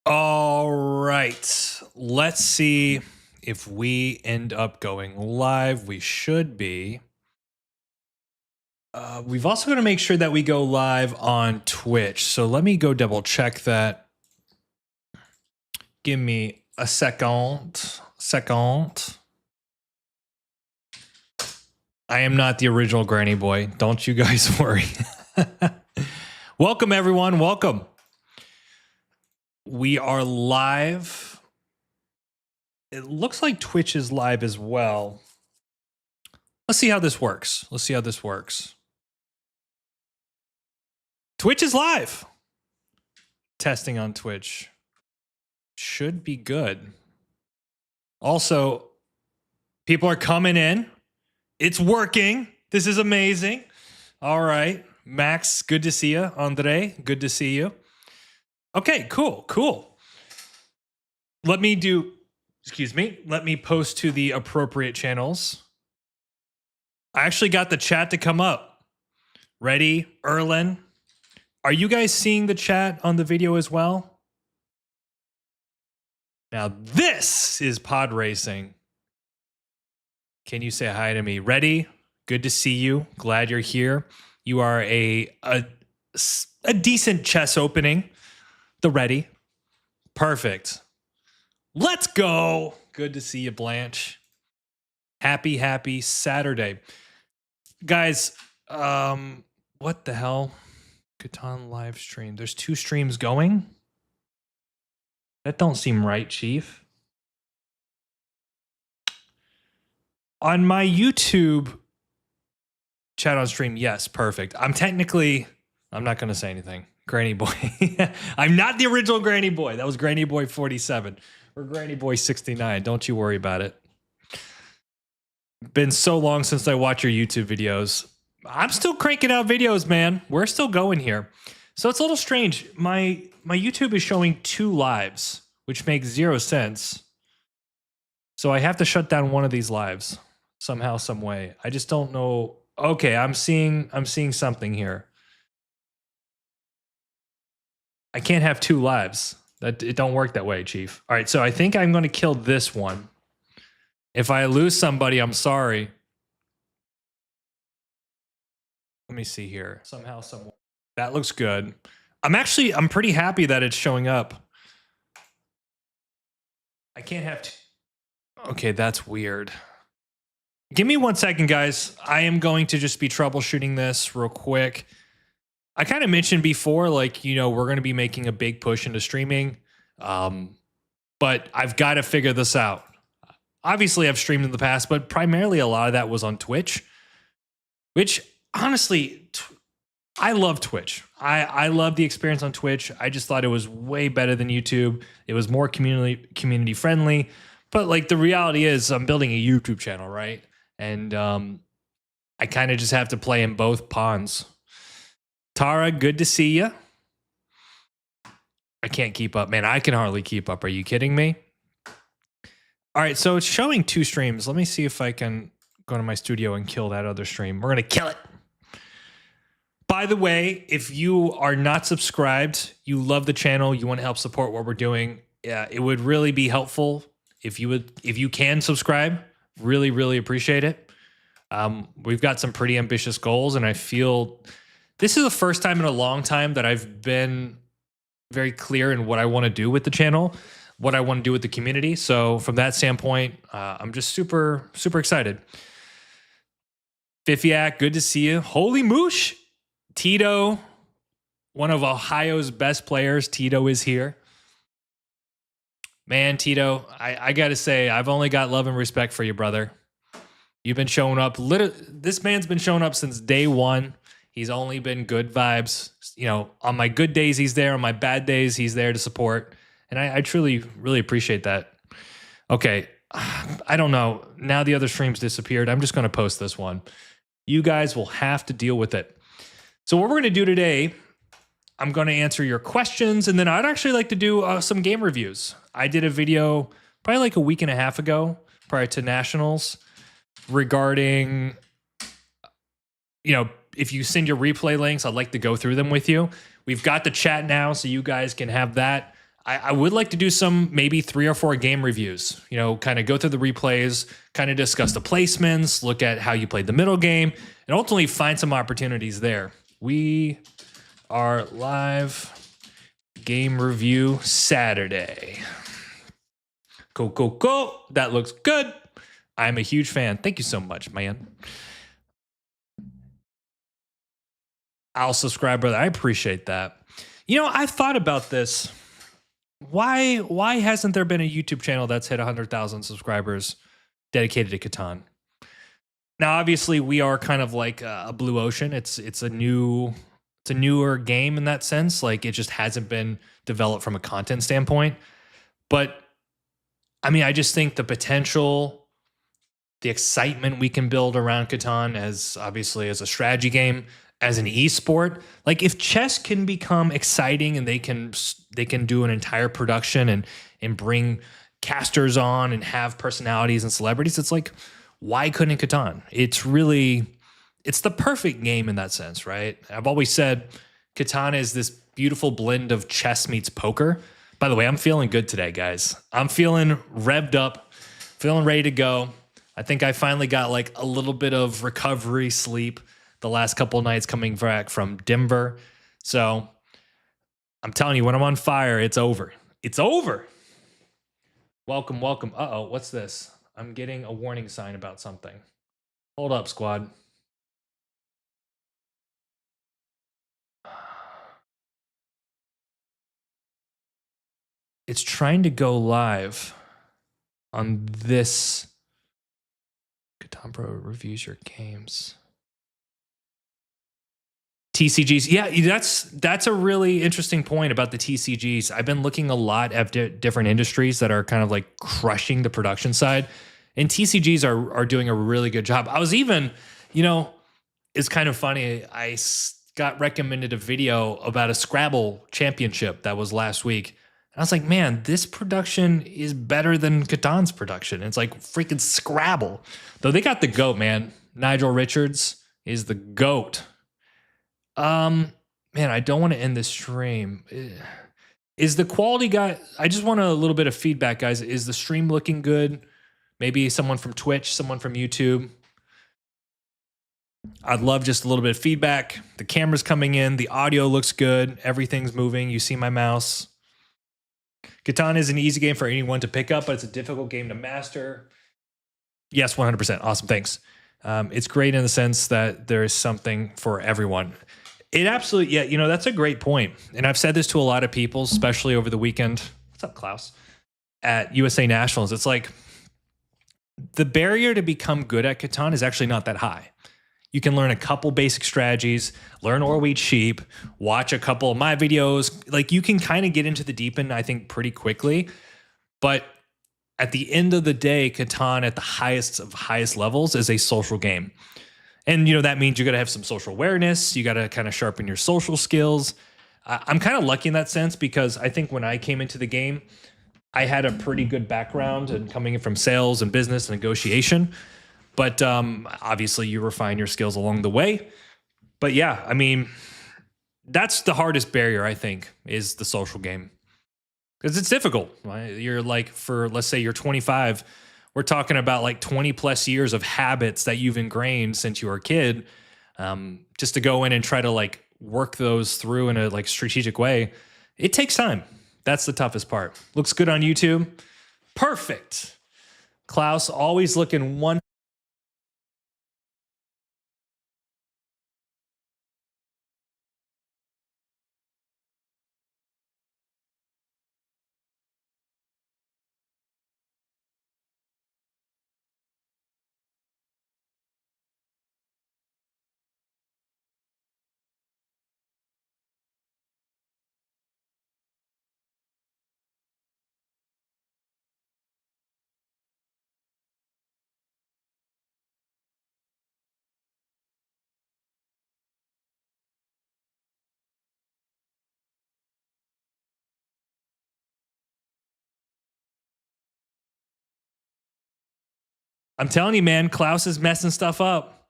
All right. Let's see if we end up going live. We should be. We've also got to make sure that we go live on Twitch. So let me go double check that. Give me a second. I am not the original Granny Boy. Don't you guys worry. Welcome, everyone. Welcome. We are live. It looks like Twitch is live as well. Let's see how this works. Twitch is live. Testing on Twitch. Should be good. Also, people are coming in. It's working. This is amazing. All right. Max, good to see you. Andre, good to see you. Okay, cool. Let me post to the appropriate channels. I actually got the chat to come up. Ready, Erlen? Are you guys seeing the chat on the video as well? Now this is pod racing. Can you say hi to me? Ready? Good to see you. Glad you're here. You are a decent chess opening. The ready. Perfect. Let's go. Good to see you, Blanche. Happy Saturday. Guys, what the hell? Catan live stream. There's 2 streams going? That don't seem right, Chief. On my YouTube chat on stream, yes, perfect. I'm not going to say anything. Granny Boy. I'm not the original Granny Boy. That was Granny Boy 47 or Granny Boy 69. Don't you worry about it. Been so long since I watched your YouTube videos. I'm still cranking out videos, man. We're still going here. So it's a little strange. My YouTube is showing 2 lives, which makes 0 sense. So I have to shut down one of these lives somehow, some way. I just don't know. Okay, I'm seeing something here. I can't have 2 lives. It don't work that way, Chief. All right, so I think I'm going to kill this one. If I lose somebody, I'm sorry. Let me see here. Somehow, somewhere. That looks good. I'm pretty happy that it's showing up. I can't have Okay, that's weird. Give me 1 second, guys. I am going to just be troubleshooting this real quick. I kind of mentioned before, like, you know, we're going to be making a big push into streaming. But I've got to figure this out. Obviously, I've streamed in the past, but primarily a lot of that was on Twitch, which honestly, I love Twitch. I love the experience on Twitch. I just thought it was way better than YouTube. It was more community friendly. But like the reality is I'm building a YouTube channel, right? And I kind of just have to play in both ponds. Tara, good to see you. I can't keep up, man. I can hardly keep up. Are you kidding me? All right, so it's showing 2 streams. Let me see if I can go to my studio and kill that other stream. We're going to kill it. By the way, if you are not subscribed, you love the channel, you want to help support what we're doing, yeah, it would really be helpful if you can subscribe. Really appreciate it. We've got some pretty ambitious goals, and I feel this is the first time in a long time that I've been very clear in what I want to do with the channel, what I want to do with the community. So from that standpoint, I'm just super excited. Fifiak, good to see you. Holy moosh. Tito, one of Ohio's best players. Tito is here. Man, Tito, I got to say, I've only got love and respect for you, brother. You've been showing up. This man's been showing up since day 1. He's only been good vibes. You know, on my good days, he's there. On my bad days, he's there to support. And I truly, really appreciate that. Okay, I don't know. Now the other streams disappeared. I'm just going to post this one. You guys will have to deal with it. So what we're going to do today, I'm going to answer your questions, and then I'd actually like to do some game reviews. I did a video probably like a week and a half ago prior to Nationals regarding, you know, if you send your replay links, I'd like to go through them with you. We've got the chat now, so you guys can have that. I would like to do some maybe 3 or 4 game reviews, you know, kind of go through the replays, kind of discuss the placements, look at how you played the middle game, and ultimately find some opportunities there. We are live game review Saturday. Go. That looks good. I'm a huge fan. Thank you so much, man. I'll subscribe, brother. I appreciate that. You know, I've thought about this. Why hasn't there been a YouTube channel that's hit 100,000 subscribers dedicated to Catan? Now, obviously, we are kind of like a blue ocean. It's a newer game in that sense. Like, it just hasn't been developed from a content standpoint. But I mean, I just think the potential, the excitement we can build around Catan as obviously as a strategy game, as an esport, like if chess can become exciting and they can do an entire production and bring casters on and have personalities and celebrities, it's like, why couldn't Catan? It's the perfect game in that sense, right? I've always said Catan is this beautiful blend of chess meets poker. By the way, I'm feeling good today, guys. I'm feeling revved up, feeling ready to go. I think I finally got like a little bit of recovery sleep the last couple of nights coming back from Denver. So I'm telling you, when I'm on fire, it's over. It's over. Welcome. Uh-oh, what's this? I'm getting a warning sign about something. Hold up, squad. It's trying to go live on this. Catan Pro reviews your games. TCGs. Yeah, that's a really interesting point about the TCGs. I've been looking a lot at different industries that are kind of like crushing the production side, and TCGs are doing a really good job. I was even, you know, it's kind of funny. I got recommended a video about a Scrabble championship that was last week. And I was like, man, this production is better than Catan's production. It's like freaking Scrabble. Though they got the GOAT, man. Nigel Richards is the GOAT. Man, I don't want to end this stream. Is the quality guy? I just want a little bit of feedback, guys. Is the stream looking good? Maybe someone from Twitch, someone from YouTube. I'd love just a little bit of feedback. The camera's coming in. The audio looks good. Everything's moving. You see my mouse. Catan is an easy game for anyone to pick up, but it's a difficult game to master. Yes, 100%. Awesome. Thanks. It's great in the sense that there is something for everyone. It absolutely, yeah, you know, that's a great point. And I've said this to a lot of people, especially over the weekend. What's up, Klaus? At USA Nationals. It's like the barrier to become good at Catan is actually not that high. You can learn a couple basic strategies, learn or weed sheep, watch a couple of my videos. Like you can kind of get into the deep end, I think, pretty quickly. But at the end of the day, Catan at the highest of highest levels is a social game. And, you know, that means you got to have some social awareness. You got to kind of sharpen your social skills. I'm kind of lucky in that sense because I think when I came into the game, I had a pretty good background and coming in from sales and business and negotiation. But obviously you refine your skills along the way. But yeah, I mean, that's the hardest barrier, I think, is the social game. Because it's difficult. Right? You're like, let's say you're 25, we're talking about like 20 plus years of habits that you've ingrained since you were a kid, just to go in and try to like work those through in a like strategic way. It takes time. That's the toughest part. Looks good on YouTube. Perfect. Klaus, always looking one. I'm telling you, man, Klaus is messing stuff up.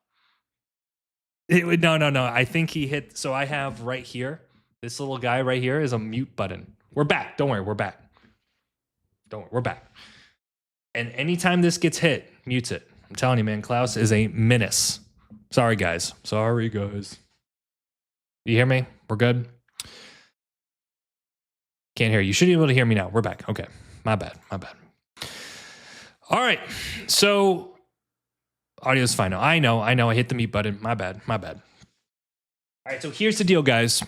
No. I think he hit. So I have right here. This little guy right here is a mute button. We're back. Don't worry, we're back. Don't worry, we're back. And anytime this gets hit, mutes it. I'm telling you, man, Klaus is a menace. Sorry, guys. Sorry, guys. You hear me? We're good? Can't hear you. You should be able to hear me now. We're back. Okay. My bad. My bad. All right. So audio's fine now. I know. I hit the mute button. My bad. My bad. All right. So here's the deal, guys.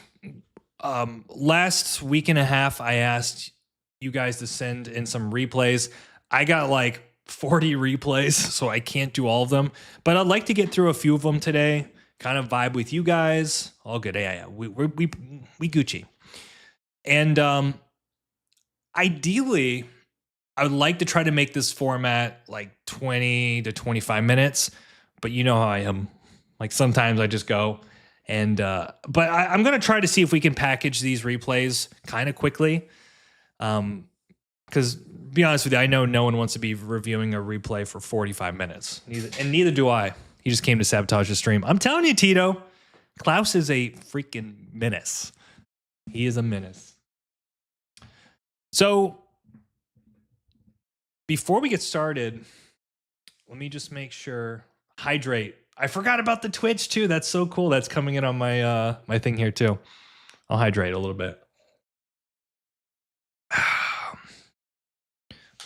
Last week and a half, I asked you guys to send in some replays. I got like 40 replays, so I can't do all of them. But I'd like to get through a few of them today. Kind of vibe with you guys. All good. Yeah. We Gucci. And ideally, I would like to try to make this format like 20 to 25 minutes. But you know how I am. Like sometimes I just go. And but I'm going to try to see if we can package these replays kind of quickly. Because be honest with you, I know no one wants to be reviewing a replay for 45 minutes. Neither do I. He just came to sabotage the stream. I'm telling you, Tito, Klaus is a freaking menace. He is a menace. So before we get started, let me just make sure. Hydrate. I forgot about the Twitch too. That's so cool. That's coming in on my my thing here too. I'll hydrate a little bit.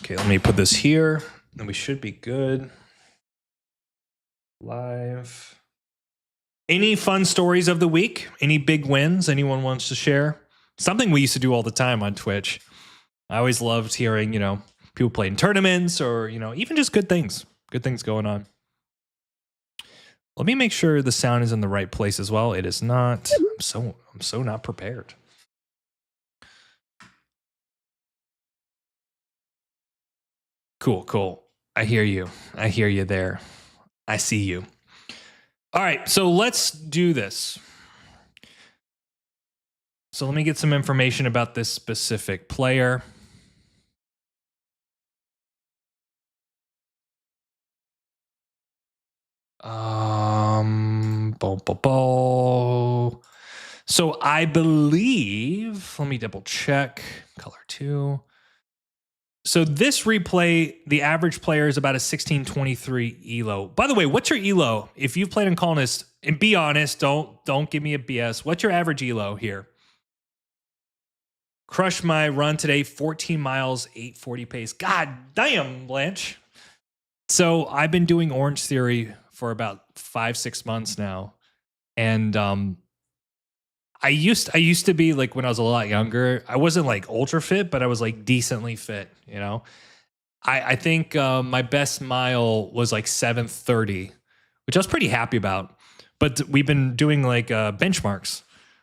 Okay, let me put this here, and we should be good. Live. Any fun stories of the week? Any big wins anyone wants to share? Something we used to do all the time on Twitch. I always loved hearing, people playing tournaments or, even just good things going on. Let me make sure the sound is in the right place as well. It is not. I'm so not prepared. Cool. I hear you there. I see you. All right, so let's do this. So let me get some information about this specific player. So I believe, let me double check. Color 2. So this replay, the average player is about a 1623 elo. By the way, what's your elo? If you've played in Colonist, and be honest, don't give me a BS. What's your average elo here? Crushed my run today, 14 miles, 840 pace. God damn, Blanche. So I've been doing Orange Theory for about 5-6 months now. And I used to be like, when I was a lot younger, I wasn't like ultra fit, but I was like decently fit, I think my best mile was like 7:30, which I was pretty happy about. But we've been doing like benchmarks.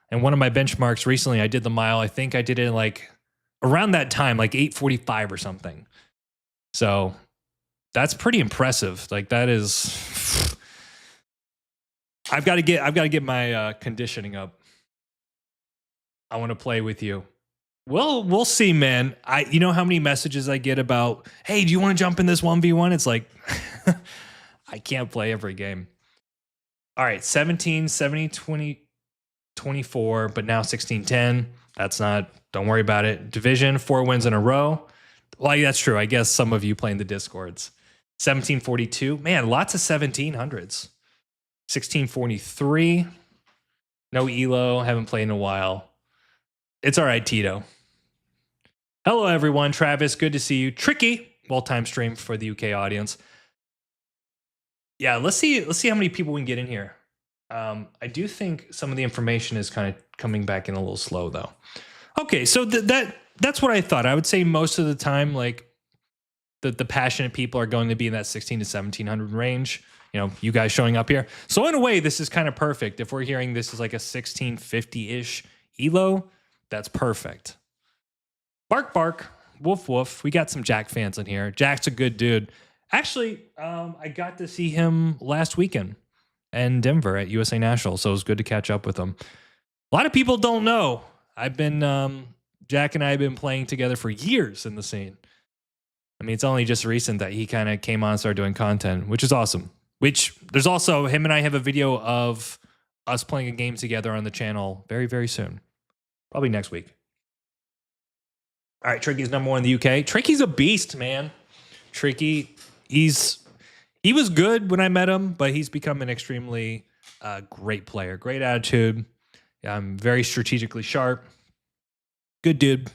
And one of my benchmarks recently, I did the mile. I think I did it like around that time, like 8:45 or something. So that's pretty impressive. Like that is, I've got to get my conditioning up. I want to play with you. Well, we'll see, man. You know how many messages I get about, hey, do you want to jump in this 1v1? It's like, I can't play every game. All right, 17, 70, 20, 24, but now 16, 10. That's not, don't worry about it. Division, 4 wins in a row. Well, that's true. I guess some of you play in the Discords. 1742. Man, lots of 1700s. 1643. No elo. Haven't played in a while. It's all right, Tito. Hello, everyone. Travis, good to see you. Tricky, well-timed stream for the UK audience. Yeah, let's see how many people we can get in here. I do think some of the information is kind of coming back in a little slow, though. Okay, so that's what I thought. I would say most of the time, like the passionate people are going to be in that 16 to 1700 range. You guys showing up here. So in a way, this is kind of perfect. If we're hearing this is like a 1650-ish elo, that's perfect. Bark, bark. Woof, woof. We got some Jack fans in here. Jack's a good dude. Actually, I got to see him last weekend in Denver at USA National, so it was good to catch up with him. A lot of people don't know. Jack and I have been playing together for years in the scene. I mean, it's only just recent that he kind of came on and started doing content, which is awesome. Which, there's also, him and I have a video of us playing a game together on the channel very, very soon. Probably next week. All right, Tricky's number 1 in the UK. Tricky's a beast, man. Tricky, he was good when I met him, but he's become an extremely great player. Great attitude. Very strategically sharp. Good dude.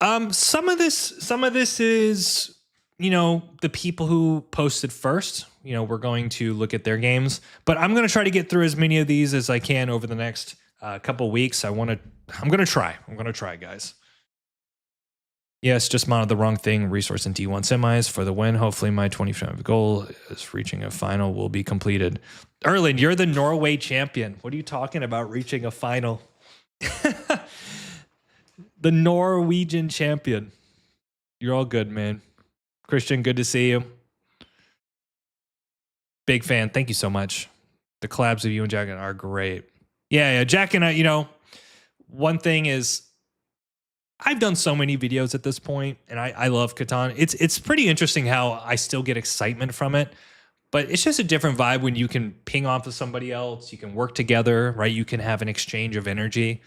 Some of this is, the people who posted first. We're going to look at their games, but I'm going to try to get through as many of these as I can over the next couple weeks. I'm going to try, guys. Yes, just modded the wrong thing. Resource in D1 semis for the win. Hopefully my 20% goal is reaching a final will be completed. Erland, you're the Norway champion. What are you talking about reaching a final? The Norwegian champion. You're all good, man. Christian, good to see you. Big fan. Thank you so much. The collabs of you and Jack are great. Yeah, Jack and I, one thing is I've done so many videos at this point, and I love Catan. It's pretty interesting how I still get excitement from it, but it's just a different vibe when you can ping off of somebody else. You can work together, right? You can have an exchange of energy.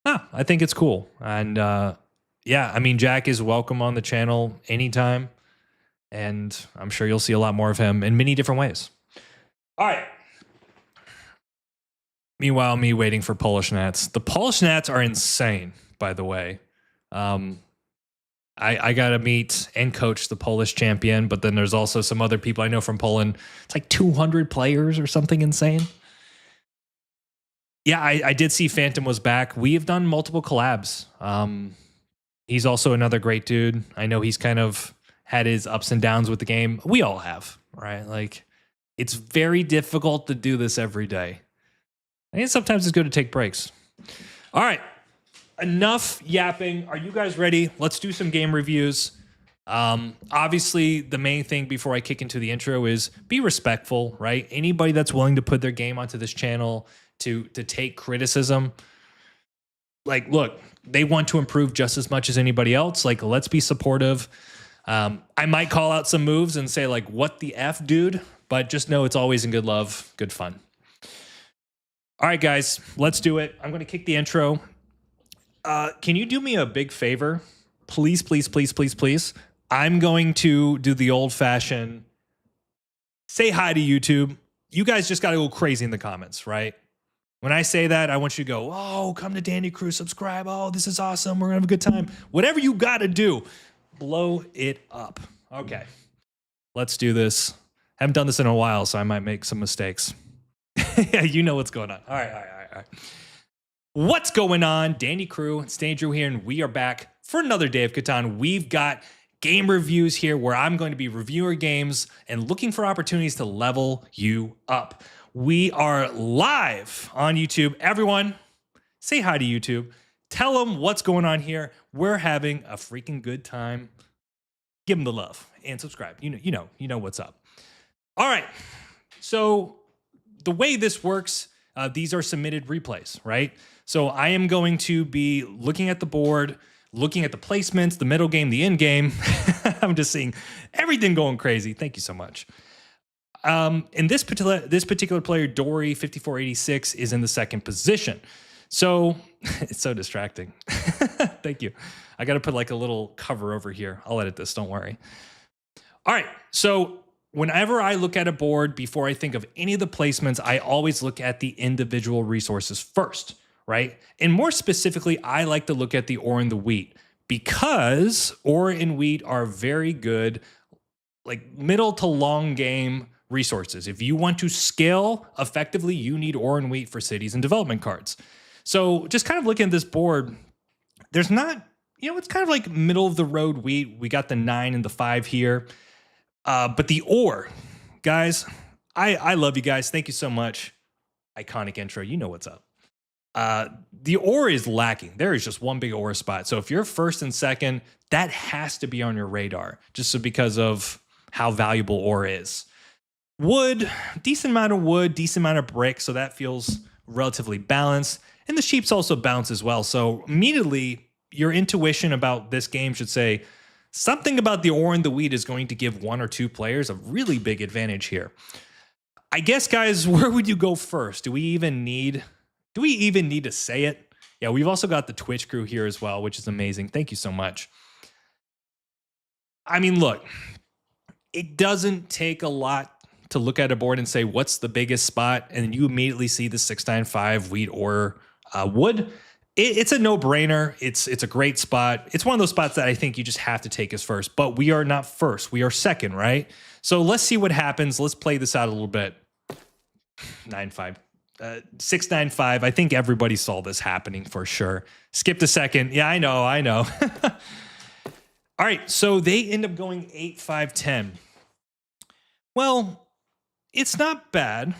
I think it's cool. And Jack is welcome on the channel anytime, and I'm sure you'll see a lot more of him in many different ways. All right. Meanwhile, me waiting for Polish Nats. The Polish Nats are insane, by the way. I got to meet and coach the Polish champion, but then there's also some other people I know from Poland. It's like 200 players or something insane. Yeah, I did see Phantom was back. We have done multiple collabs. He's also another great dude. I know he's kind of had his ups and downs with the game. We all have, right? Like, it's very difficult to do this every day. And sometimes it's good to take breaks. All right. Enough yapping. Are you guys ready? Let's do some game reviews. Obviously, the main thing before I kick into the intro is be respectful, right? Anybody that's willing to put their game onto this channel to take criticism, like, look, they want to improve just as much as anybody else. Like, let's be supportive. I might call out some moves and say, like, what the F, dude? But just know it's always in good love, good fun. All right, guys, let's do it. I'm going to kick the intro. Can you do me a big favor? Please, please, please, please, please. I'm going to do the old-fashioned say hi to YouTube. You guys just got to go crazy in the comments, right? When I say that, I want you to go, oh, come to Danny Crew, subscribe. Oh, this is awesome. We're going to have a good time. Whatever you got to do, blow it up. Okay, let's do this. Haven't done this in a while, so I might make some mistakes. Yeah, you know what's going on. All right. What's going on? Danny Crew, it's Danny Drew here, and we are back for another day of Catan. We've got game reviews here where I'm going to be reviewing games and looking for opportunities to level you up. We are live on YouTube. Everyone, say hi to YouTube. Tell them what's going on here. We're having a freaking good time. Give them the love and subscribe. You know what's up. All right. So the way this works, these are submitted replays, right? So I am going to be looking at the board, looking at the placements, the middle game, the end game. I'm just seeing everything going crazy. Thank you so much. In this particular player, Dory 5486, is in the second position. So it's so distracting. Thank you. I got to put like a little cover over here. I'll edit this. Don't worry. All right. So whenever I look at a board, before I think of any of the placements, I always look at the individual resources first, right? And more specifically, I like to look at the ore and the wheat, because ore and wheat are very good, like middle to long game resources. If you want to scale effectively, you need ore and wheat for cities and development cards. So just kind of looking at this board, there's not, it's kind of like middle of the road wheat. We got the 9 and the 5 here. But the ore, guys, I love you guys. Thank you so much. Iconic intro. You know what's up. The ore is lacking. There is just one big ore spot. So if you're first and second, that has to be on your radar, just because of how valuable ore is. Wood, decent amount of wood, decent amount of brick. So that feels relatively balanced. And the sheep's also balanced as well. So immediately your intuition about this game should say something about the ore and the wheat is going to give 1 or 2 players a really big advantage here. I guess, guys, where would you go first? Do we even need to say it? Yeah, we've also got the Twitch crew here as well, which is amazing. Thank you so much. I mean, look, it doesn't take a lot to look at a board and say, what's the biggest spot? And you immediately see the 695 wheat or wood. It's a no-brainer. It's a great spot. It's one of those spots that I think you just have to take as first. But we are not first. We are second, right? So let's see what happens. Let's play this out a little bit. 9-5. 695. I think everybody saw this happening for sure. Skipped a second. Yeah, I know. All right, so they end up going 8-5-10. Well, it's not bad.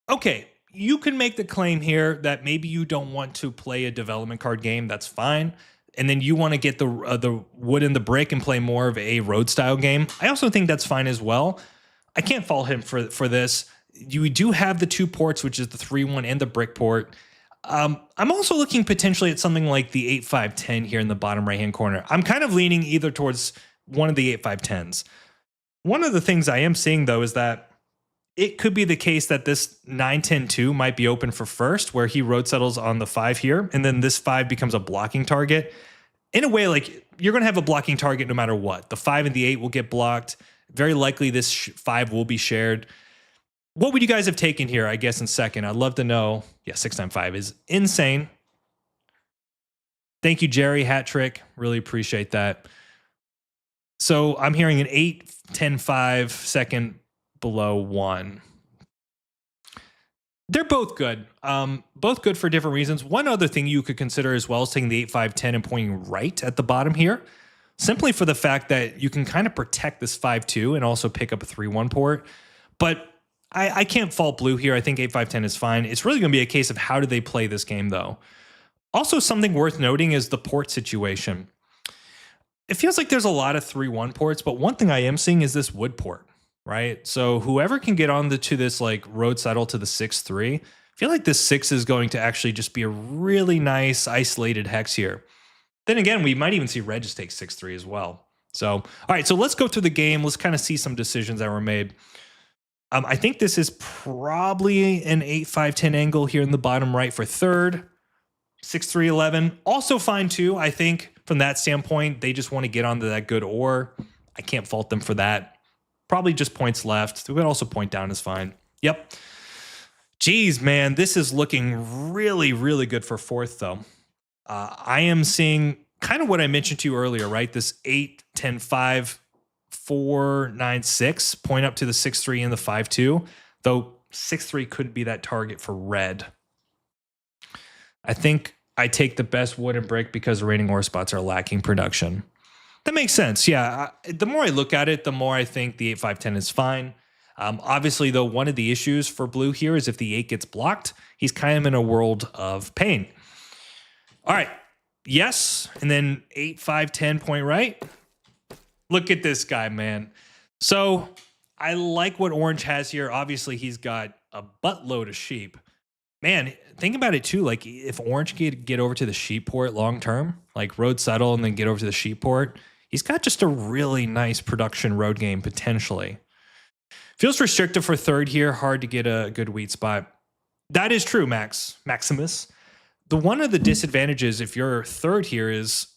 Okay, you can make the claim here that maybe you don't want to play a development card game. That's fine. And then you want to get the wood and the brick and play more of a road style game. I also think that's fine as well. I can't fault him for this. You do have the 2 ports, which is the 3-1 and the brick port. I'm also looking potentially at something like the 8-5-10 here in the bottom right-hand corner. I'm kind of leaning either towards one of the 8-5-10s. One of the things I am seeing, though, is that it could be the case that this 9-10-2 might be open for first, where he road settles on the 5 here, and then this 5 becomes a blocking target. In a way, like, you're going to have a blocking target no matter what. The 5 and the 8 will get blocked. Very likely this 5 will be shared. What would you guys have taken here, I guess, in second? I'd love to know. Yeah, 6-9-5 is insane. Thank you, Jerry. Hat trick. Really appreciate that. So I'm hearing an 8-10-5, second below 1. They're both good. Both good for different reasons. One other thing you could consider as well is taking the 8-5-10 and pointing right at the bottom here. Simply for the fact that you can kind of protect this 5-2 and also pick up a 3-1 port. But I can't fault blue here. I think 8-5-10 is fine. It's really going to be a case of how do they play this game, though. Also, something worth noting is the port situation. It feels like there's a lot of 3-1 ports, but one thing I am seeing is this wood port, right? So whoever can get on to this like road settle to the 6-3, I feel like this 6 is going to actually just be a really nice isolated hex here. Then again, we might even see red just take 6-3 as well. So, all right, so let's go through the game. Let's kind of see some decisions that were made. I think this is probably an 8-5-10 angle here in the bottom right for third. 6-3-11. Also fine too. I think from that standpoint, they just want to get onto that good ore. I can't fault them for that. Probably just points left. We could also point down is fine. Yep. Geez, man, this is looking really, really good for fourth though. I am seeing kind of what I mentioned to you earlier, right? This 8-10-5, 4-9-6, point up to the 6-3 and the 5-2, though 6-3 could be that target for red. I think I take the best wood and brick because raining ore spots are lacking production. That makes sense. Yeah, the more I look at it, the more I think the 8-5-10 is fine. Obviously, though, one of the issues for blue here is if the 8 gets blocked, he's kind of in a world of pain. All right. Yes. And then 8-5-10 point right. Look at this guy, man. So I like what orange has here. Obviously, he's got a buttload of sheep. Man, think about it too. Like if orange could get over to the sheep port long term, like road settle and then get over to the sheep port, he's got just a really nice production road game potentially. Feels restrictive for third here. Hard to get a good wheat spot. That is true, Maximus. The one of the disadvantages if you're third here is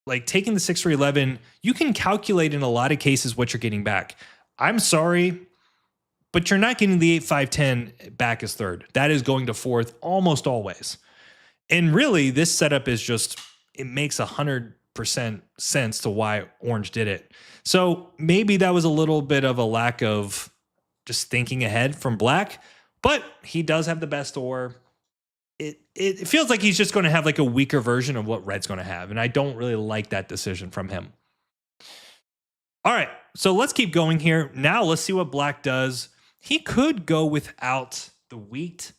like taking the 6-3-11, you can calculate in a lot of cases what you're getting back. I'm sorry, but you're not getting the 8-5-10 back as third. That is going to fourth almost always. And really, this setup is just, it makes 100% sense to why orange did it. So maybe that was a little bit of a lack of just thinking ahead from black, but he does have the best ore. It feels like he's just going to have like a weaker version of what red's going to have. And I don't really like that decision from him. All right, so let's keep going here. Now let's see what black does. He could go without the wheat.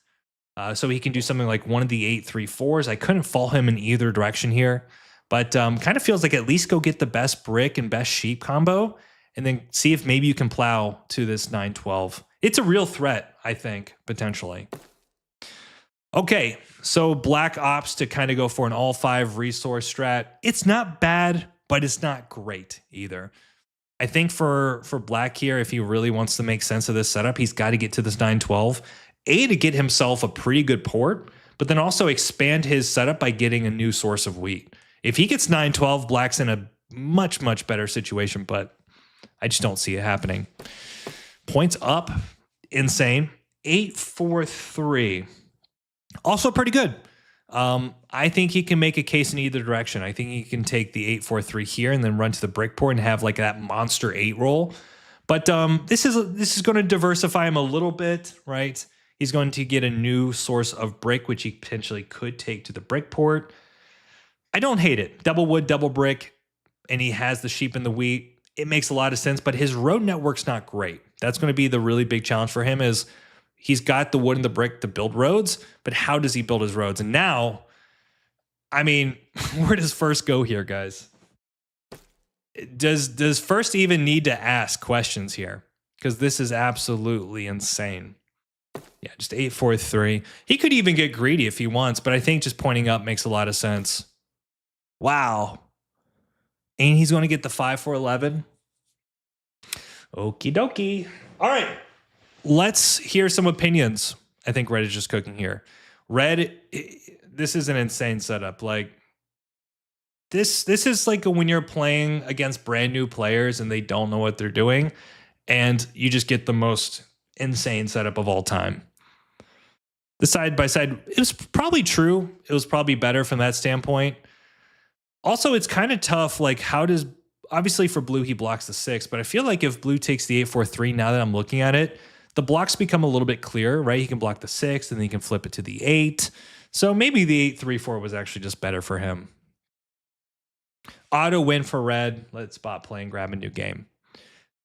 So he can do something like one of the 8-3-4s. I couldn't fault him in either direction here. But kind of feels like at least go get the best brick and best sheep combo. And then see if maybe you can plow to this 9-12. It's a real threat, I think, potentially. Okay, so black opts to kind of go for an all 5 resource strat. It's not bad, but it's not great either. I think for black here, if he really wants to make sense of this setup, he's got to get to this 9-12. to get himself a pretty good port, but then also expand his setup by getting a new source of wheat. If he gets 9-12, black's in a much, much better situation, but I just don't see it happening. Points up, insane. 8-4-3. Also pretty good. I think he can make a case in either direction. I think he can take the 8-4-3 here and then run to the brick port and have like that monster 8 roll. But this is going to diversify him a little bit, right? He's going to get a new source of brick, which he potentially could take to the brick port. I don't hate it. Double wood, double brick, and he has the sheep and the wheat. It makes a lot of sense, but his road network's not great. That's going to be the really big challenge for him is he's got the wood and the brick to build roads, but how does he build his roads? And now, I mean, where does first go here, guys? Does first even need to ask questions here? Because this is absolutely insane. Yeah, just 8-4-3. He could even get greedy if he wants, but I think just pointing up makes a lot of sense. Wow. And he's going to get the 5-4-11. Okie dokie. All right. Let's hear some opinions. I think red is just cooking here. Red, this is an insane setup. Like, this is like when you're playing against brand new players and they don't know what they're doing, and you just get the most insane setup of all time. The side by side, it was probably true. It was probably better from that standpoint. Also, it's kind of tough. Like, how does, obviously for blue, he blocks the 6, but I feel like if blue takes the 8-4-3, now that I'm looking at it, the blocks become a little bit clearer, right? He can block the 6 and then he can flip it to the 8. So maybe the 8-3-4 was actually just better for him. Auto win for red. Let spot play and grab a new game.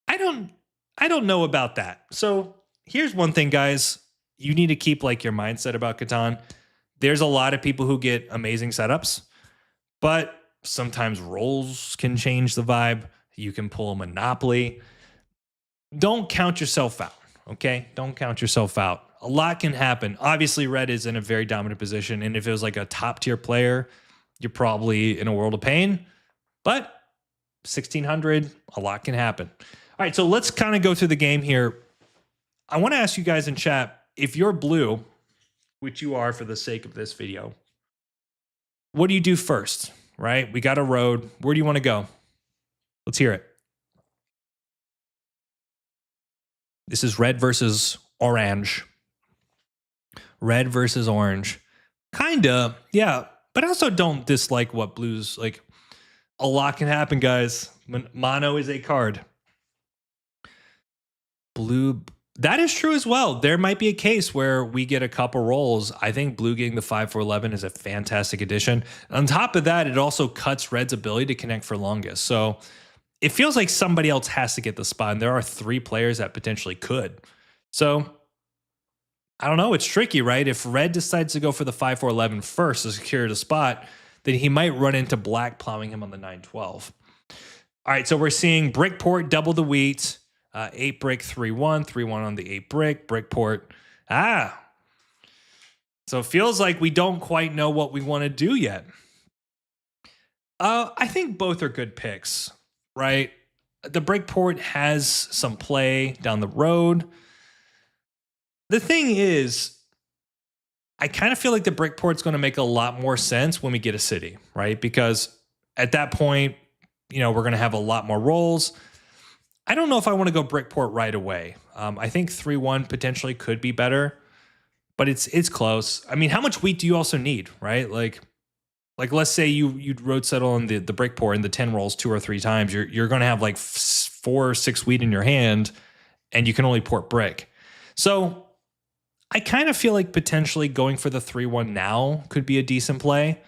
I don't know about that. So here's one thing, guys. You need to keep like your mindset about Catan. There's a lot of people who get amazing setups, but sometimes rolls can change the vibe. You can pull a monopoly. Don't count yourself out, okay? Don't count yourself out. A lot can happen. Obviously, red is in a very dominant position, and if it was like a top-tier player, you're probably in a world of pain. But 1600, a lot can happen. All right, so let's kind of go through the game here. I want to ask you guys in chat, if you're blue, which you are for the sake of this video, what do you do first, right? We got a road. Where do you want to go? Let's hear it. This is red versus orange. Red versus orange. Kinda, yeah. But I also don't dislike what blues, like, a lot can happen, guys. Mono is a card. Blue, that is true as well. There might be a case where we get a couple rolls. I think blue getting the 5-4-11 is a fantastic addition. On top of that, it also cuts red's ability to connect for longest. So it feels like somebody else has to get the spot, and there are 3 players that potentially could. So I don't know. It's tricky, right? If red decides to go for the 5-4-11 first to secure the spot, then he might run into black plowing him on the 9-12. All right, so we're seeing brick port, double the wheat, 8 brick, 3-1, 3-1 on the 8 brick port. So it feels like we don't quite know what we want to do yet. I think both are good picks, right? The brick port has some play down the road. The thing is, I kind of feel like the brick port's going to make a lot more sense when we get a city, right? Because at that point, you know, we're going to have a lot more rolls. I don't know if I want to go brick port right away. I think 3-1 potentially could be better, but it's close. I mean, how much wheat do you also need, right? Like let's say you'd road settle on the brick port and the 10 rolls 2 or 3 times. You're going to have like 4 or 6 wheat in your hand, and you can only port brick. So I kind of feel like potentially going for the 3-1 now could be a decent play,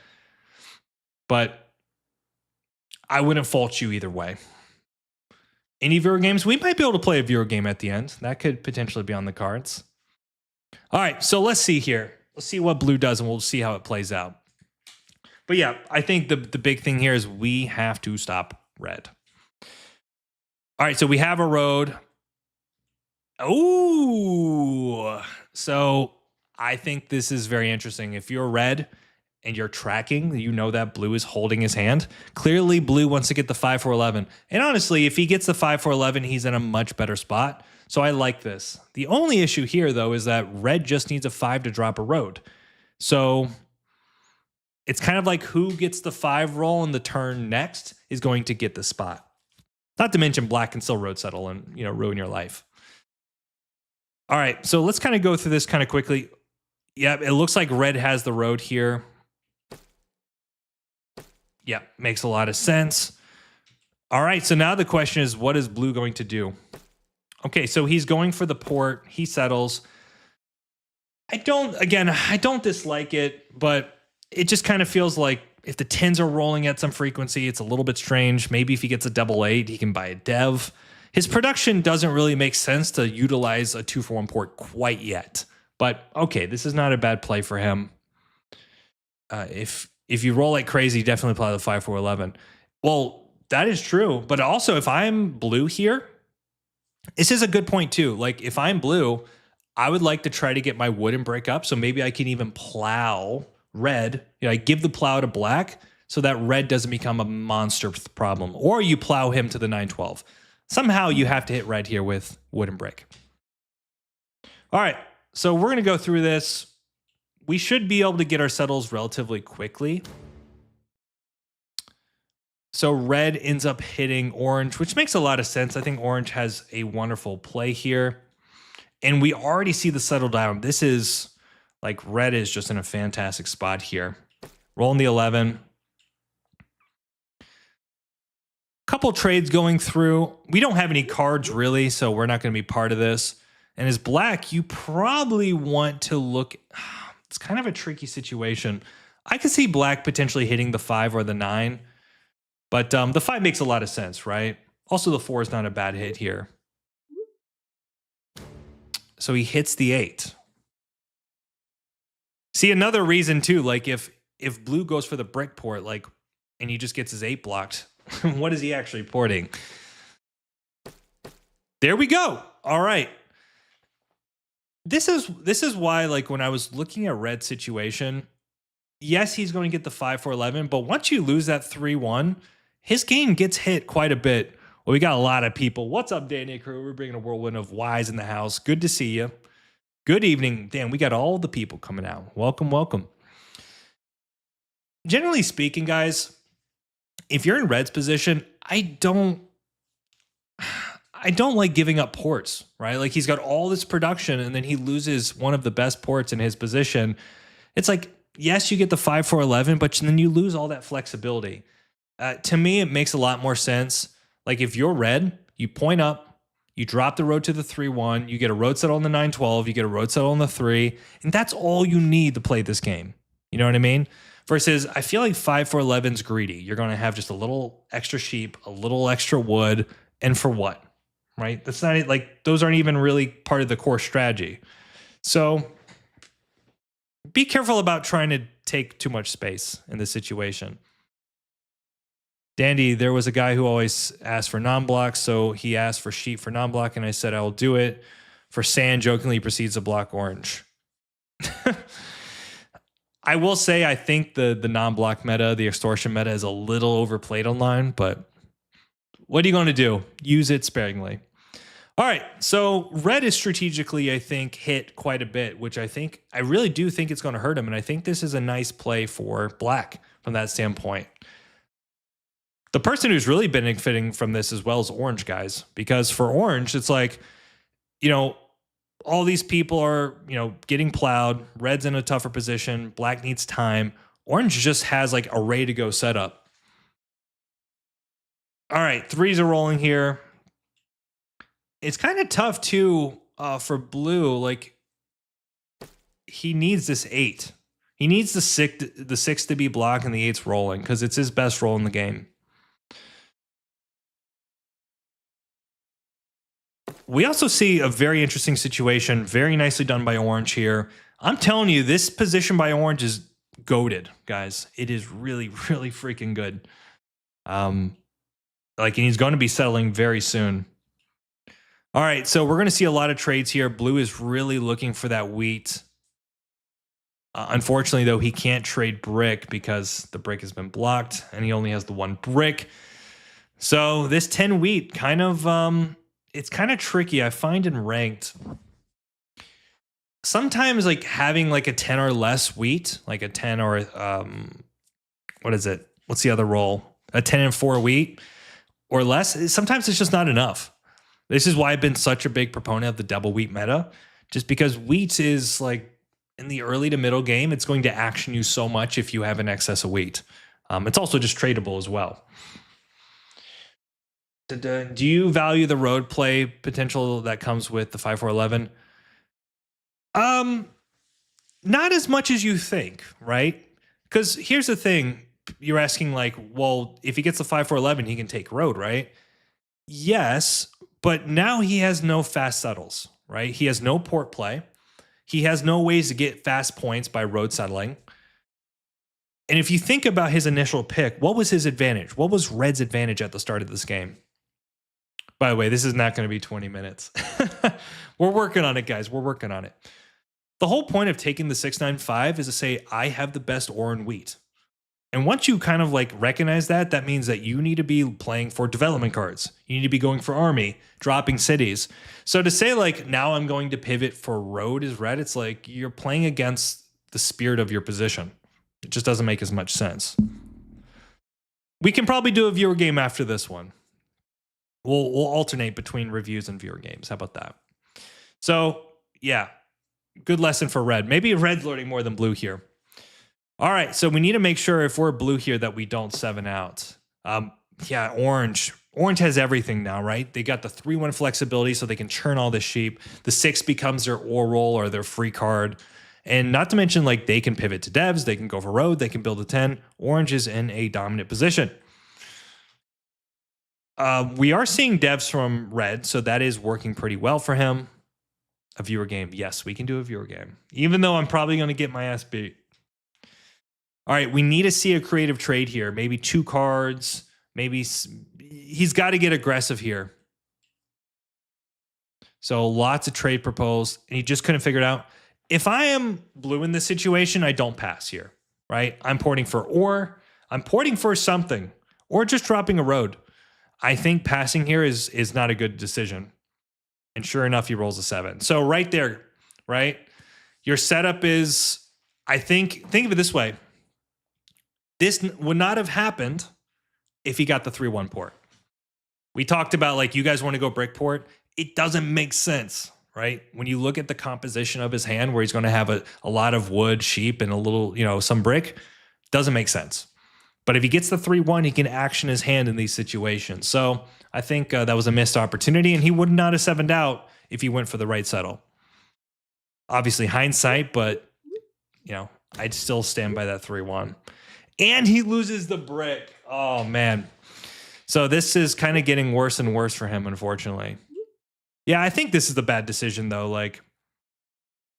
but I wouldn't fault you either way. Any viewer games? We might be able to play a viewer game at the end. That could potentially be on the cards. All right, so let's see here. Let's see what blue does, and we'll see how it plays out. But yeah, I think the big thing here is we have to stop red. All right, so we have a road. Oh, so I think this is very interesting. If you're red and you're tracking, you know that blue is holding his hand. Clearly, blue wants to get the 5-4-11. And honestly, if he gets the 5-4-11, he's in a much better spot. So I like this. The only issue here, though, is that red just needs a 5 to drop a road. So it's kind of like who gets the 5 roll in the turn next is going to get the spot. Not to mention black can still road settle and, you know, ruin your life. All right, so let's kind of go through this kind of quickly. Yeah, it looks like red has the road here. Yeah, makes a lot of sense. All right, so now the question is, what is blue going to do? Okay, so he's going for the port. He settles. I don't dislike it, but it just kind of feels like if the 10s are rolling at some frequency, it's a little bit strange. Maybe if he gets a double 8, he can buy a dev. His production doesn't really make sense to utilize a 2-for-1 port quite yet. But okay, this is not a bad play for him. If you roll like crazy, definitely play the 5-4-11. Well, that is true. But also, if I'm blue here, this is a good point too. Like if I'm blue, I would like to try to get my wooden brick up. So maybe I can even plow red. You know, I give the plow to black so that red doesn't become a monster problem. Or you plow him to the 9-12. Somehow you have to hit red here with wooden brick. All right, so we're going to go through this. We should be able to get our settles relatively quickly. So red ends up hitting orange, which makes a lot of sense. I think orange has a wonderful play here. And we already see the settle down. This is like red is just in a fantastic spot here. Rolling the 11. Couple trades going through. We don't have any cards really, so we're not going to be part of this. And as black, you probably want to look. It's kind of a tricky situation. I could see black potentially hitting the 5 or the 9, but the 5 makes a lot of sense, right? Also, the 4 is not a bad hit here. So he hits the 8. See, another reason too, like if blue goes for the brick port, like, and he just gets his 8 blocked, what is he actually porting? There we go. All right. This is why, like, when I was looking at red situation, yes, he's going to get the 5-4-11, but once you lose that 3-1, his game gets hit quite a bit. Well, we got a lot of people. What's up, Danny Crew? We're bringing a whirlwind of Y's in the house. Good to see you. Good evening. Dan, we got all the people coming out. Welcome, welcome. Generally speaking, guys, if you're in red's position, I don't like giving up ports, right? Like he's got all this production and then he loses one of the best ports in his position. It's like, yes, you get the 5-4-11, but then you lose all that flexibility. To me, it makes a lot more sense. Like if you're red, you point up, you drop the road to the 3-1, you get a road settle on the 9-12, you get a road settle on the 3, and that's all you need to play this game. You know what I mean? Versus, I feel like 5-4-11's greedy. You're going to have just a little extra sheep, a little extra wood, and for what? Right? That's not like those aren't even really part of the core strategy. So be careful about trying to take too much space in this situation. Dandy, there was a guy who always asked for non-block, so he asked for sheep for non-block, and I said I will do it. For sand, jokingly proceeds to block orange. I will say I think the non-block meta, the extortion meta, is a little overplayed online, but what are you going to do? Use it sparingly. All right, so red is strategically, I think, hit quite a bit, which I really do think it's going to hurt him, and I think this is a nice play for black from that standpoint. The person who's really benefiting from this as well is orange, guys, because for orange, it's like, you know, all these people are, you know, getting plowed. Red's in a tougher position. Black needs time. Orange just has like a ready to go setup. All right, 3s are rolling here. It's kind of tough too for blue. Like he needs this 8. He needs the 6 to be blocked and the 8's rolling because it's his best roll in the game. We also see a very interesting situation, very nicely done by orange here. I'm telling you, this position by orange is goated, guys. It is really, really freaking good. And he's going to be settling very soon. All right, so we're going to see a lot of trades here. Blue is really looking for that wheat. Unfortunately, though, he can't trade brick because the brick has been blocked, and he only has the 1 brick. So this 10 wheat kind of it's kind of tricky. I find in ranked, sometimes like having like a 10 or less wheat, like a 10 or what is it? What's the other roll? A 10 and 4 wheat or less. Sometimes it's just not enough. This is why I've been such a big proponent of the double wheat meta, just because wheat is like in the early to middle game, it's going to action you so much if you have an excess of wheat. It's also just tradable as well. Do you value the road play potential that comes with the 5-4-11? Not as much as you think, right? Because here's the thing. You're asking like, well, if he gets the 5-4-11, he can take road, right? Yes, but now he has no fast settles, right? He has no port play. He has no ways to get fast points by road settling. And if you think about his initial pick, what was his advantage? What was Red's advantage at the start of this game? By the way, this is not going to be 20 minutes. We're working on it, guys. We're working on it. The whole point of taking the 695 is to say, I have the best ore and wheat. And once you kind of like recognize that, that means that you need to be playing for development cards. You need to be going for army, dropping cities. So to say like, now I'm going to pivot for road is red, it's like you're playing against the spirit of your position. It just doesn't make as much sense. We can probably do a viewer game after this one. We'll alternate between reviews and viewer games. How about that? So yeah, good lesson for red. Maybe red's learning more than blue here. All right, so we need to make sure if we're blue here that we don't 7 out. Yeah, orange. Orange has everything now, right? They got the 3-1 flexibility so they can churn all this sheep. The 6 becomes their ore roll or their free card. And not to mention, like, they can pivot to devs, they can go for road, they can build a 10. Orange is in a dominant position. We are seeing devs from red, so that is working pretty well for him. A viewer game. Yes, we can do a viewer game. Even though I'm probably going to get my ass beat. All right, we need to see a creative trade here. Maybe 2 cards. Maybe he's got to get aggressive here. So lots of trade proposed, and he just couldn't figure it out. If I am blue in this situation, I don't pass here, right? I'm porting for ore. I'm porting for something, or just dropping a road. I think passing here is not a good decision. And sure enough, he rolls a 7. So right there, right? Your setup is, I think of it this way. This would not have happened if he got the 3-1 port. We talked about like, you guys want to go brick port. It doesn't make sense, right? When you look at the composition of his hand where he's going to have a lot of wood, sheep, and a little, some brick, doesn't make sense. But if he gets the 3-1, he can action his hand in these situations. So I think that was a missed opportunity, and he would not have 7'd out if he went for the right settle. Obviously hindsight, but I'd still stand by that 3-1. And he loses the brick. Oh, man. So this is kind of getting worse and worse for him, unfortunately. Yeah, I think this is the bad decision, though. Like,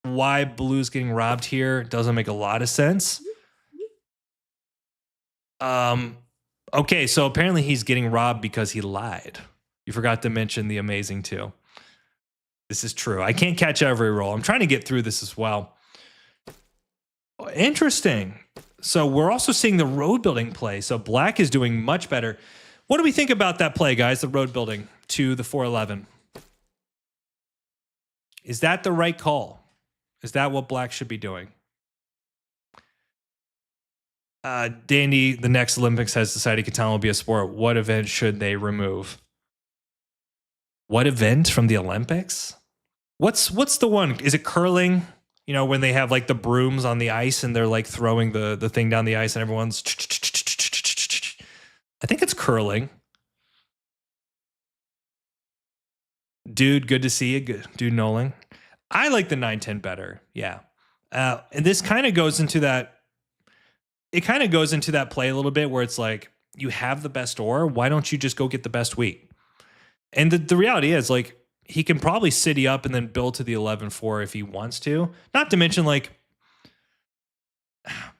why blue's getting robbed here doesn't make a lot of sense. Okay, so apparently he's getting robbed because he lied. You forgot to mention the amazing, too. This is true. I can't catch every roll. I'm trying to get through this as well. Interesting. So we're also seeing the road building play. So black is doing much better. What do we think about that play, guys? The road building to the 4-11. Is that the right call? Is that what black should be doing? Dandy, the next Olympics has decided Catan will be a sport. What event should they remove? What event from the Olympics? What's the one? Is it curling? When they have like the brooms on the ice and they're like throwing the thing down the ice and everyone's. I think it's curling. Dude, good to see you. Good. Dude, Nolan. I like the 9-10 better. Yeah. And this kind of goes into that. It kind of goes into that play a little bit where it's like, you have the best ore. Why don't you just go get the best wheat? And the reality is like, he can probably city up and then build to the 11-4 if he wants to. Not to mention, like,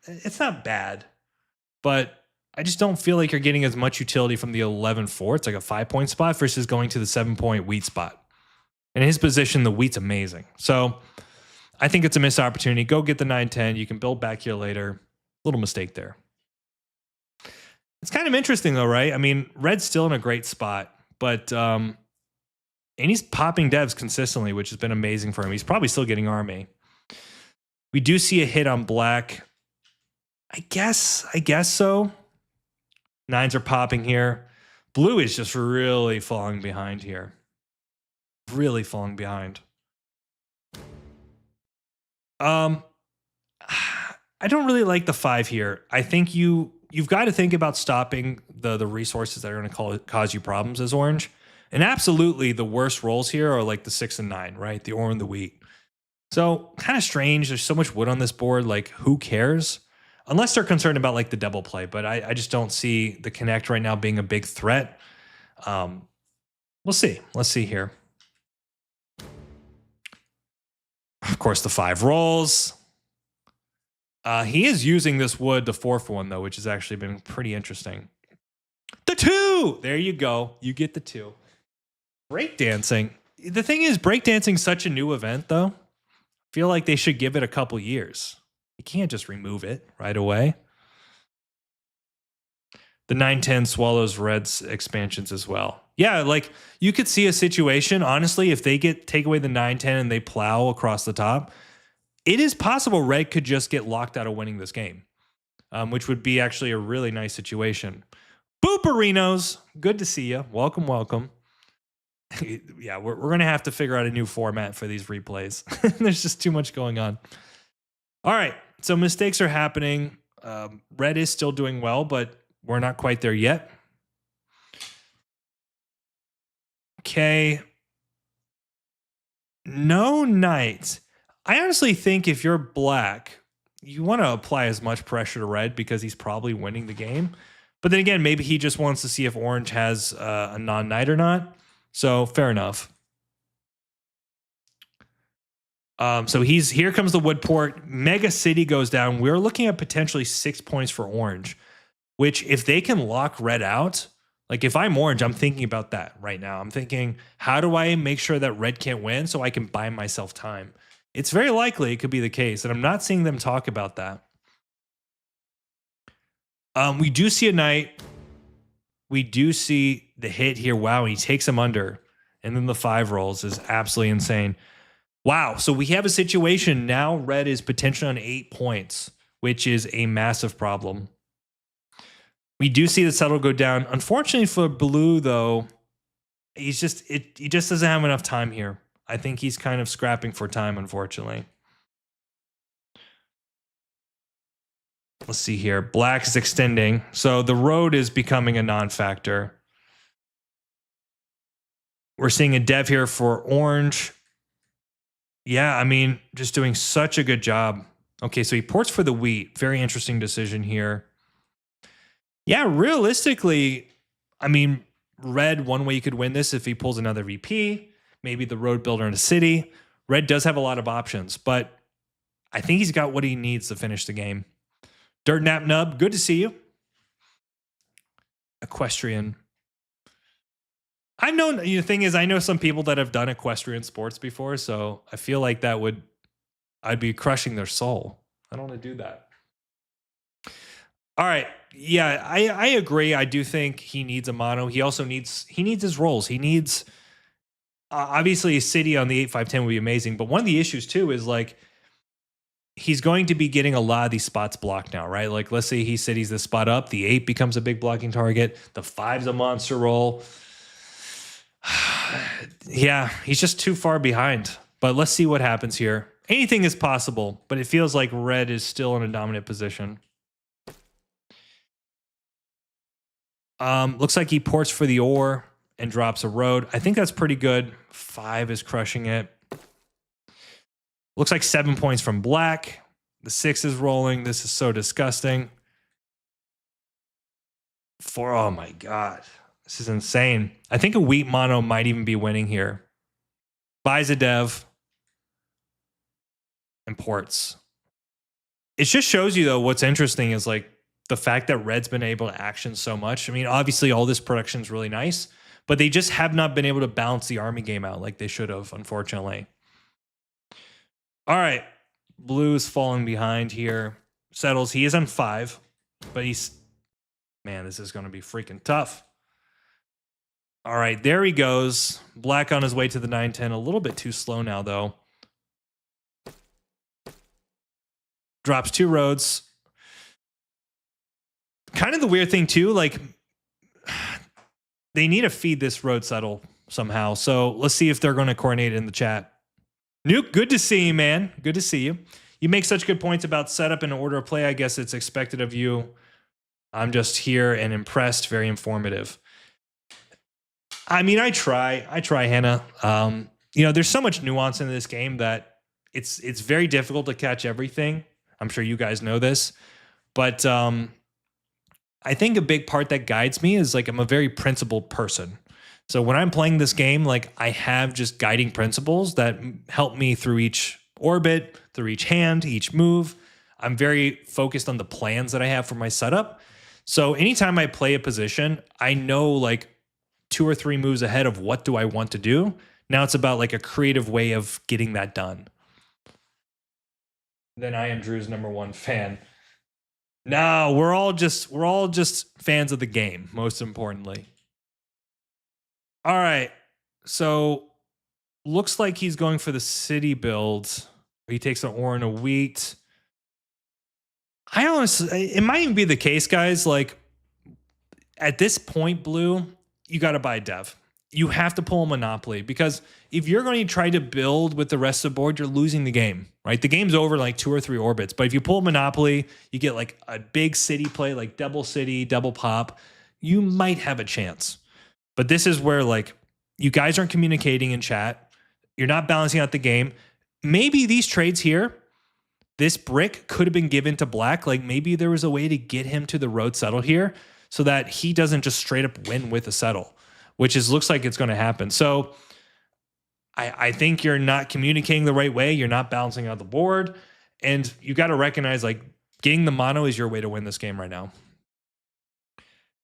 it's not bad, but I just don't feel like you're getting as much utility from the 11-4. It's like a 5-point spot versus going to the 7-point wheat spot. And in his position, the wheat's amazing. So I think it's a missed opportunity. Go get the 9-10. You can build back here later. Little mistake there. It's kind of interesting, though, right? I mean, red's still in a great spot, but And he's popping devs consistently, which has been amazing for him. He's probably still getting army. We do see a hit on black. I guess so. Nines are popping here. Blue is just really falling behind here. Really falling behind. I don't really like the 5 here. I think you've got to think about stopping the resources that are going to cause you problems as orange. And absolutely the worst rolls here are like the 6 and 9, right? The ore and the wheat. So kind of strange. There's so much wood on this board. Like, who cares? Unless they're concerned about like the double play. But I just don't see the connect right now being a big threat. We'll see. Let's see here. Of course, the 5 rolls. He is using this wood, the 4-for-1, though, which has actually been pretty interesting. The 2! There you go. You get the 2. Breakdancing. The thing is, breakdancing is such a new event, though. I feel like they should give it a couple years. You can't just remove it right away. The 9-10 swallows red's expansions as well. Yeah, like you could see a situation, honestly, if they take away the 9-10 and they plow across the top, it is possible red could just get locked out of winning this game, which would be actually a really nice situation. Booperinos, good to see you. Welcome, welcome. Yeah, we're going to have to figure out a new format for these replays. There's just too much going on. All right, so mistakes are happening. Red is still doing well, but we're not quite there yet. Okay. No knight. I honestly think if you're black, you want to apply as much pressure to red because he's probably winning the game. But then again, maybe he just wants to see if orange has a non-knight or not. So fair enough. So here comes the wood port. Mega City goes down. We're looking at potentially 6 points for orange, which if they can lock red out, like if I'm orange, I'm thinking about that right now. I'm thinking, how do I make sure that red can't win so I can buy myself time? It's very likely it could be the case, and I'm not seeing them talk about that. We do see a knight. We do see the hit here. Wow, he takes him under. And then the 5 rolls is absolutely insane. Wow, so we have a situation now. Red is potentially on 8 points, which is a massive problem. We do see the settle go down. Unfortunately for blue, though, he just doesn't have enough time here. I think he's kind of scrapping for time, unfortunately. Let's see here. Black is extending. So the road is becoming a non-factor. We're seeing a dev here for orange. Yeah, I mean, just doing such a good job. Okay, so he ports for the wheat. Very interesting decision here. Yeah, realistically, I mean, red, one way you could win this if he pulls another VP, maybe the road builder in a city. Red does have a lot of options, but I think he's got what he needs to finish the game. Dirt Nap Nub, good to see you. Equestrian. I've known, the thing is, I know some people that have done equestrian sports before, so I feel like I'd be crushing their soul. I don't want to do that. All right. Yeah, I agree. I do think he needs a mono. He also needs his rolls. He needs, obviously a city on the 8-5-10 would be amazing, but one of the issues too is like, he's going to be getting a lot of these spots blocked now, right? Like, let's say he cities this spot up, the 8 becomes a big blocking target, the 5's a monster roll. Yeah, he's just too far behind. But let's see what happens here. Anything is possible, but it feels like red is still in a dominant position. Looks like he ports for the ore and drops a road. I think that's pretty good. 5 is crushing it. Looks like 7 points from black. The 6 is rolling. This is so disgusting. 4, oh my God. This is insane. I think a wheat mono might even be winning here. Buys a dev and ports. It just shows you, though, what's interesting is like the fact that red's been able to action so much. I mean, obviously all this production is really nice, but they just have not been able to balance the army game out like they should have, unfortunately. All right. Blue's falling behind here. Settles. He is on 5, but man, this is going to be freaking tough. All right, there he goes. Black on his way to the 9-10. A little bit too slow now, though. Drops 2 roads. Kind of the weird thing, too, like, they need to feed this road settle somehow. So let's see if they're going to coordinate it in the chat. Nuke, good to see you, man. Good to see you. You make such good points about setup and order of play. I guess it's expected of you. I'm just here and impressed. Very informative. I mean, I try, Hannah. There's so much nuance in this game that it's very difficult to catch everything. I'm sure you guys know this, but I think a big part that guides me is like I'm a very principled person. So when I'm playing this game, like I have just guiding principles that help me through each orbit, through each hand, each move. I'm very focused on the plans that I have for my setup. So anytime I play a position, I know like 2 or 3 moves ahead of what do I want to do. Now it's about like a creative way of getting that done. Then I am Drew's #1 fan. No, we're all just fans of the game, most importantly. All right. So looks like he's going for the city build. He takes an ore and a wheat. I honestly, it might even be the case, guys. Like at this point, Blue, you got to buy a dev. You have to pull a monopoly because if you're going to try to build with the rest of the board, you're losing the game, right? The game's over in like 2 or 3 orbits. But if you pull monopoly, you get like a big city play, like double city, double pop. You might have a chance. But this is where like you guys aren't communicating in chat. You're not balancing out the game. Maybe these trades here, this brick could have been given to Black. Like maybe there was a way to get him to the road settle here so that he doesn't just straight up win with a settle, which looks like it's going to happen. So I think you're not communicating the right way. You're not balancing out the board. And you got to recognize like getting the mono is your way to win this game right now.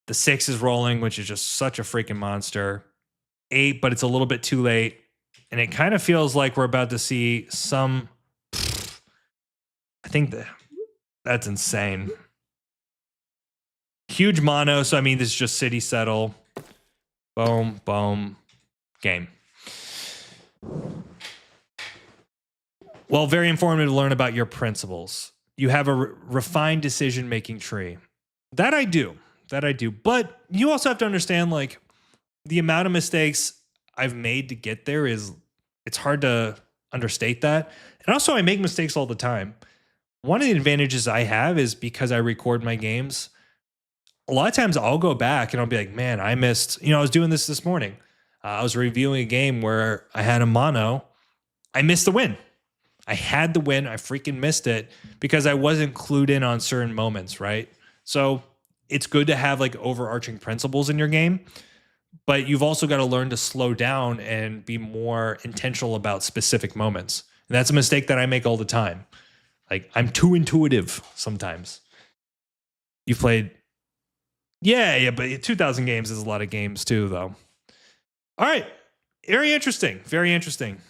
The 6 is rolling, which is just such a freaking monster. 8, but it's a little bit too late. And it kind of feels like we're about to see some... I think that's insane. Huge mono. So, I mean, this is just city settle. Boom, boom, game. Well, very informative to learn about your principles. You have a refined decision-making tree. That I do. But you also have to understand, like, the amount of mistakes I've made to get there it's hard to understate that. And also, I make mistakes all the time. One of the advantages I have is because I record my games, a lot of times I'll go back and I'll be like, man, I missed, I was doing this morning. I was reviewing a game where I had a mono. I missed the win. I had the win. I freaking missed it because I wasn't clued in on certain moments, right? So it's good to have like overarching principles in your game, but you've also got to learn to slow down and be more intentional about specific moments. And that's a mistake that I make all the time. Like I'm too intuitive sometimes. You've played... Yeah, but 2,000 games is a lot of games too, though. All right. Very interesting. Very interesting.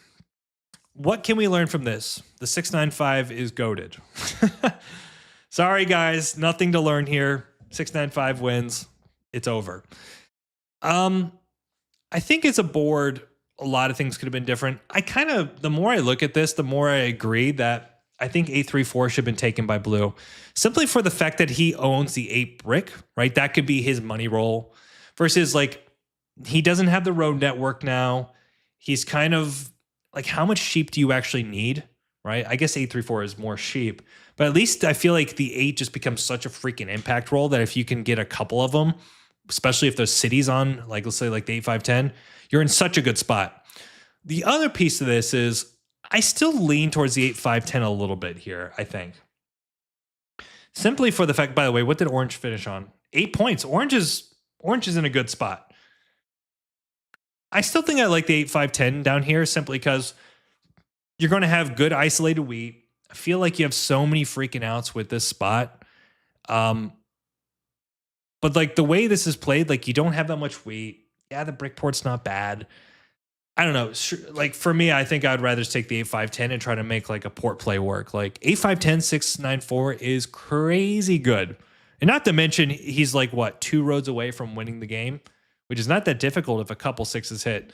What can we learn from this? The 695 is goated. Sorry, guys. Nothing to learn here. 695 wins. It's over. I think as a board, a lot of things could have been different. The more I look at this, the more I agree that I think 834 should have been taken by Blue simply for the fact that he owns the 8 brick, right? That could be his money roll versus like he doesn't have the road network now. He's kind of like, how much sheep do you actually need, right? I guess 834 is more sheep, but at least I feel like the 8 just becomes such a freaking impact roll that if you can get a couple of them, especially if there's cities on, like let's say like the 8-5-10, you're in such a good spot. The other piece of this is I still lean towards the 8-5-10 a little bit here, I think. Simply for the fact, by the way, what did Orange finish on? 8 points. Orange is in a good spot. I still think I like the 8-5-10 down here simply because you're going to have good isolated wheat. I feel like you have so many freaking outs with this spot. But like the way this is played, like you don't have that much wheat. Yeah, the brick port's not bad. I don't know. Like for me, I think I'd rather just take the 8-5-10 and try to make like a port play work. Like 8-5-10, 6-9-4 is crazy good. And not to mention, he's like what, 2 roads away from winning the game which is not that difficult if a couple sixes hit.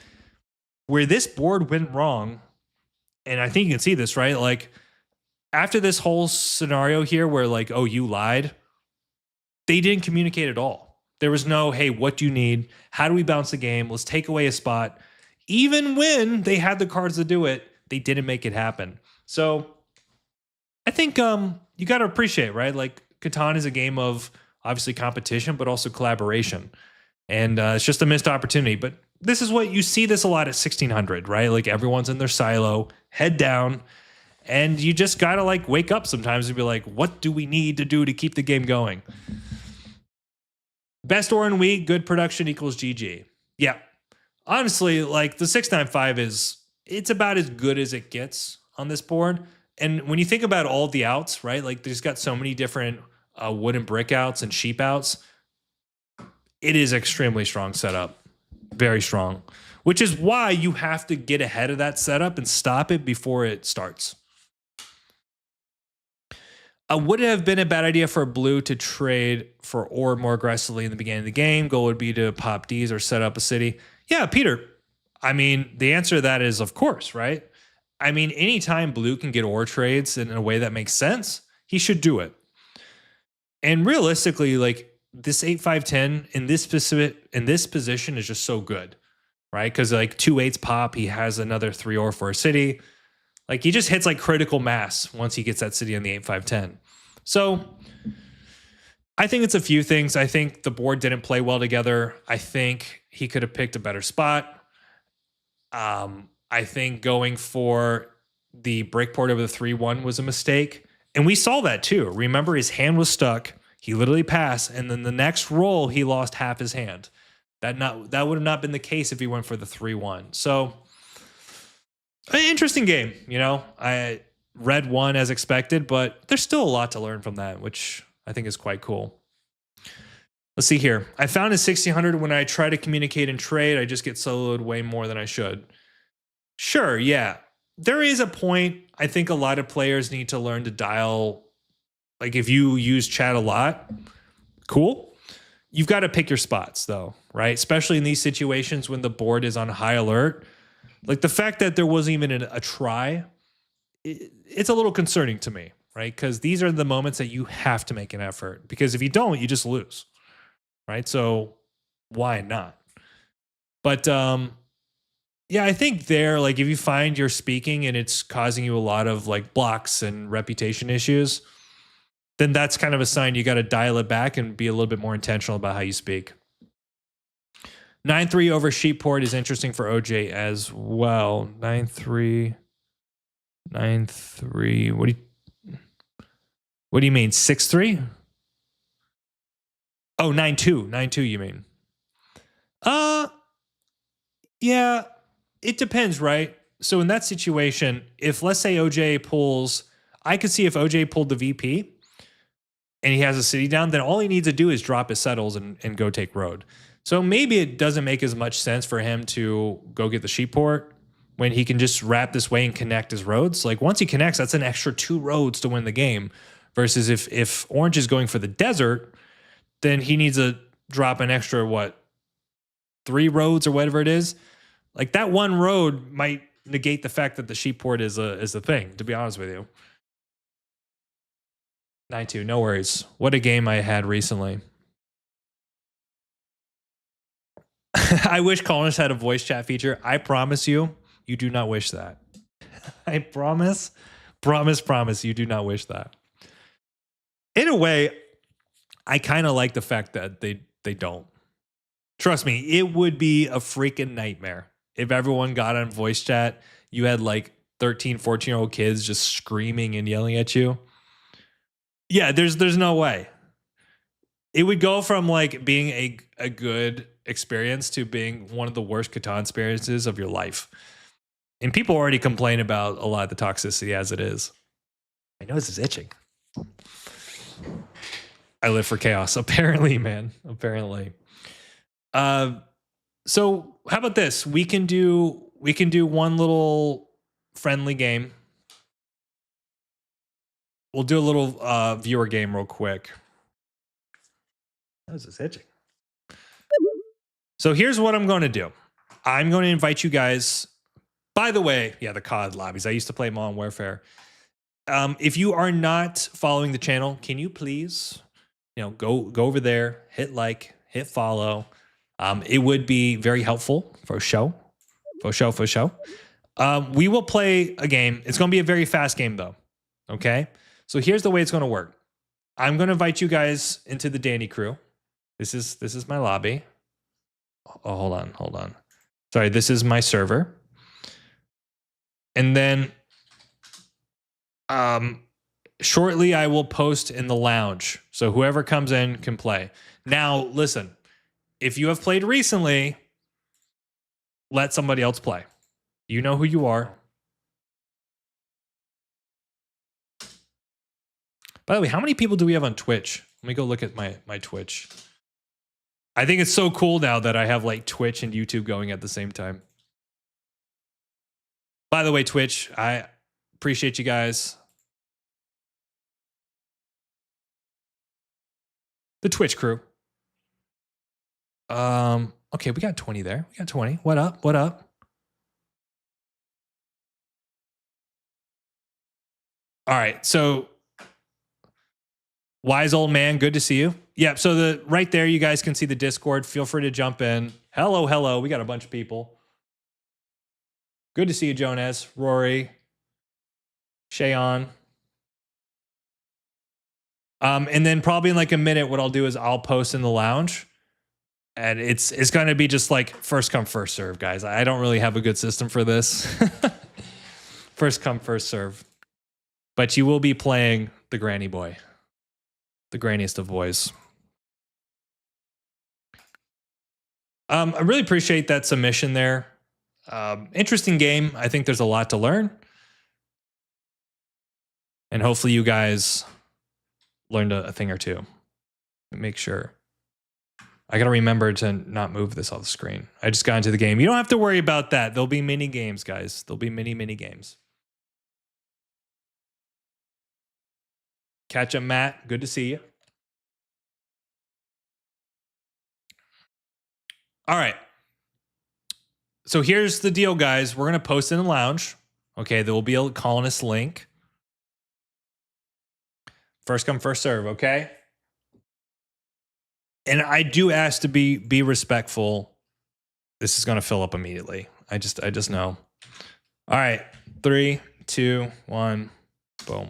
Where this board went wrong, and I think you can see this, right? Like after this whole scenario here where like, oh, you lied, they didn't communicate at all. There was no, hey, what do you need? How do we bounce the game? Let's take away a spot. Even when they had the cards to do it, they didn't make it happen. So I think you got to appreciate, right? Like Catan is a game of obviously competition, but also collaboration. And it's just a missed opportunity. But this is what you see this a lot at 1600, right? Like everyone's in their silo, head down. And you just got to like wake up sometimes and be like, what do we need to do to keep the game going? Best Orin week, good production equals GG. Yeah. Honestly, like the 695 it's about as good as it gets on this board. And when you think about all the outs, right? Like there's got so many different wooden brick outs and sheep outs. It is extremely strong setup. Very strong. Which is why you have to get ahead of that setup and stop it before it starts. Would it have been a bad idea for blue to trade for ore more aggressively in the beginning of the game? Goal would be to pop Ds or set up a city. Yeah, Peter. I mean, the answer to that is of course, right? I mean, anytime blue can get ore trades in a way that makes sense, he should do it. And realistically, like this 8-5-10 in this position is just so good, right? Because like 2-8s pop, he has another 3 ore for a city. Like he just hits like critical mass once he gets that city on the 8-5-10. So I think it's a few things. I think the board didn't play well together. I think he could have picked a better spot. I think going for the break port over the 3-1 was a mistake. And we saw that too. Remember, his hand was stuck. He literally passed. And then the next roll, he lost half his hand. That would have not been the case if he went for the 3-1. So an interesting game. You know, I red one as expected, but there's still a lot to learn from that, which I think is quite cool. Let's see here. I found in 1600 when I try to communicate and trade, I just get soloed way more than I should. Sure, yeah. There is a point. I think a lot of players need to learn to dial. Like if you use chat a lot, cool. You've got to pick your spots though, right? Especially in these situations when the board is on high alert. Like the fact that there wasn't even a try, it's a little concerning to me, right? Because these are the moments that you have to make an effort. Because if you don't, you just lose, right? So why not? But yeah, I think there, like if you find you're speaking and it's causing you a lot of like blocks and reputation issues, then that's kind of a sign you got to dial it back and be a little bit more intentional about how you speak. 9-3 over sheep port is interesting for OJ as well. 9-3, 9-3. What do you mean? 6-3? Oh, 9-2. 9-2, you mean? Yeah, it depends, right? So in that situation, if let's say OJ pulls, I could see if OJ pulled the VP and he has a city down, then all he needs to do is drop his settles and go take road. So maybe it doesn't make as much sense for him to go get the sheep port when he can just wrap this way and connect his roads. Like once he connects, that's an extra 2 roads to win the game. Versus if Orange is going for the desert, then he needs to drop an extra, 3 roads or whatever it is. Like that one road might negate the fact that the sheep port is a thing, to be honest with you. 9-2, no worries. What a game I had recently. I wish Colonists had a voice chat feature. I promise you, you do not wish that. I promise, you do not wish that. In a way, I kind of like the fact that they don't. Trust me, it would be a freaking nightmare if everyone got on voice chat. You had like 13, 14-year-old kids just screaming and yelling at you. Yeah, there's no way. It would go from like being a good experience to being one of the worst Catan experiences of your life. And people already complain about a lot of the toxicity as it is. My nose is itching. I live for chaos, apparently, man. Apparently. So how about this? We can do one little friendly game. We'll do a little viewer game real quick. My nose is itching. So here's what I'm going to do. I'm going to invite you guys. By the way, yeah, the COD lobbies. I used to play Modern Warfare. If you are not following the channel, can you please, go over there, hit like, hit follow. It would be very helpful for show. We will play a game. It's going to be a very fast game though. Okay. So here's the way it's going to work. I'm going to invite you guys into the Danny crew. This is my lobby. Oh, hold on. Sorry, this is my server. And then shortly I will post in the lounge. So whoever comes in can play. Now, listen, if you have played recently, let somebody else play. You know who you are. By the way, how many people do we have on Twitch? Let me go look at my Twitch. I think it's so cool now that I have like Twitch and YouTube going at the same time. By the way, Twitch, I appreciate you guys. The Twitch crew. Okay, we got 20 there. We got 20. What up? What up? All right, so wise old man, good to see you. Yeah, so right there, you guys can see the Discord. Feel free to jump in. Hello. We got a bunch of people. Good to see you, Jonas, Rory, Shayon. And then probably in like a minute, what I'll do is I'll post in the lounge. And it's going to be just like first come, first serve, guys. I don't really have a good system for this. First come, first serve. But you will be playing the granny boy. The granniest of boys. I really appreciate that submission there. Interesting game. I think there's a lot to learn. And hopefully you guys learned a thing or two. Make sure. I got to remember to not move this off the screen. I just got into the game. You don't have to worry about that. There'll be mini games, guys. There'll be mini games. Catch up, Matt. Good to see you. All right. So here's the deal, guys. We're going to post in the lounge. Okay, there will be a colonist link. First come, first serve, okay? And I do ask to be respectful. This is going to fill up immediately. I just know. All right. 3, 2, 1. Boom.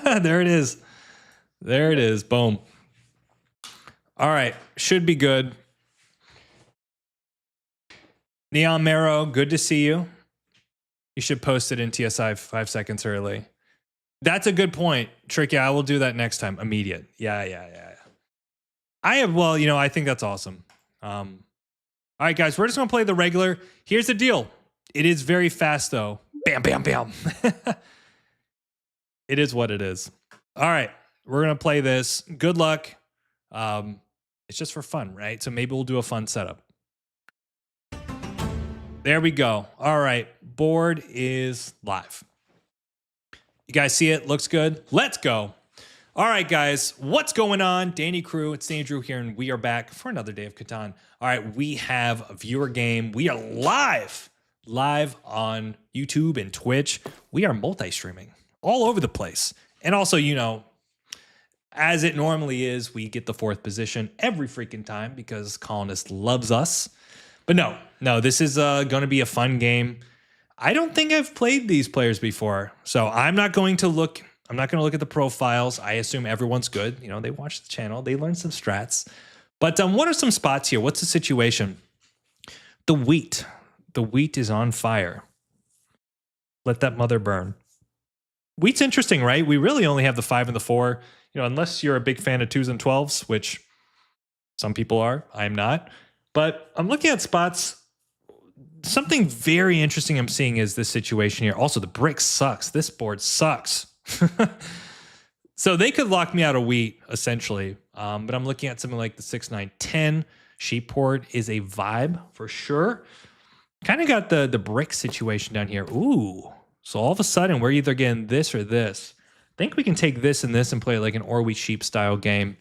There it is. There it is. Boom. All right. Should be good. Neon Marrow, good to see you. You should post it in TSI 5 seconds early. That's a good point. Tricky, I will do that next time. Immediate. Yeah. I think that's awesome. All right, guys, we're just going to play the regular. Here's the deal. It is very fast, though. Bam, bam, bam. It is what it is. All right, we're going to play this. Good luck. It's just for fun, right? So maybe we'll do a fun setup. There we go. All right, board is live. You guys see it? Looks good. Let's go. All right, guys, what's going on? Danny Crew, it's Danny Drew here, and we are back for another day of Catan. All right, we have a viewer game. We are live on YouTube and Twitch. We are multi-streaming all over the place. And also, as it normally is, we get the 4th position every freaking time because Colonist loves us. But no, this is going to be a fun game. I don't think I've played these players before, so I'm not going to look at the profiles. I assume everyone's good. They watch the channel. They learn some strats. But what are some spots here? What's the situation? The wheat. The wheat is on fire. Let that mother burn. Wheat's interesting, right? We really only have the 5 and the 4. Unless you're a big fan of 2s and 12s, which some people are. I'm not. But I'm looking at spots. Something very interesting I'm seeing is this situation here. Also, the brick sucks. This board sucks. So they could lock me out of wheat, essentially. But I'm looking at something like the 6, 9, 10. Sheep board is a vibe for sure. Kind of got the brick situation down here. Ooh. So all of a sudden, we're either getting this or this. I think we can take this and this and play like an or wheat sheep style game.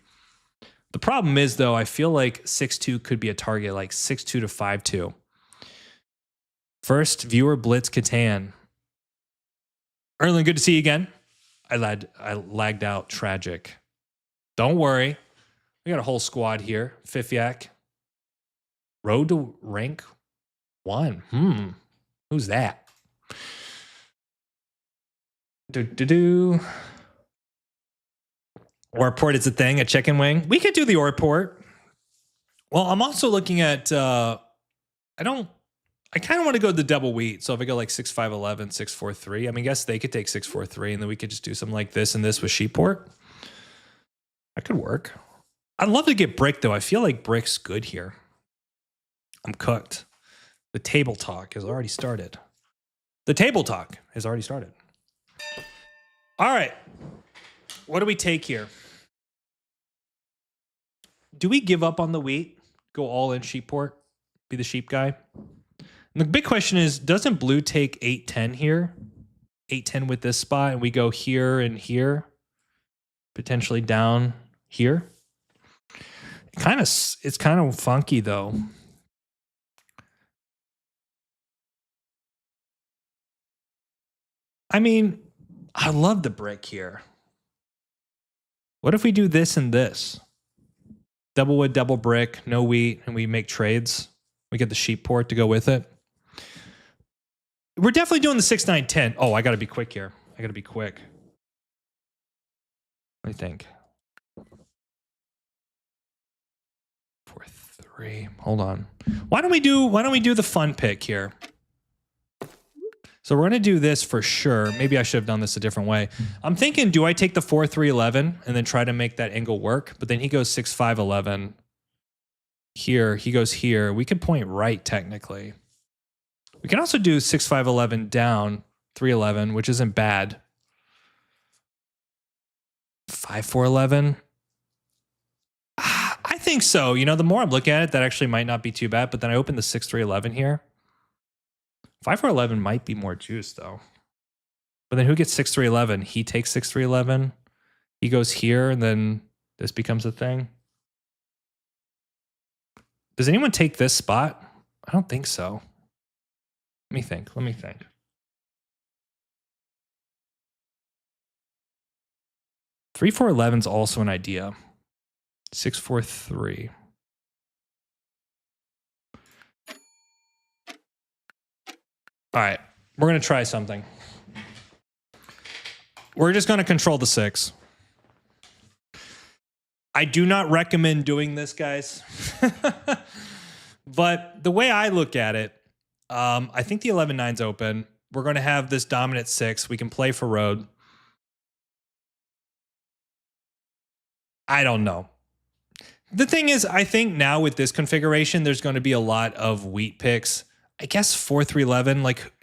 The problem is, though, I feel like 6-2 could be a target, like 6-2 to 5-2. First, viewer Blitz Catan. Erlen, good to see you again. I lagged out. Tragic. Don't worry. We got a whole squad here. Fifyak. Road to rank 1. Who's that? Orport is a thing, a chicken wing. We could do the Orport. Well, I'm also looking at, I kind of want to go the double wheat. So if I go like 6-5-11, 6-4-3, I mean, I guess they could take 6-4-3 and then we could just do something like this and this with Sheepport. That could work. I'd love to get Brick though. I feel like Brick's good here. I'm cooked. The table talk has already started. All right. What do we take here? Do we give up on the wheat? Go all in Sheepport? Be the sheep guy? And the big question is, doesn't blue take 8-10 here? 8-10 with this spot, and we go here and here? Potentially down here? It's kind of funky, though. I mean, I love the brick here. What if we do this and this? Double wood, double brick, no wheat, and we make trades. We get the Sheepport to go with it. We're definitely doing the 6-9-10. Oh, I got to be quick here. I got to be quick. What do you think? 4-3. Hold on. Why don't we do the fun pick here? So we're going to do this for sure. Maybe I should have done this a different way. I'm thinking, do I take the 4-3-11 and then try to make that angle work? But then he goes 6-5-11. Here, he goes here. We could point right, technically. We can also do 6-5-11 down, 3-11, which isn't bad. 5-4-11. I think so. You know, the more I'm looking at it, that actually might not be too bad. But then I open the 6-3-11 here. 5-4-11 might be more juice, though. But then who gets 6-3-11? He takes 6-3-11. He goes here, and then this becomes a thing. Does anyone take this spot? I don't think so. Let me think. 3-4-11 is also an idea. 6-4-3. All right, we're going to try something. We're just going to control the 6. I do not recommend doing this, guys. But the way I look at it, I think the 11-9's open. We're going to have this dominant 6. We can play for road. I don't know. The thing is, I think now with this configuration, there's going to be a lot of wheat picks. I guess 4-3-11, like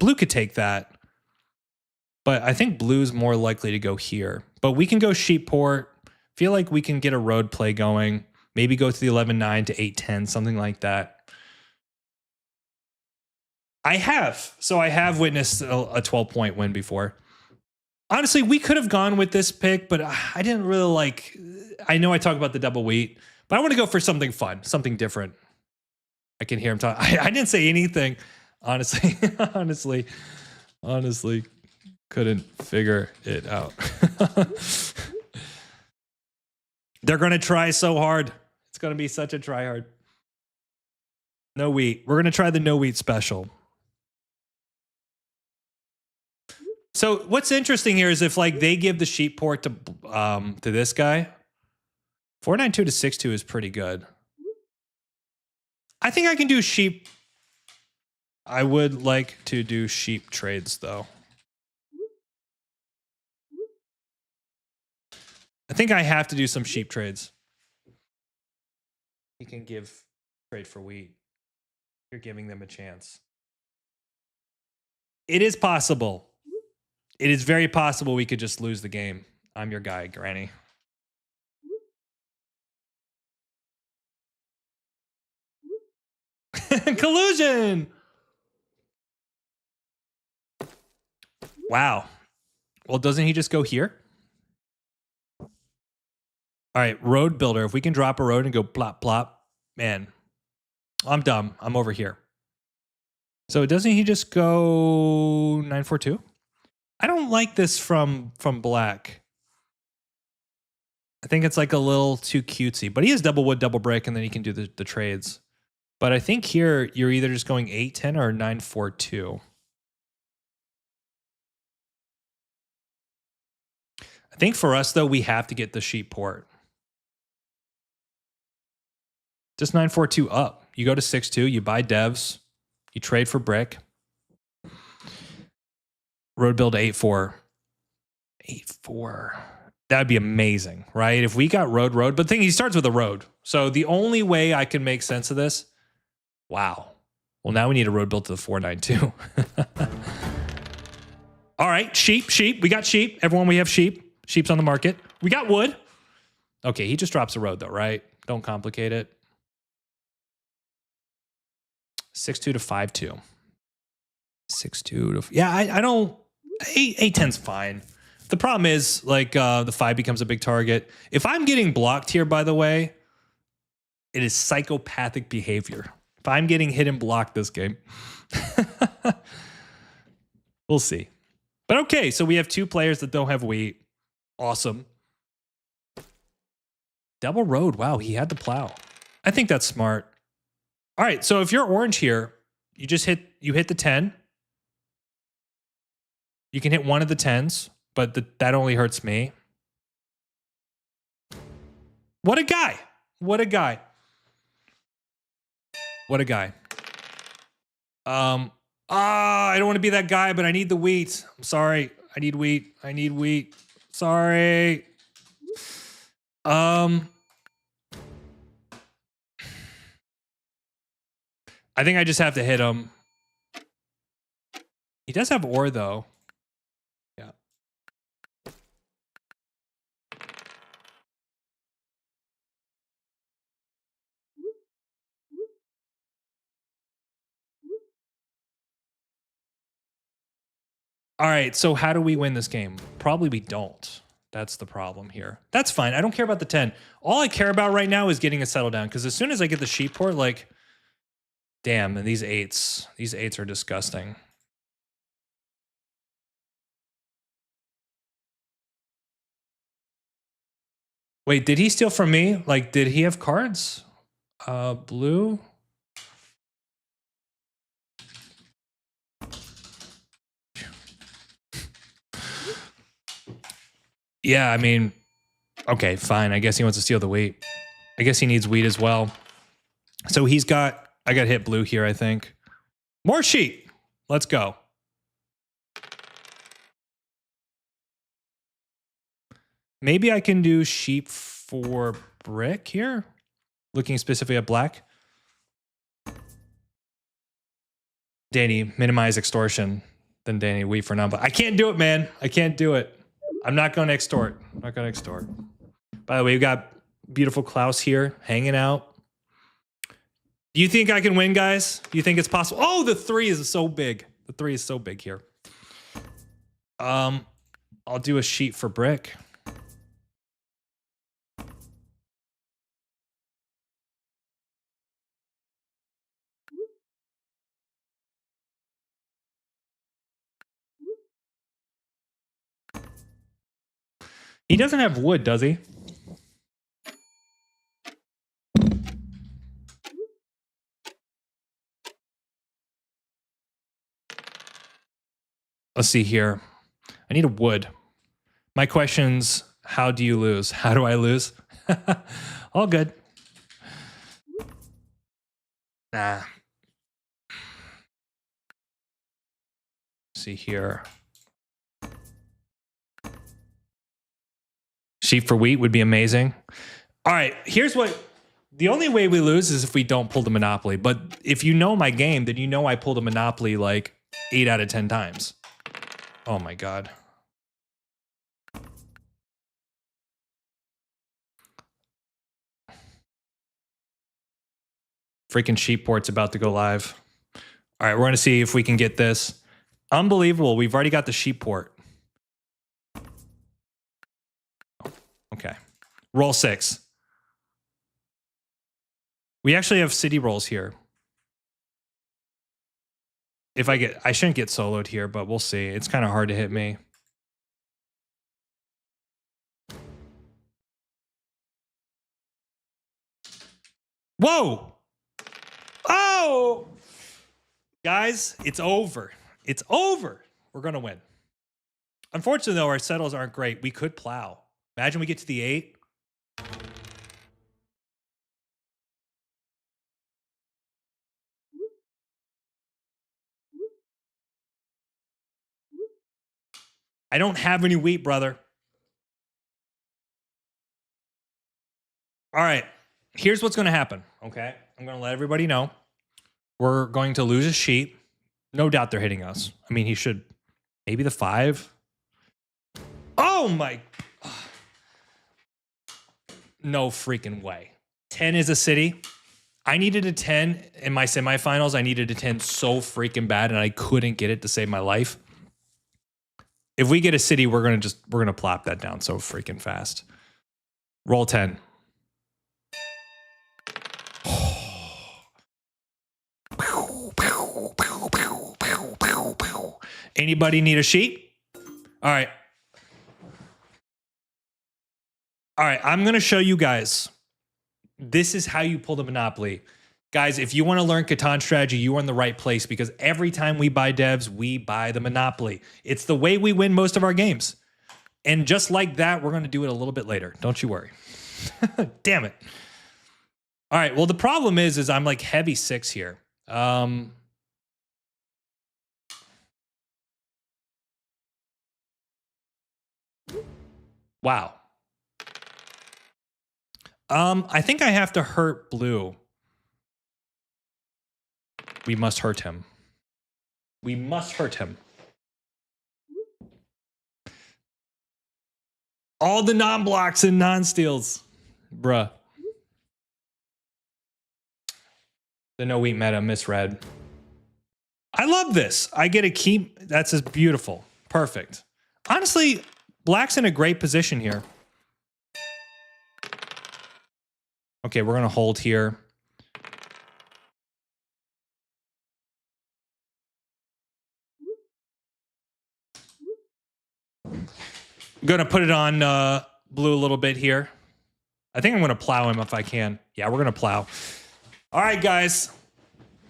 blue could take that. But I think blue's more likely to go here. But we can go Sheepport. Feel like we can get a road play going. Maybe go to the 11-9 to 8-10, something like that. I have witnessed a 12-point win before. Honestly, we could have gone with this pick, but I didn't really like. I know I talk about the double wheat, but I want to go for something fun, something different. I can hear him talking. I didn't say anything, honestly. honestly, couldn't figure it out. They're going to try so hard. It's going to be such a try hard. No wheat. We're going to try the no wheat special. So what's interesting here is if like they give the Sheepport to this guy, 4-9-2 to 6-2 is pretty good. I think I can do sheep. I would like to do sheep trades, though. I think I have to do some sheep trades. You can give trade for wheat. You're giving them a chance. It is possible. It is very possible we could just lose the game. I'm your guy, Granny. Collusion! Wow. Well, doesn't he just go here? All right, road builder. If we can drop a road and go plop, plop, man, I'm dumb. I'm over here. So doesn't he just go 942? I don't like this from black. I think it's like a little too cutesy, but he has double wood, double brick, and then he can do the trades. But I think here you're either just going 810 or 942. I think for us, though, we have to get the sheep port. Just 942 up. You go to 6-2, you buy devs, you trade for brick. Road build 8-4. 8-4. That would be amazing, right? If we got road. But the thing, he starts with a road. So the only way I can make sense of this, wow. Well, now we need a road built to the 492. All right, sheep. We got sheep. Everyone, we have sheep. Sheep's on the market. We got wood. Okay, he just drops a road though, right? Don't complicate it. 6-2 to 5-2. 6-2 to... Yeah, I don't... 8-10's fine. The problem is, like, the 5 becomes a big target. If I'm getting blocked here, by the way, it is psychopathic behavior. If I'm getting hit and blocked this game. We'll see. But okay, so we have 2 players that don't have wheat. Awesome. Double road. Wow, he had the plow. I think that's smart. All right, so if you're orange here, you just hit the 10. You can hit one of the 10s, but that only hurts me. What a guy. What a guy. What a guy. I don't want to be that guy, but I need the wheat. I'm sorry. I need wheat. I need wheat. Sorry. I think I just have to hit him. He does have ore, though. Yeah. All right, so how do we win this game? Probably we don't. That's the problem here. That's fine. I don't care about the 10. All I care about right now is getting a settle down, because as soon as I get the sheep port, like, damn, and these 8s are disgusting. Wait, did he steal from me? Like, did he have cards? Blue? Yeah, I mean, okay, fine. I guess he wants to steal the wheat. I guess he needs wheat as well. So I got hit blue here, I think. More sheep. Let's go. Maybe I can do sheep for brick here. Looking specifically at black. Danny, minimize extortion. Then Danny, wheat for none. But I can't do it, man. I can't do it. I'm not going to extort. I'm not going to extort. By the way, we've got beautiful Klaus here hanging out. Do you think I can win, guys? Do you think it's possible? Oh, the 3 is so big. The 3 is so big here. I'll do a sheet for brick. He doesn't have wood, does he? Let's see here. I need a wood. My question's, how do you lose? How do I lose? All good. Nah. Let's see here. Sheep for wheat would be amazing. All right, here's what... The only way we lose is if we don't pull the Monopoly. But if you know my game, then you know I pulled a Monopoly like 8 out of 10 times. Oh my God. Freaking sheep port's about to go live. All right, we're going to see if we can get this. Unbelievable. We've already got the sheep port. Okay. Roll 6. We actually have city rolls here. If I shouldn't get soloed here, but we'll see. It's kind of hard to hit me. Whoa! Oh! Guys, it's over. It's over. We're going to win. Unfortunately, though, our settles aren't great. We could plow. Imagine we get to the 8. I don't have any wheat, brother. All right. Here's what's going to happen, okay? I'm going to let everybody know. We're going to lose a sheep. No doubt they're hitting us. I mean, he should. Maybe the 5. Oh, my. No freaking way. 10 is a city. I needed a 10 in my semifinals. I needed a 10 so freaking bad, and I couldn't get it to save my life. If we get a city, we're gonna plop that down so freaking fast. Roll 10. Anybody need a sheet? All right. All right, I'm gonna show you guys. This is how you pull the Monopoly. Guys, if you want to learn Catan strategy, you are in the right place because every time we buy devs, we buy the Monopoly. It's the way we win most of our games. And just like that, we're going to do it a little bit later. Don't you worry. Damn it. All right. Well, the problem is I'm like heavy 6 here. Wow. I think I have to hurt blue. We must hurt him. We must hurt him. All the non-blocks and non-steals. Bruh. The no wheat meta misread. I love this. I get to keep. That's just beautiful. Perfect. Honestly, black's in a great position here. Okay, we're going to hold here. I'm going to put it on blue a little bit here. I think I'm going to plow him if I can. Yeah, we're going to plow. All right, guys.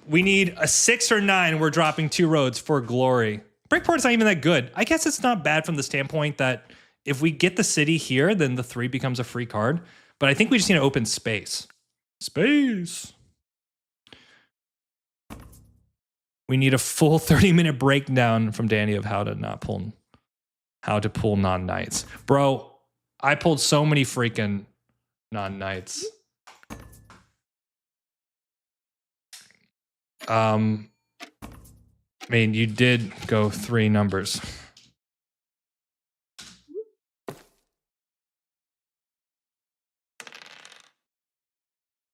We need a 6 or 9. We're dropping 2 roads for glory. Breakport's not even that good. I guess it's not bad from the standpoint that if we get the city here, then the 3 becomes a free card. But I think we just need to open space. Space. We need a full 30-minute breakdown from Danny of how to pull non-knights. Bro, I pulled so many freaking non-knights. I mean, you did go 3 numbers.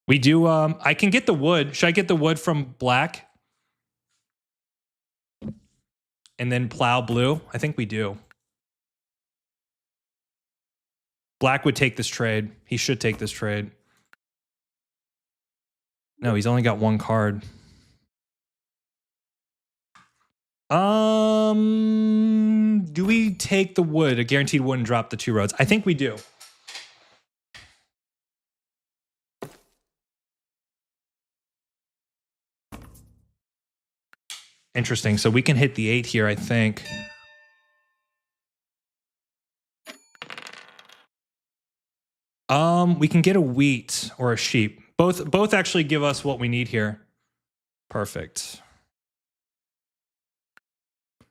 We do, I can get the wood. Should I get the wood from black? And then plow blue? I think we do. Black would take this trade. He should take this trade. No, he's only got 1 card. Do we take the wood? A guaranteed wood and drop the 2 roads? I think we do. Interesting. So we can hit the 8 here, I think. We can get a wheat or a sheep. Both actually give us what we need here. Perfect.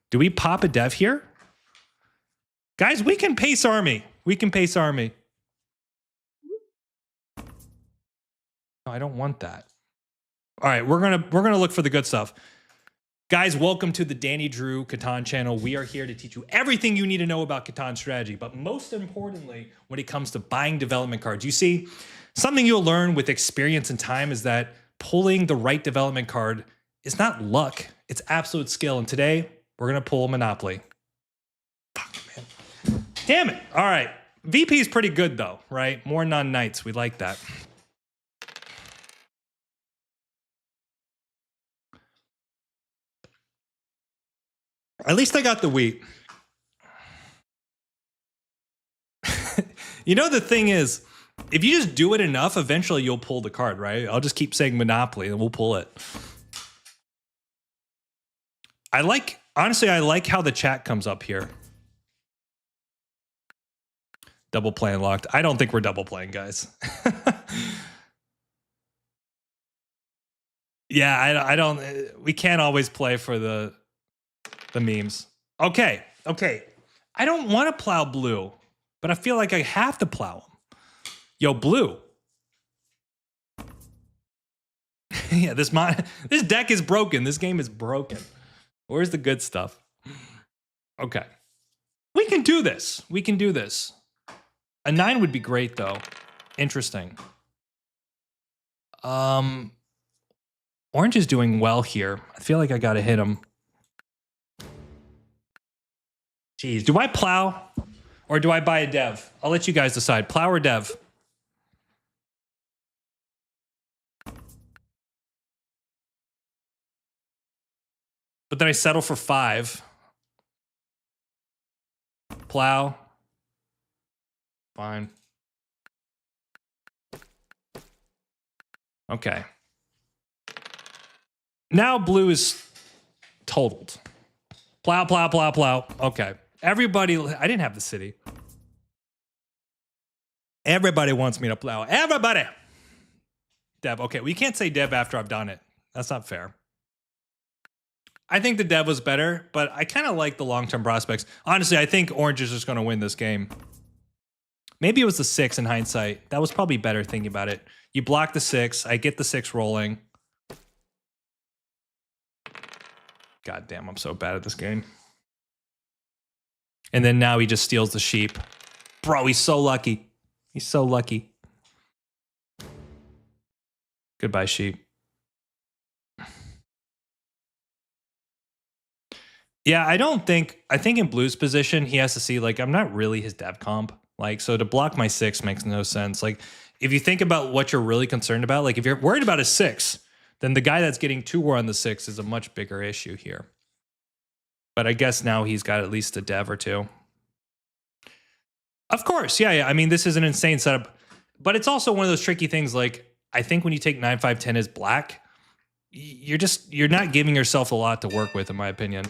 Do we pop a dev here? Guys, we can pace army. We can pace army. No, I don't want that. All right, we're gonna look for the good stuff. Guys, welcome to the Danny Drew Catan channel. We are here to teach you everything you need to know about Catan strategy, but most importantly, when it comes to buying development cards. You see, something you'll learn with experience and time is that pulling the right development card is not luck, it's absolute skill. And today, we're gonna pull Monopoly. Fuck, man. Damn it. All right, VP is pretty good though, right? More non-knights. We like that. At least I got the wheat. You know, the thing is, if you just do it enough, eventually you'll pull the card, right? I'll just keep saying Monopoly and we'll pull it. Honestly, I like how the chat comes up here. Double play unlocked. I don't think we're double playing, guys. Yeah, I don't. We can't always play for the memes. Okay. I don't want to plow blue, but I feel like I have to plow him. Yo, blue. Yeah, this deck is broken. This game is broken. Where's the good stuff? Okay. We can do this. We can do this. A 9 would be great, though. Interesting. Orange is doing well here. I feel like I got to hit him. Jeez, do I plow or do I buy a dev? I'll let you guys decide. Plow or dev? But then I settle for 5. Plow. Fine. Okay. Now blue is totaled. Plow, plow, plow, plow. Okay. Everybody, I didn't have the city. Everybody wants me to plow. Everybody. Dev. Okay, we can't say dev after I've done it. That's not fair. I think the dev was better, but I kind of like the long-term prospects. Honestly, I think Orange is just going to win this game. Maybe it was the 6 in hindsight. That was probably better thinking about it. You block the 6. I get the 6 rolling. God damn, I'm so bad at this game. And then now he just steals the sheep. Bro, he's so lucky. He's so lucky. Goodbye, sheep. Yeah, I think in blue's position, he has to see, like, I'm not really his dev comp. Like, so to block my 6 makes no sense. Like, if you think about what you're really concerned about, like, if you're worried about a 6, then the guy that's getting 2 war on the 6 is a much bigger issue here. But I guess now he's got at least a dev or 2. Of course, yeah. I mean, this is an insane setup. But it's also one of those tricky things, like, I think when you take 9, 5, 10 as black, you're not giving yourself a lot to work with, in my opinion.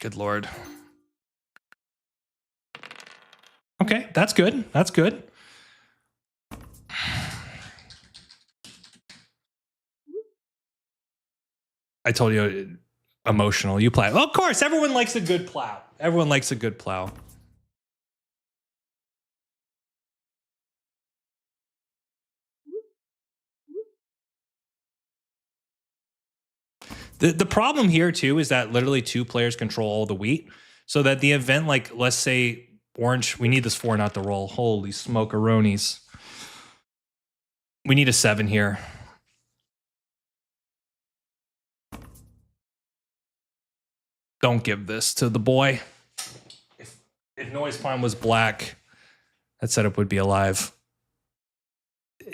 Good Lord. Okay, that's good. That's good. I told you, emotional. You plow. Of course, everyone likes a good plow. Everyone likes a good plow. The problem here, too, is that literally 2 players control all the wheat. So that the event, like, let's say Orange, we need this 4 not to roll. Holy smokeronies. We need a 7 here. Don't give this to the boy. If Noise Pine was black, that setup would be alive.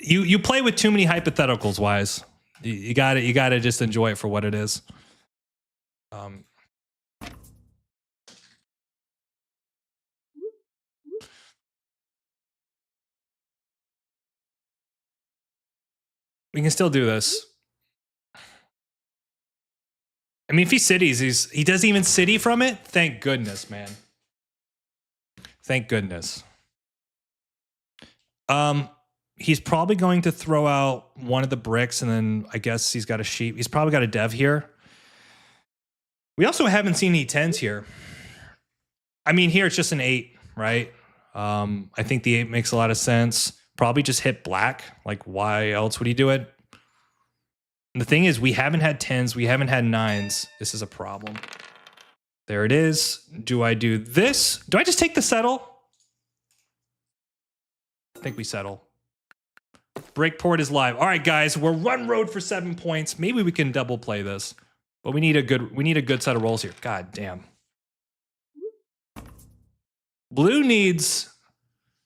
You play with too many hypotheticals, Wise. You gotta just enjoy it for what it is. We can still do this. I mean, if he cities, he doesn't even city from it. Thank goodness, man. Thank goodness. He's probably going to throw out one of the bricks, and then I guess he's got a sheep. He's probably got a dev here. We also haven't seen any 10s here. I mean, here it's just an 8, right? I think the 8 makes a lot of sense. Probably just hit black. Like, why else would he do it? And the thing is, we haven't had 10s. We haven't had 9s. This is a problem. There it is. Do I do this? Do I just take the settle? I think we settle. Breakport is live. All right, guys, we're run road for 7 points. Maybe we can double play this. But we need a good set of rolls here. God damn. Blue needs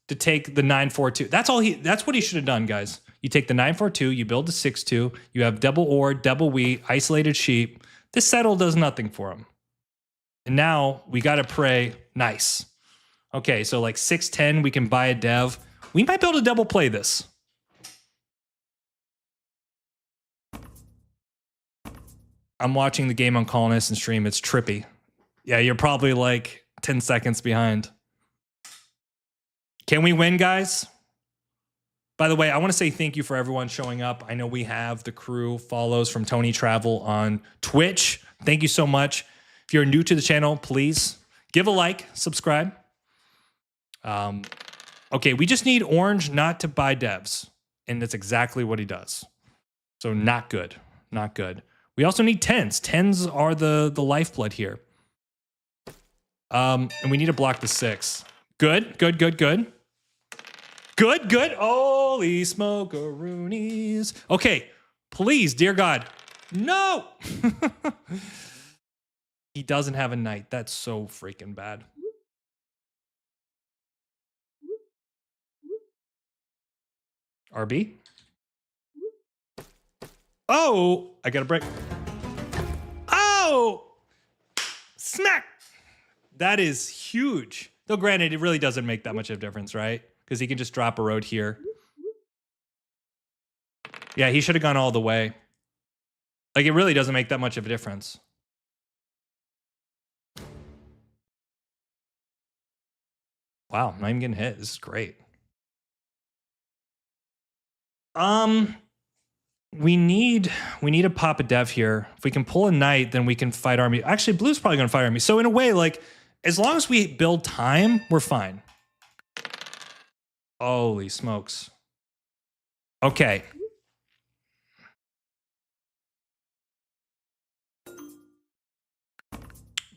to take the 9-4-2. That's what he should have done, guys. You take the 9-4-2, you build the 6-2, you have double ore, double wheat, isolated sheep. This settle does nothing for him. And now we gotta pray. Nice. Okay, so like 6-10, we can buy a dev. We might be able to double play this. I'm watching the game on Colonist and stream. It's trippy. Yeah, you're probably like 10 seconds behind. Can we win, guys? By the way, I want to say thank you for everyone showing up. I know we have the crew follows from Tony Travel on Twitch. Thank you so much. If you're new to the channel, please give a like, subscribe. Okay, we just need Orange not to buy devs. And that's exactly what he does. So not good. Not good. We also need 10s. 10s are the lifeblood here. And we need to block the 6. Good. Good. Holy smokeroonies. Okay, please, dear God. No! He doesn't have a knight. That's so freaking bad. RB? Oh! I got a break. Oh! Smack! That is huge. Though granted, it really doesn't make that much of a difference, right? Because he can just drop a road here. Yeah, he should have gone all the way. Like, it really doesn't make that much of a difference. Wow, not even getting hit. This is great. We need to pop a dev here. If we can pull a knight, then we can fight army. Actually, blue's probably going to fight army. So in a way, like, as long as we build time, we're fine. Holy smokes. Okay. Can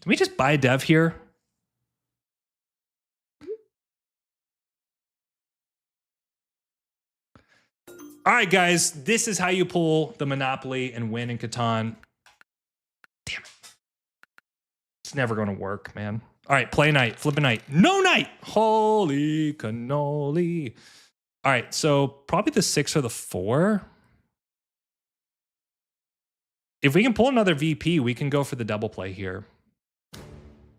we just buy a dev here? All right, guys, this is how you pull the Monopoly and win in Catan. Damn it. It's never going to work, man. All right, play knight, flip a knight. No knight! Holy cannoli. All right, so probably the 6 or the 4. If we can pull another VP, we can go for the double play here.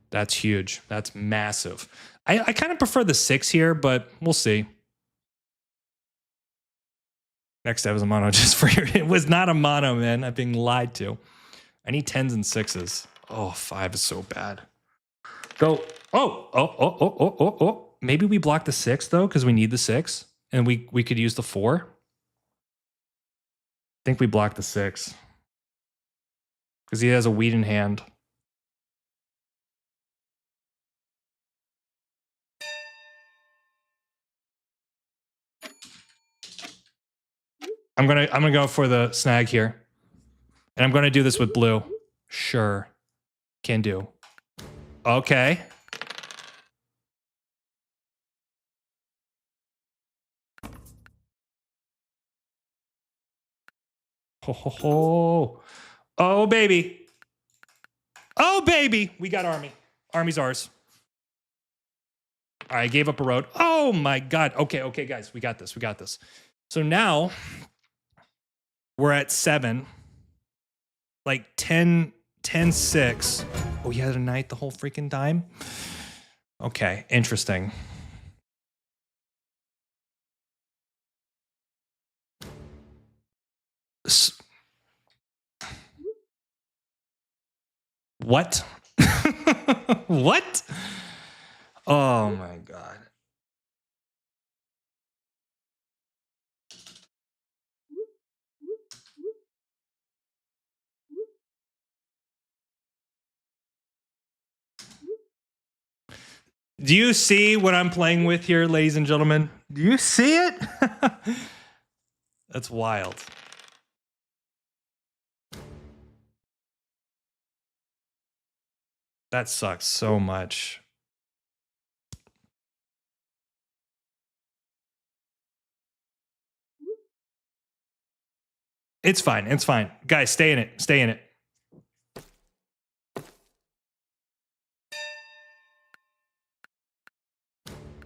That's huge. That's massive. I kind of prefer the 6 here, but we'll see. Next step was a mono just for your... It was not a mono, man. I'm being lied to. I need 10s and 6s. Oh, 5 is so bad. Go. Oh. Maybe we block the 6, though, because we need the 6. And we could use the 4. I think we block the 6. Because he has a wheat in hand. I'm gonna go for the snag here. And I'm gonna do this with blue. Sure. Can do. Okay. Ho ho ho. Oh baby. Oh baby. We got army. Army's ours. All right, I gave up a road. Oh my God. Okay, guys, we got this. So now we're at 7. Like 10, 6. Oh, you had a knight the whole freaking time? Okay, interesting. What? What? Oh my God. Do you see what I'm playing with here, ladies and gentlemen? Do you see it? That's wild. That sucks so much. It's fine. Guys, stay in it.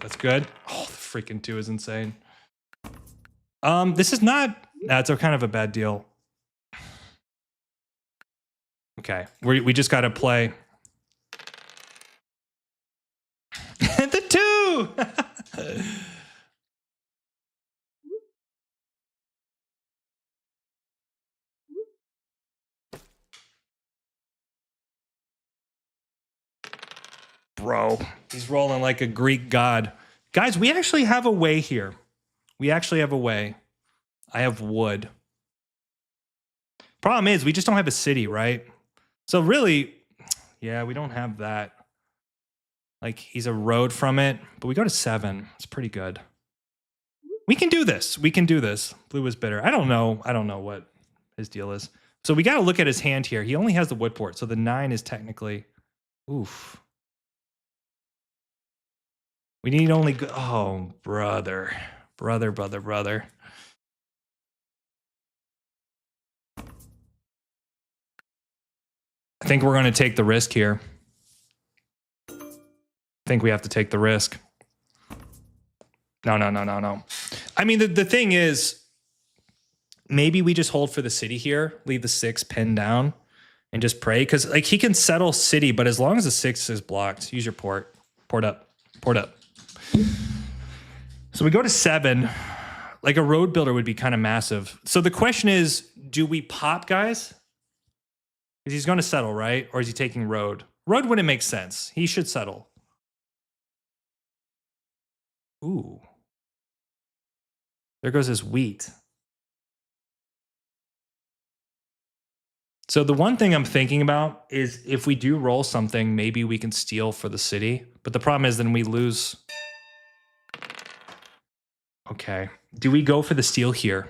That's good. Oh, the freaking 2 is insane. This is not... That's kind of a bad deal. Okay, we just got to play. The 2! Bro, he's rolling like a Greek god. Guys, we actually have a way here. We actually have a way. I have wood. Problem is, we just don't have a city, right? So really, yeah, we don't have that. Like, he's a road from it, but we go to 7. It's pretty good. We can do this. We can do this. Blue is bitter. I don't know what his deal is. So we got to look at his hand here. He only has the wood port, so the 9 is technically... Oof. We need only... Oh, brother. Brother. I think we're going to take the risk here. I think we have to take the risk. No. I mean, the thing is, maybe we just hold for the city here, leave the 6 pinned down, and just pray. Because like he can settle city, but as long as the 6 is blocked, use your port. Port up. So we go to 7. Like a road builder would be kind of massive. So the question is, do we pop, guys? Because he's going to settle, right? Or is he taking road? Road wouldn't make sense. He should settle. Ooh. There goes his wheat. So the one thing I'm thinking about is if we do roll something, maybe we can steal for the city. But the problem is then we lose. Okay. Do we go for the steal here?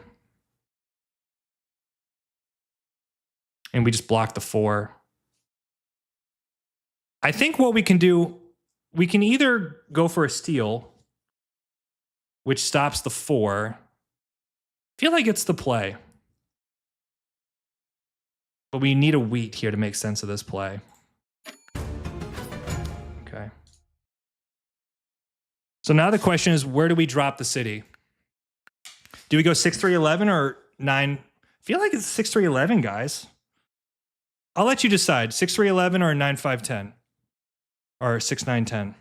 And we just block the 4. I think what we can do, we can either go for a steal, which stops the 4. I feel like it's the play. But we need a wheat here to make sense of this play. Okay. So now the question is, where do we drop the city? Do we go 6-3-11 or 9? I feel like it's 6-3-11, guys. I'll let you decide. 6-3-11 or 9-5-10? Or 6-9-10?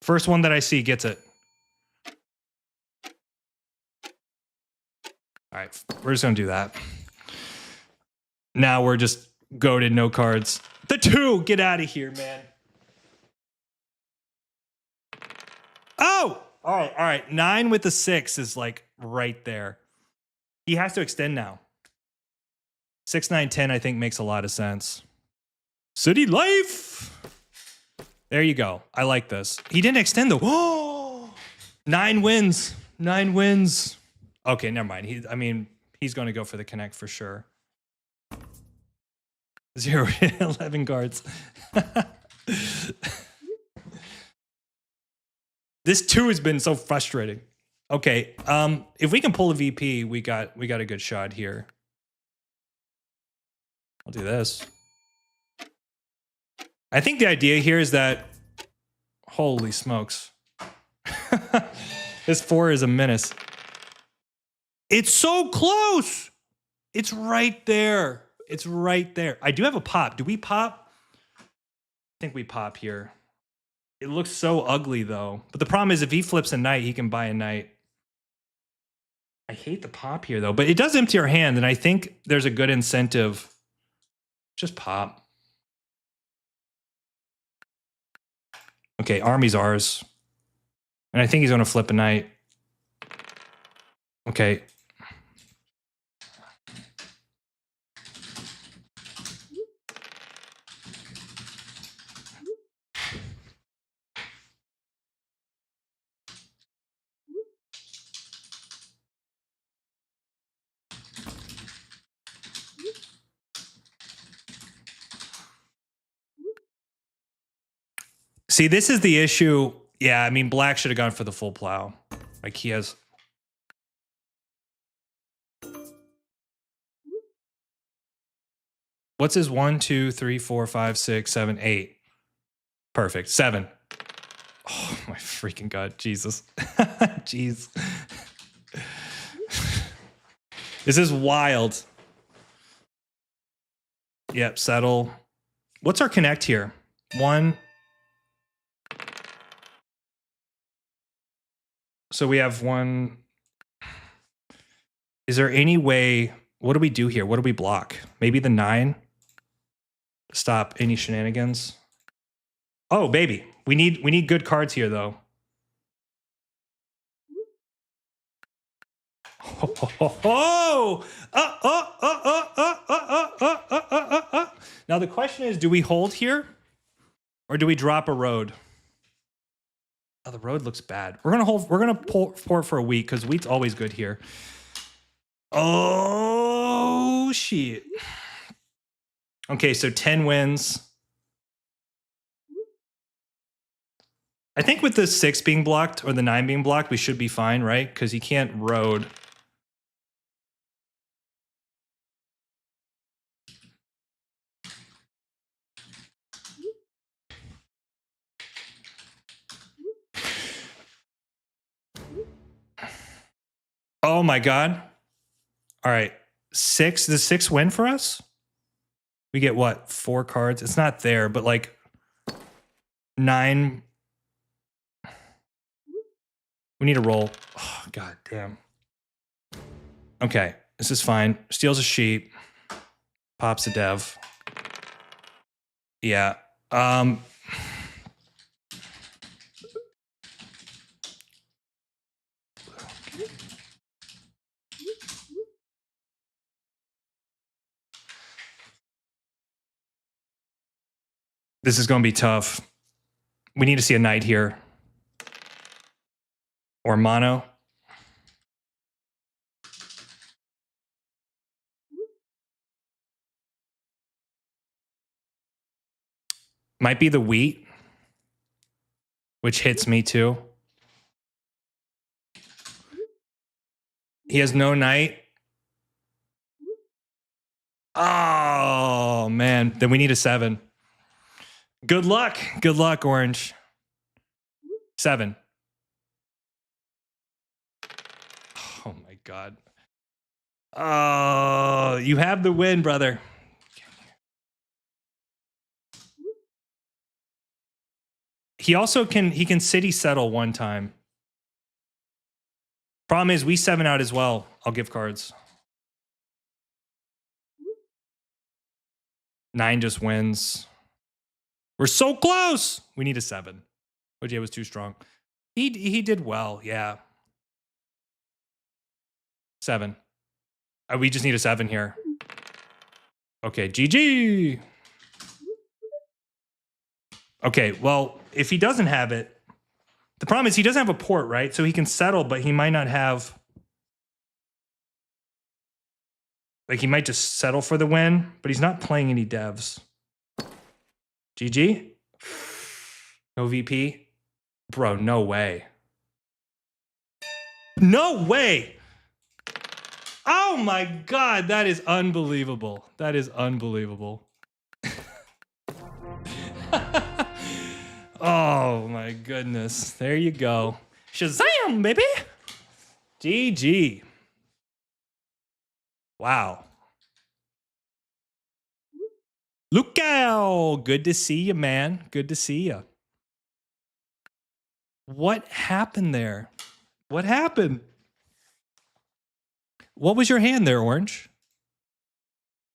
First one that I see gets it. All right, we're just going to do that. Now we're just goated, no cards. The 2! Get out of here, man. Oh! All right. 9 with the 6 is like right there. He has to extend now. 6-9-10, I think, makes a lot of sense. City life! There you go. I like this. He didn't extend though. Oh! 9 wins. 9 wins. Okay, never mind. He's going to go for the connect for sure. 0-11 cards. This 2 has been so frustrating. Okay, if we can pull a VP, we got a good shot here. I'll do this. I think the idea here is that, holy smokes. This 4 is a menace. It's so close. It's right there. It's right there. I do have a pop. Do we pop? I think we pop here. It looks so ugly, though. But the problem is if he flips a knight, he can buy a knight. I hate the pop here, though. But it does empty our hand, and I think there's a good incentive. Just pop. Okay, army's ours. And I think he's going to flip a knight. Okay. See, this is the issue. Yeah, I mean, black should have gone for the full plow. Like he has... What's his 1, 2, 3, 4, 5, 6, 7, 8? Perfect. 7. Oh my freaking God, Jesus. Jeez. This is wild. Yep, settle. What's our connect here? 1. So we have 1. Is there any way, what do we do here? What do we block? Maybe the 9? Stop any shenanigans. Oh, baby. We need good cards here though. Now the question is, do we hold here or do we drop a road? Oh, the road looks bad. We're gonna hold. We're gonna pour for a week because wheat's always good here. Oh shit. Okay, so 10 wins. I think with the 6 being blocked or the 9 being blocked, we should be fine, right? Because he can't road. Oh my God. All right. 6. Does 6 win for us? We get what? 4 cards? It's not there, but like 9. We need a roll. Oh, God damn. Okay. This is fine. Steals a sheep. Pops a dev. Yeah. This is going to be tough. We need to see a knight here. Or mono. Might be the wheat, which hits me too. He has no knight. Oh, man. Then we need a 7. Good luck. Good luck, Orange. 7. Oh, my God. Oh, you have the win, brother. He also can city settle one time. Problem is we 7 out as well. I'll give cards. 9 just wins. We're so close. We need a 7. OJ was too strong. He did well, yeah. 7. We just need a 7 here. Okay, GG. Okay, well, if he doesn't have it, the problem is he doesn't have a port, right? So he can settle, but he might not have... Like, he might just settle for the win, but he's not playing any devs. GG? No VP? Bro, no way. No way! Oh my God, that is unbelievable. That is unbelievable. Oh my goodness. There you go. Shazam, baby! GG. Wow. Lukao, good to see you, man. Good to see you. What happened there? What happened? What was your hand there, Orange?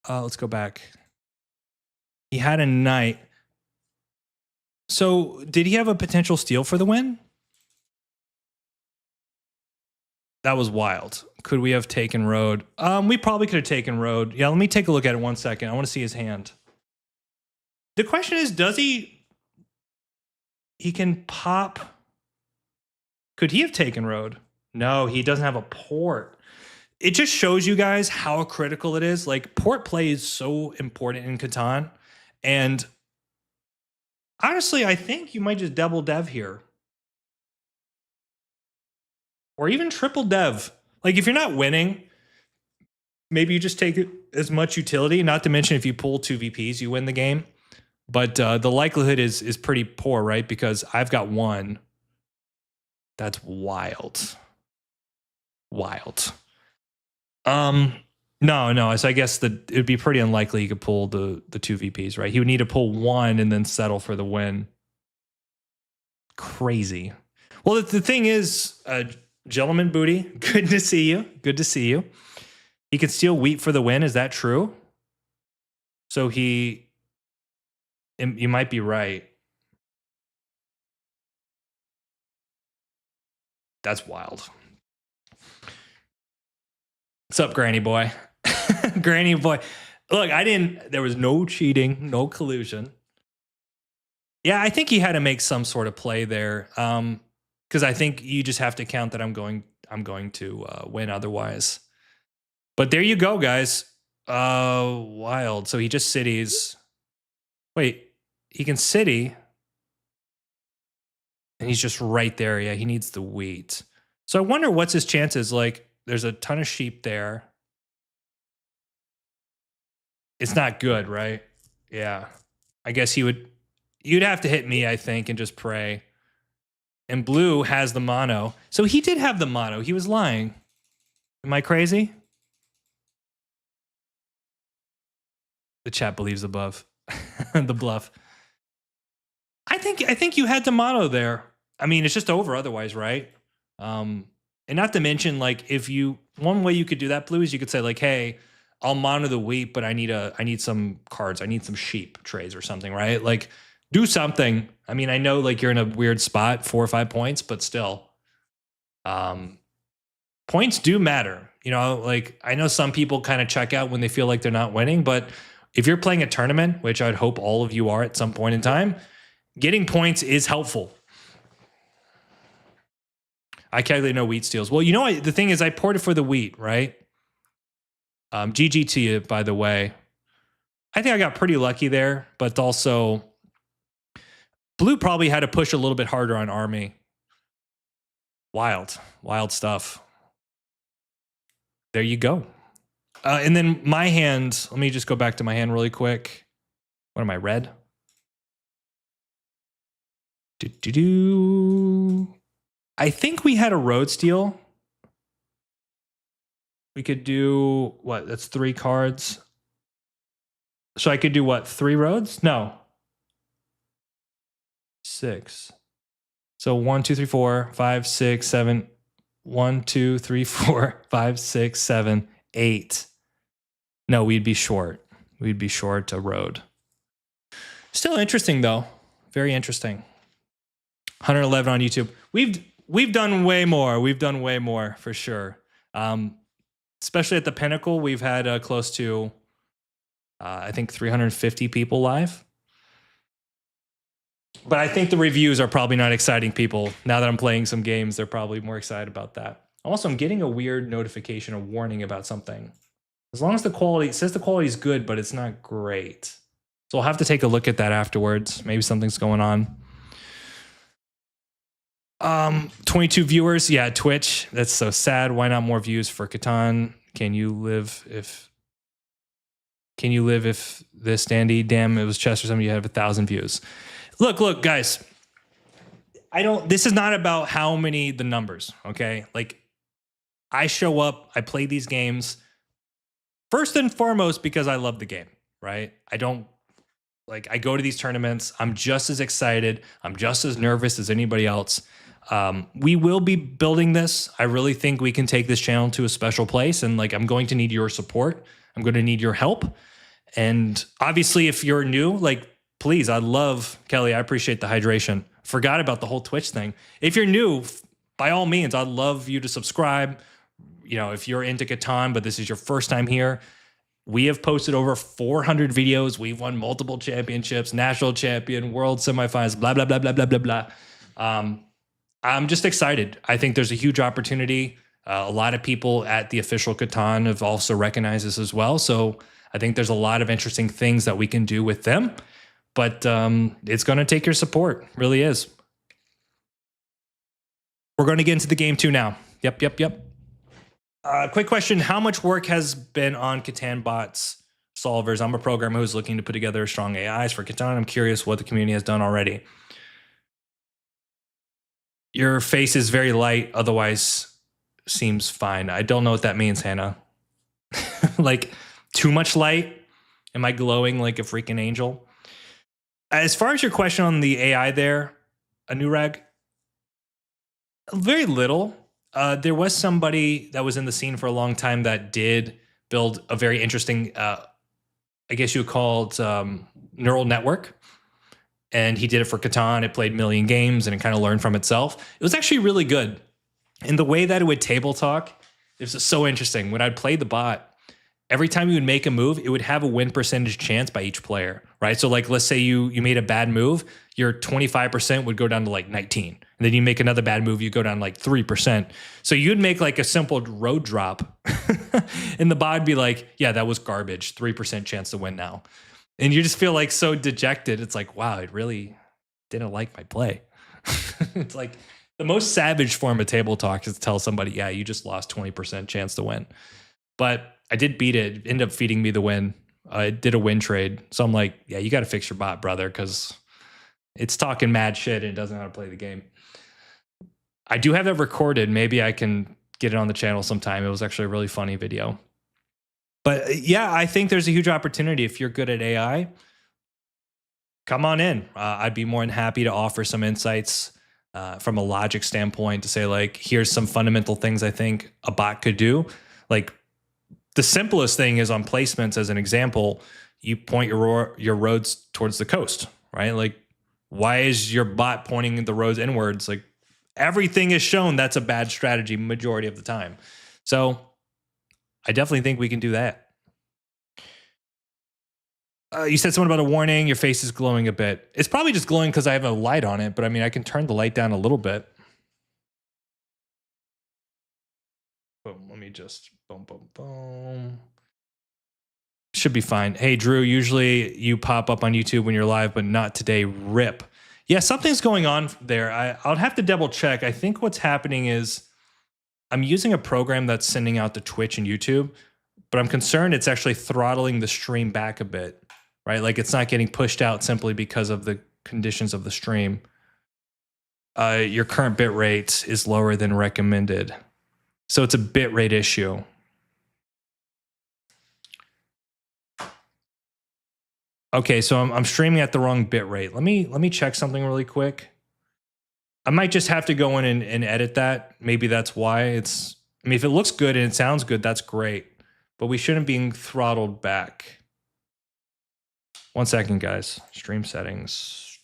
Let's go back. He had a knight. So, did he have a potential steal for the win? That was wild. Could we have taken road? We probably could have taken road. Yeah, let me take a look at it 1 second. I want to see his hand. The question is, does he can pop. Could he have taken road? No, he doesn't have a port. It just shows you guys how critical it is. Like, port play is so important in Catan. And honestly, I think you might just double dev here. Or even triple dev. Like, if you're not winning, maybe you just take as much utility. Not to mention, if you pull 2 VPs, you win the game. But the likelihood is pretty poor, right? Because I've got 1. That's wild. Wild. No. So I guess it would be pretty unlikely he could pull the 2 VPs, right? He would need to pull 1 and then settle for the win. Crazy. Well, the thing is, gentleman Booty, good to see you. Good to see you. He could steal wheat for the win. Is that true? So you might be right. That's wild. What's up, Granny Boy? Granny Boy. Look, there was no cheating, no collusion. Yeah, I think he had to make some sort of play there. Because I think you just have to count that I'm going to win otherwise. But there you go, guys. Wild. So he just cities. Wait, he can city. And he's just right there. Yeah, he needs the wheat. So I wonder what's his chances. Like, there's a ton of sheep there. It's not good, right? Yeah. I guess you'd have to hit me, I think, and just pray. And blue has the mono. So he did have the mono. He was lying. Am I crazy? The chat believes above. The bluff. I think you had the mono there. I mean, it's just over otherwise, right? And not to mention, like, one way you could do that, blue, is you could say, like, hey, I'll mono the wheat, but I need some cards. I need some sheep trays or something, right? Like, do something. I mean, I know, like, you're in a weird spot, 4 or 5 points, but still. Points do matter. You know, like, I know some people kind of check out when they feel like they're not winning, but if you're playing a tournament, which I'd hope all of you are at some point in time, getting points is helpful. I calculate no wheat steals. Well, you know what? The thing is, I ported for the wheat, right? GG to you, by the way. I think I got pretty lucky there, but also blue probably had to push a little bit harder on army. Wild stuff. There you go. And then my hand, let me just go back to my hand really quick. What am I, red? I think we had a road steal. We could do, what, that's 3 cards. So I could do what, 3 roads? No. 6. So 1, 2, 3, 4, 5, 6, 7. 1, 2, 3, 4, 5, 6, 7, 8. No, we'd be short. We'd be short a road. Still interesting though. Very interesting. 111 on YouTube. We've done way more. We've done way more for sure. Especially at the Pinnacle, we've had close to, I think, 350 people live. But I think the reviews are probably not exciting people. Now that I'm playing some games, they're probably more excited about that. Also, I'm getting a weird notification, a warning about something. As long as the quality, it says the quality is good, but it's not great. So I'll have to take a look at that afterwards. Maybe something's going on. 22 viewers. Yeah, Twitch. That's so sad. Why not more views for Catan? Can you live if this dandy? Damn, it was Chester. Somebody had 1,000 views. Look, guys. This is not about the numbers, okay? Like, I show up, I play these games first and foremost because I love the game, right? I go to these tournaments, I'm just as excited, I'm just as nervous as anybody else. We will be building this. I really think we can take this channel to a special place, and like, I'm going to need your support. I'm going to need your help. And obviously, if you're new, like, please, I love Kelly. I appreciate the hydration. Forgot about the whole Twitch thing. If you're new, by all means, I'd love you to subscribe. You know, if you're into Catan, but this is your first time here, we have posted over 400 videos. We've won multiple championships, national champion, world semifinals, blah, blah, blah, blah, blah, blah, blah. I'm just excited. I think there's a huge opportunity. A lot of people at the official Catan have also recognized this as well. So I think there's a lot of interesting things that we can do with them. But it's going to take your support. Really is. We're going to get into the game too now. Yep. Quick question. How much work has been on Catan bots solvers. I'm a programmer who's looking to put together strong AIs for Catan. I'm curious what the community has done already. Your face is very light, otherwise seems fine. I don't know what that means, Hannah. Like too much light? Am I glowing like a freaking angel? As far as your question on the AI there, Anurag, very little. There was somebody that was in the scene for a long time that did build a very interesting, I guess you would call it neural network. And he did it for Catan. It played a million games and it kind of learned from itself. It was actually really good. And the way that it would table talk, it was so interesting. When I'd play the bot, every time you would make a move, it would have a win percentage chance by each player, right? So like, let's say you made a bad move, your 25% would go down to like 19. And then you make another bad move, you go down like 3%. So you'd make like a simple road drop and the bot would be like, yeah, that was garbage. 3% chance to win now. And you just feel like so dejected. It's like, wow, it really didn't like my play. It's like the most savage form of table talk is to tell somebody, yeah, you just lost 20% chance to win. But I did beat it. It ended up feeding me the win. I did a win trade. So I'm like, yeah, you got to fix your bot, brother, because it's talking mad shit and it doesn't know how to play the game. I do have that recorded. Maybe I can get it on the channel sometime. It was actually a really funny video. But yeah, I think there's a huge opportunity. If you're good at AI, come on in. I'd be more than happy to offer some insights from a logic standpoint to say, like, here's some fundamental things I think a bot could do. Like, the simplest thing is on placements, as an example, you point your roads towards the coast, right? Like, why is your bot pointing the roads inwards? Like, everything is shown that's a bad strategy majority of the time. So I definitely think we can do that. You said something about a warning. Your face is glowing a bit. It's probably just glowing because I have a light on it, but I mean, I can turn the light down a little bit. Boom. Let me just boom, boom, boom. Should be fine. Hey, Drew, usually you pop up on YouTube when you're live, but not today. RIP. Yeah, something's going on there. I'll have to double check. I think what's happening is I'm using a program that's sending out to Twitch and YouTube, but I'm concerned it's actually throttling the stream back a bit, right? Like, it's not getting pushed out simply because of the conditions of the stream. Your current bit rate is lower than recommended. So it's a bit rate issue. Okay, so I'm streaming at the wrong bit rate. Let me check something really quick. I might just have to go in and edit that. Maybe that's why it's, I mean, if it looks good and it sounds good, that's great. But we shouldn't be throttled back. 1 second, guys. Stream settings.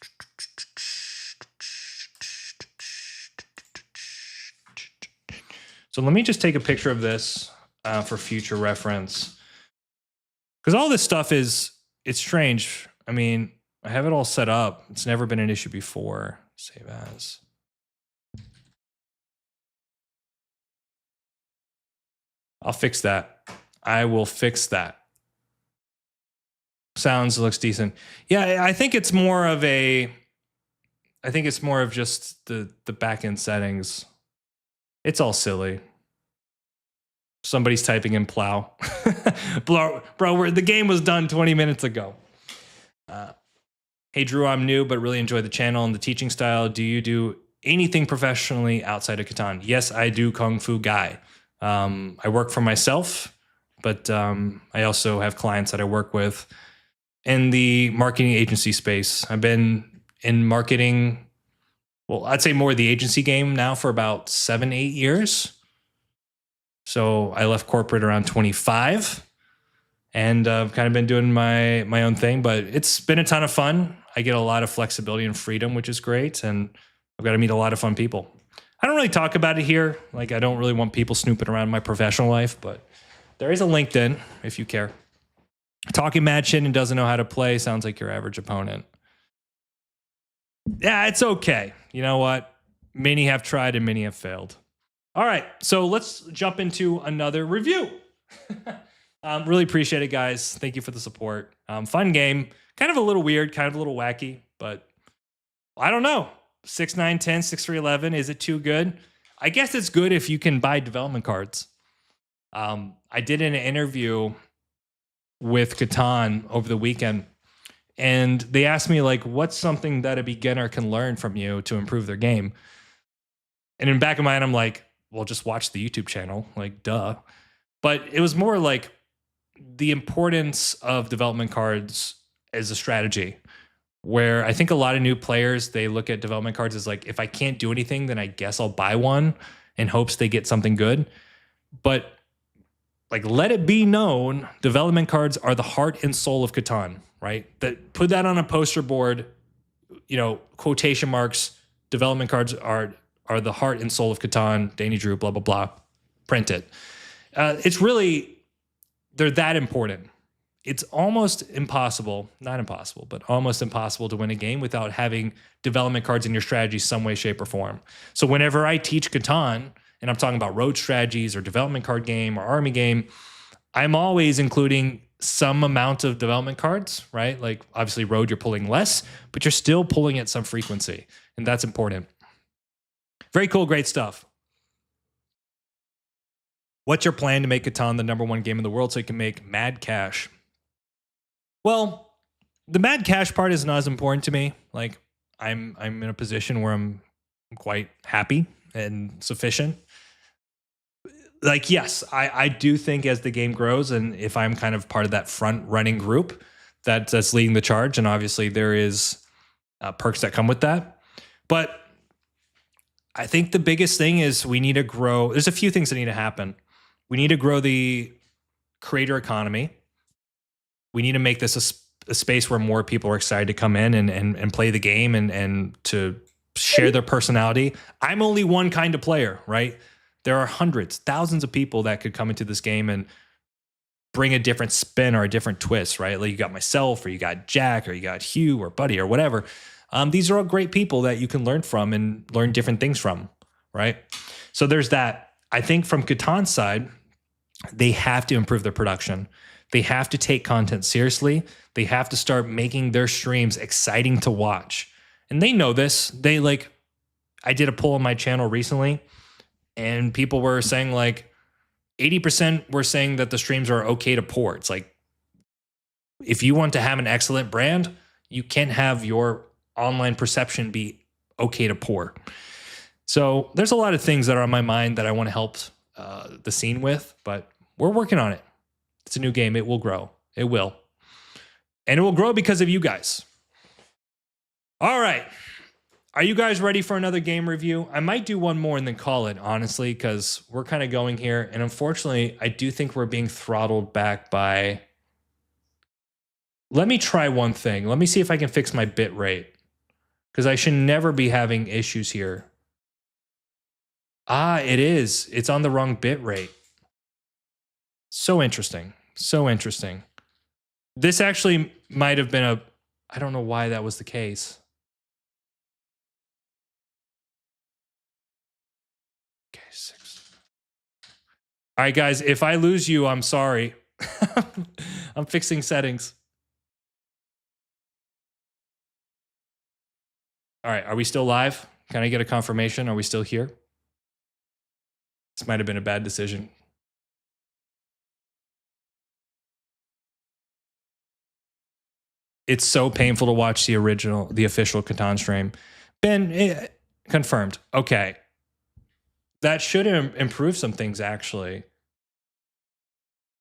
So let me just take a picture of this for future reference. Because all this stuff is, it's strange. I mean, I have it all set up. It's never been an issue before. Save as. I'll fix that. I will fix that. Sounds, looks decent. Yeah, I think it's more of a, I think it's more of just the back end settings. It's all silly. Somebody's typing in plow. Bro, the game was done 20 minutes ago. Hey, Drew, I'm new, but really enjoy the channel and the teaching style. Do you do anything professionally outside of Catan? Yes, I do Kung Fu Guy. I work for myself, but I also have clients that I work with in the marketing agency space. I've been in marketing, well, I'd say more the agency game now for about 7-8 years. So I left corporate around 25 and I've kind of been doing my own thing, but it's been a ton of fun. I get a lot of flexibility and freedom, which is great. And I've got to meet a lot of fun people. I don't really talk about it here. Like, I don't really want people snooping around my professional life, but there is a LinkedIn if you care. Talking mad shit and doesn't know how to play sounds like your average opponent. Yeah, it's okay. You know what? Many have tried and many have failed. All right, so let's jump into another review. Really appreciate it, guys. Thank you for the support. Fun game. Kind of a little weird, kind of a little wacky, but I don't know. 6, 9, 10, 6, 3, 11. Is it too good? I guess it's good if you can buy development cards. I did an interview with Catan over the weekend, and they asked me like, what's something that a beginner can learn from you to improve their game? And in the back of my mind, I'm like, well, just watch the YouTube channel, like, duh. But it was more like the importance of development cards as a strategy, where I think a lot of new players, they look at development cards as like, if I can't do anything, then I guess I'll buy one in hopes they get something good. But like, let it be known, development cards are the heart and soul of Catan, right? That, put that on a poster board, you know, quotation marks, development cards are the heart and soul of Catan, Danny Drew, blah, blah, blah. Print it. It's really, they're that important. It's almost impossible, not impossible, but almost impossible to win a game without having development cards in your strategy some way, shape, or form. So whenever I teach Catan, and I'm talking about road strategies or development card game or army game, I'm always including some amount of development cards, right? Like obviously road, you're pulling less, but you're still pulling at some frequency, and that's important. Very cool, great stuff. What's your plan to make Catan the #1 game in the world so you can make mad cash? Well, the mad cash part is not as important to me. Like I'm in a position where I'm quite happy and sufficient. Like, yes, I do think as the game grows, and if I'm kind of part of that front running group that's leading the charge, and obviously there is perks that come with that. But I think the biggest thing is we need to grow. There's a few things that need to happen. We need to grow the creator economy. We need to make this a space where more people are excited to come in and play the game and to share their personality. I'm only one kind of player, right? There are hundreds, thousands of people that could come into this game and bring a different spin or a different twist, right? Like you got myself, or you got Jack, or you got Hugh, or Buddy, or whatever. These are all great people that you can learn from and learn different things from, right? So there's that. I think from Catan's side, they have to improve their production. They have to take content seriously. They have to start making their streams exciting to watch. And they know this. They like, I did a poll on my channel recently, and people were saying like 80% were saying that the streams are okay to poor. It's like, if you want to have an excellent brand, you can't have your online perception be okay to poor. So there's a lot of things that are on my mind that I want to help the scene with, but we're working on it. It's a new game. It will grow. It will. And it will grow because of you guys. All right. Are you guys ready for another game review? I might do one more and then call it, honestly, because we're kind of going here. And unfortunately, I do think we're being throttled back by... Let me try one thing. Let me see if I can fix my bit rate, because I should never be having issues here. Ah, it is. It's on the wrong bit rate. So interesting. So interesting. This actually might have been a... I don't know why that was the case. Okay, 6. All right, guys. If I lose you, I'm sorry. I'm fixing settings. All right. Are we still live? Can I get a confirmation? Are we still here? This might have been a bad decision. It's so painful to watch the official Catan stream. Ben, confirmed. Okay. That should improve some things, actually.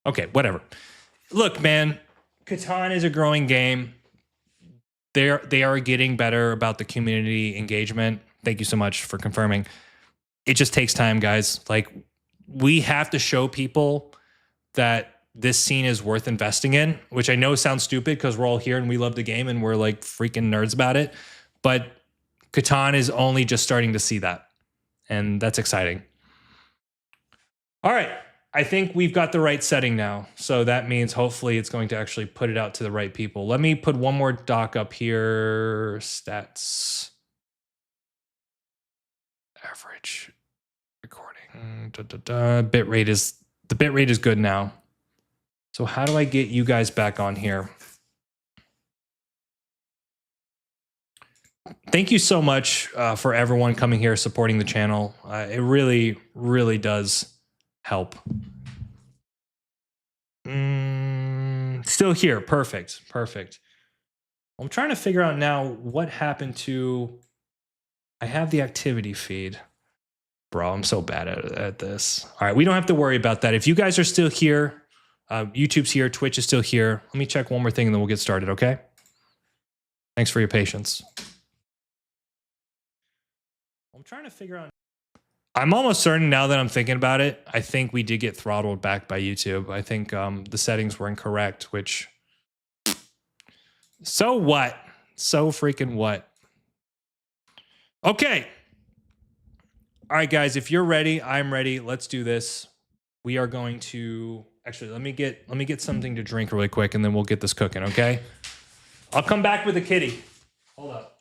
Okay, whatever. Look, man, Catan is a growing game. They are getting better about the community engagement. Thank you so much for confirming. It just takes time, guys. Like, we have to show people that this scene is worth investing in, which I know sounds stupid because we're all here and we love the game and we're like freaking nerds about it. But Catan is only just starting to see that. And that's exciting. All right. I think we've got the right setting now. So that means hopefully it's going to actually put it out to the right people. Let me put one more doc up here. Stats. Average recording. Bitrate is, the bitrate is good now. So how do I get you guys back on here? Thank you so much for everyone coming here, supporting the channel. It really, really does help. Still here. Perfect. Perfect. I'm trying to figure out now what happened to... I have the activity feed. Bro, I'm so bad at this. All right, we don't have to worry about that. If you guys are still here, YouTube's here, Twitch is still here. Let me check one more thing and then we'll get started, okay? Thanks for your patience. I'm trying to figure out... I'm almost certain now that I'm thinking about it, I think we did get throttled back by YouTube. I think the settings were incorrect, which... So what? So freaking what? Okay. All right, guys, if you're ready, I'm ready. Let's do this. We are going to... Actually, let me get something to drink really quick, and then we'll get this cooking, okay? I'll come back with a kitty. Hold up.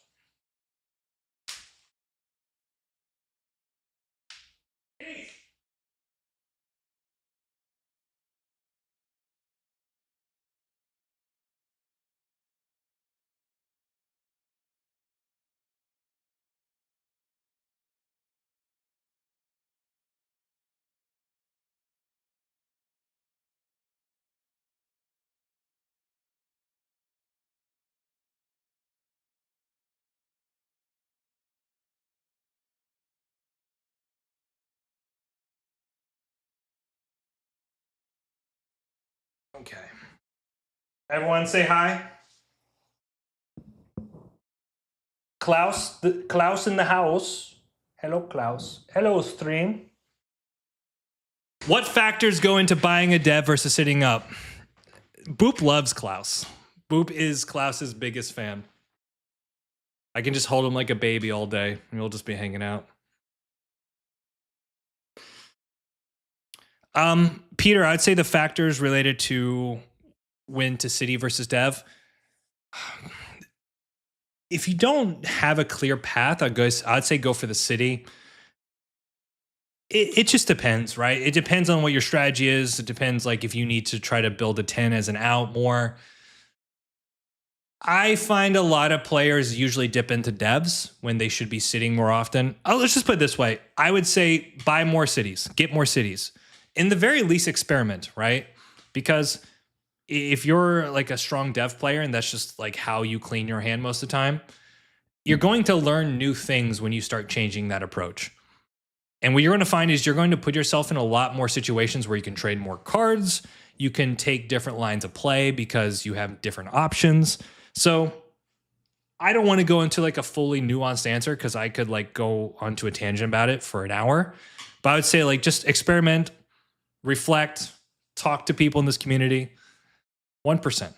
Okay. Everyone say hi. Klaus in the house. Hello, Klaus. Hello, stream. What factors go into buying a dev versus sitting up? Boop loves Klaus. Boop is Klaus's biggest fan. I can just hold him like a baby all day, and we'll just be hanging out. Peter, I'd say the factors related to when to city versus dev. If you don't have a clear path, I'd say go for the city. It just depends, right? It depends on what your strategy is. It depends, like, if you need to try to build a 10 as an out more. I find a lot of players usually dip into devs when they should be sitting more often. Oh, let's just put it this way. I would say buy more cities, get more cities. In the very least, experiment, right? Because if you're like a strong dev player and that's just like how you clean your hand most of the time, you're going to learn new things when you start changing that approach. And what you're going to find is you're going to put yourself in a lot more situations where you can trade more cards. You can take different lines of play because you have different options. So I don't want to go into like a fully nuanced answer because I could like go onto a tangent about it for an hour. But I would say like just experiment, reflect, talk to people in this community. 1%.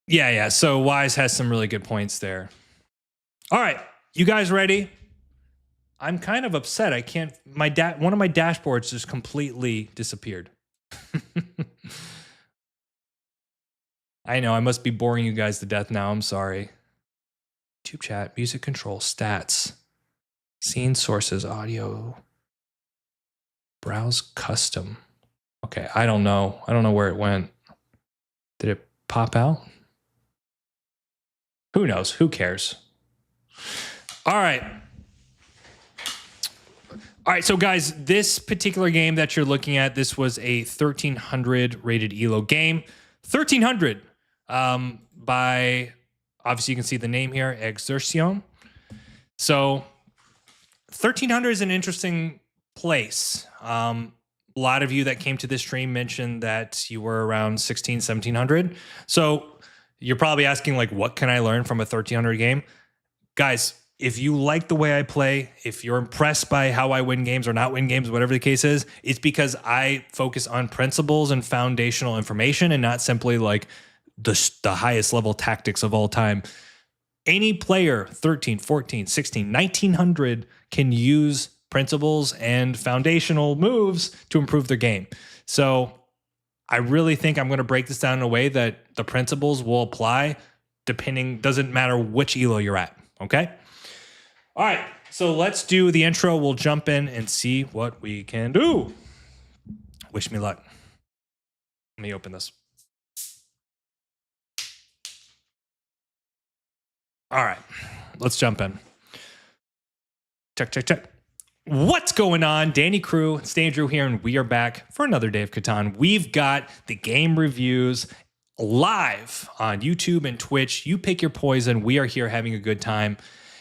Yeah. So Wise has some really good points there. All right, you guys ready? I'm kind of upset. I can't. One of my dashboards just completely disappeared. I know I must be boring you guys to death now. I'm sorry. YouTube chat, music control, stats, scene sources, audio, browse custom. Okay, I don't know. I don't know where it went. Did it pop out? Who knows? Who cares? All right. All right, so guys, this particular game that you're looking at, this was a 1300 rated ELO game. 1300 by, obviously you can see the name here, Exercion. So 1300 is an interesting place. A lot of you that came to this stream mentioned that you were around 16, 1700. So you're probably asking like, what can I learn from a 1300 game? Guys, if you like the way I play, if you're impressed by how I win games or not win games, whatever the case is, it's because I focus on principles and foundational information and not simply like the highest level tactics of all time. Any player, 13, 14, 16, 1900 can use principles and foundational moves to improve their game. So I really think I'm going to break this down in a way that the principles will apply doesn't matter which ELO you're at, okay? All right, so let's do the intro. We'll jump in and see what we can do. Wish me luck. Let me open this. All right, let's jump in. Check. What's going on? Danny Crew, it's Andrew here, and we are back for another day of Catan. We've got the game reviews live on YouTube and Twitch. You pick your poison. We are here having a good time.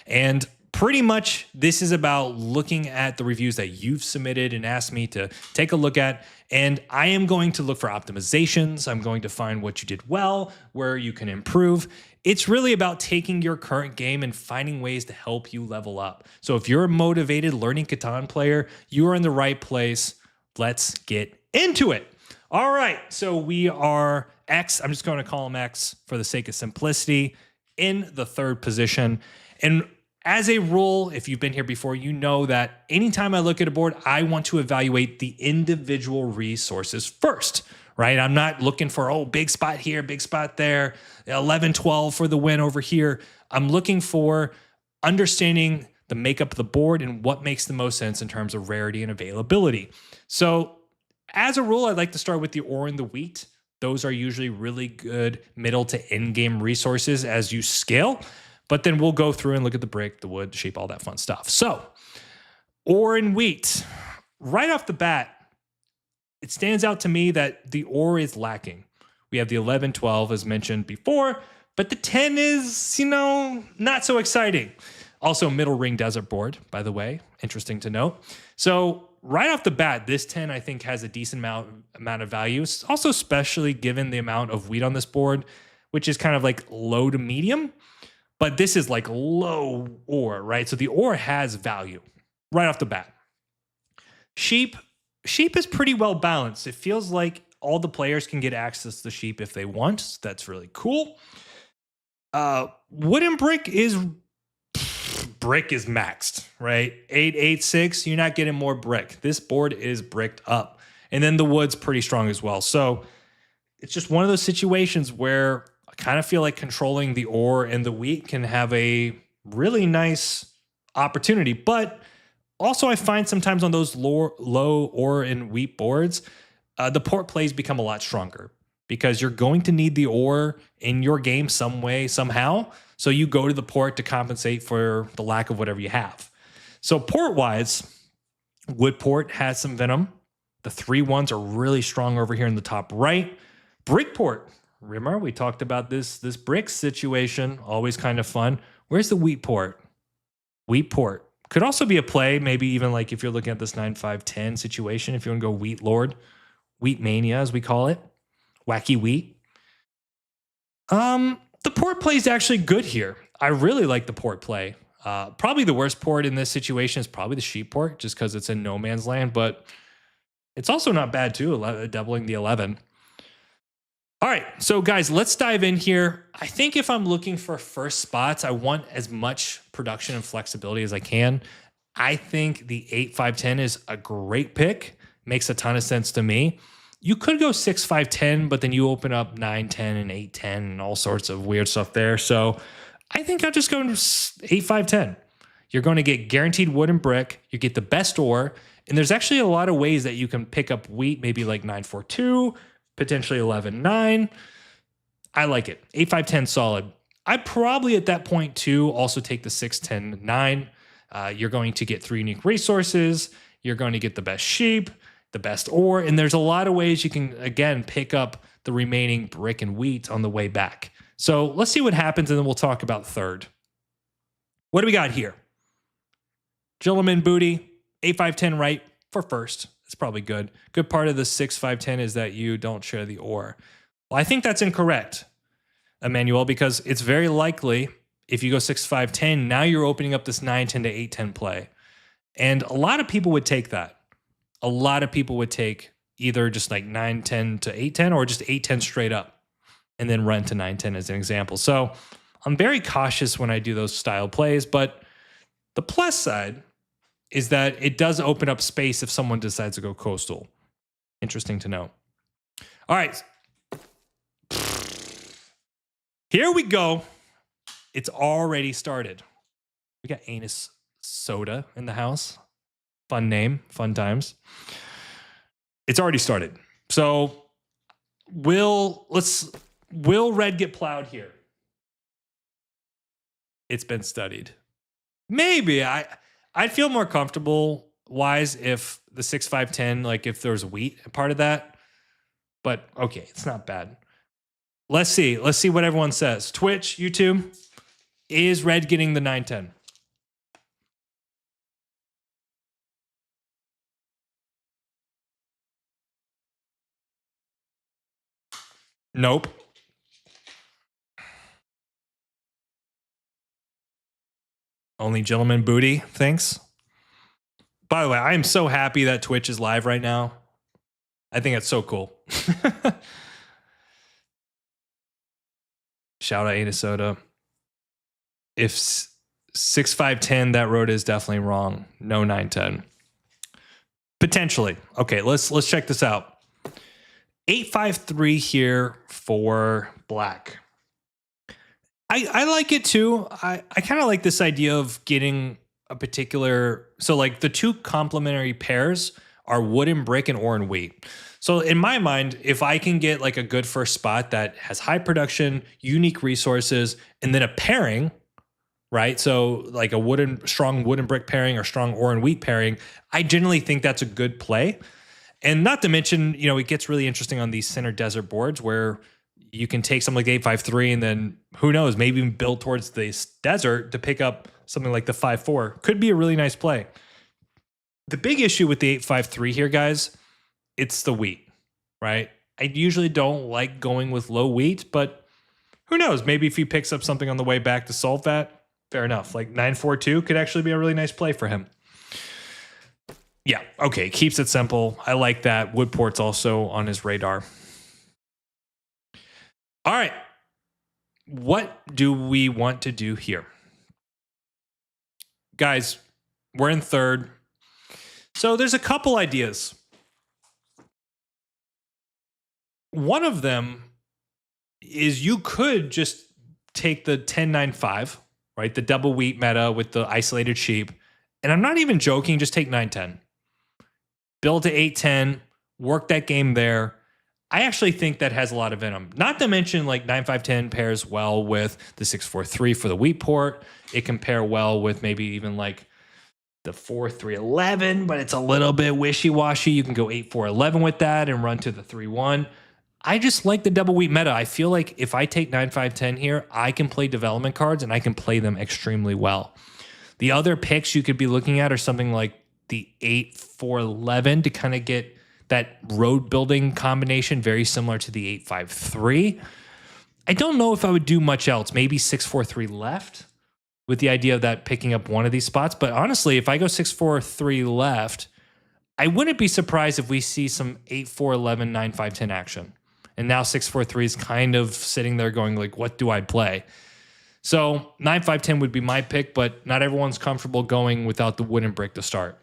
And pretty much this is about looking at the reviews that you've submitted and asked me to take a look at. And I am going to look for optimizations. I'm going to find what you did well, where you can improve. It's really about taking your current game and finding ways to help you level up. So if you're a motivated learning Catan player, you are in the right place. Let's get into it. All right, so we are X. I'm just going to call him X for the sake of simplicity, in the third position. And as a rule, if you've been here before, you know that anytime I look at a board, I want to evaluate the individual resources first, right? I'm not looking for, oh, big spot here, big spot there, 11-12 for the win over here. I'm looking for understanding the makeup of the board and what makes the most sense in terms of rarity and availability. So as a rule, I like to start with the ore and the wheat. Those are usually really good middle to end game resources as you scale. But then we'll go through and look at the brick, the wood, the shape, all that fun stuff. So ore and wheat, right off the bat, it stands out to me that the ore is lacking. We have the 11-12 as mentioned before, but the 10 is, not so exciting. Also middle ring desert board, by the way, interesting to note. So right off the bat, this 10 I think has a decent amount of value. It's also especially given the amount of wheat on this board, which is kind of like low to medium. But this is like low ore, right? So the ore has value right off the bat. Sheep is pretty well balanced. It feels like all the players can get access to sheep if they want. So that's really cool. Wooden brick is maxed, right? 886, you're not getting more brick. This board is bricked up. And then the wood's pretty strong as well. So it's just one of those situations where I kind of feel like controlling the ore and the wheat can have a really nice opportunity. But also I find sometimes on those low ore and wheat boards, the port plays become a lot stronger because you're going to need the ore in your game some way, somehow. So you go to the port to compensate for the lack of whatever you have. So port-wise, wood port has some venom. The 3-1s are really strong over here in the top right. Brick port. Remember, we talked about this brick situation, always kind of fun. Where's the wheat port? Wheat port. Could also be a play, maybe even like if you're looking at this 9-5-10 situation, if you want to go wheat lord, wheat mania as we call it, wacky wheat. The port play is actually good here. I really like the port play. Probably the worst port in this situation is probably the sheep port, just because it's in no man's land, but it's also not bad too, doubling the 11. All right, so guys, let's dive in here. I think if I'm looking for first spots, I want as much production and flexibility as I can. I think the 8-5-10 is a great pick. Makes a ton of sense to me. You could go 6-5-10, but then you open up 9-10 and 8-10 and all sorts of weird stuff there. So I think I'll just go 8-5-10. You're going to get guaranteed wood and brick. You get the best ore. And there's actually a lot of ways that you can pick up wheat, maybe like 9-4-2, potentially 11-9. I like it. 8-5-10 solid. I'd probably at that point too also take the 6-10-9. You're going to get 3 unique resources. You're going to get the best sheep, the best ore, and there's a lot of ways you can, again, pick up the remaining brick and wheat on the way back. So let's see what happens, and then we'll talk about third. What do we got here? Gilliman booty, 8-5-10 right for first. It's probably good. Good part of the 6-5-10 is that you don't share the ore. Well, I think that's incorrect, Emmanuel, because it's very likely if you go 6-5-10, now you're opening up this 9-10 to 8-10 play. And a lot of people would take that. A lot of people would take either just like 9-10 to 8-10 or just 8-10 straight up and then run to 9-10 as an example. So I'm very cautious when I do those style plays, but the plus side is that it does open up space if someone decides to go coastal. Interesting to know. All right. Here we go. It's already started. We got Anus Soda in the house. Fun name, fun times. It's already started. So will red get plowed here? It's been studied. Maybe I'd feel more comfortable wise if the 6510, like if there's wheat a part of that. But okay, it's not bad. Let's see. Let's see what everyone says. Twitch, YouTube, is red getting the 910? Nope. Only gentleman booty, thanks. By the way, I am so happy that Twitch is live right now. I think it's so cool. Shout out Ada Soda. If 6510, that road is definitely wrong. No 910. Potentially. Okay, let's check this out. 853 here for black. I like it too. I kind of like this idea of getting a particular, so like the two complementary pairs are wood and brick and ore and wheat. So in my mind, if I can get like a good first spot that has high production, unique resources, and then a pairing, right? So like a strong wood and brick pairing or strong ore and wheat pairing, I generally think that's a good play. And not to mention, you know, it gets really interesting on these center desert boards where you can take something like the 853 and then who knows, maybe even build towards this desert to pick up something like the 5-4. Could be a really nice play. The big issue with the 853 here, guys, it's the wheat, right? I usually don't like going with low wheat, but who knows? Maybe if he picks up something on the way back to solve that, fair enough. Like 942 could actually be a really nice play for him. Yeah, okay, keeps it simple. I like that. Woodport's also on his radar. All right. What do we want to do here? Guys, we're in third. So there's a couple ideas. One of them is you could just take the 10-9-5, right? The double wheat meta with the isolated sheep. And I'm not even joking, just take 9-10. Build to 8-10, work that game there. I actually think that has a lot of venom. Not to mention like 9-5-10 pairs well with the 6-4-3 for the wheat port. It can pair well with maybe even like the 4-3-11, but it's a little bit wishy-washy. You can go 8-4-11 with that and run to the 3-1. I just like the double wheat meta. I feel like if I take 9-5-10 here, I can play development cards and I can play them extremely well. The other picks you could be looking at are something like the 8-4-11 to kind of get that road building combination very similar to the 8-5-3. I don't know if I would do much else. Maybe 6-4-3 left with the idea of that picking up one of these spots. But honestly, if I go 6-4-3 left, I wouldn't be surprised if we see some 8-4-11, 9-5-10 action. And now 6-4-3 is kind of sitting there going like, what do I play? So 9-5-10 would be my pick, but not everyone's comfortable going without the wooden brick to start.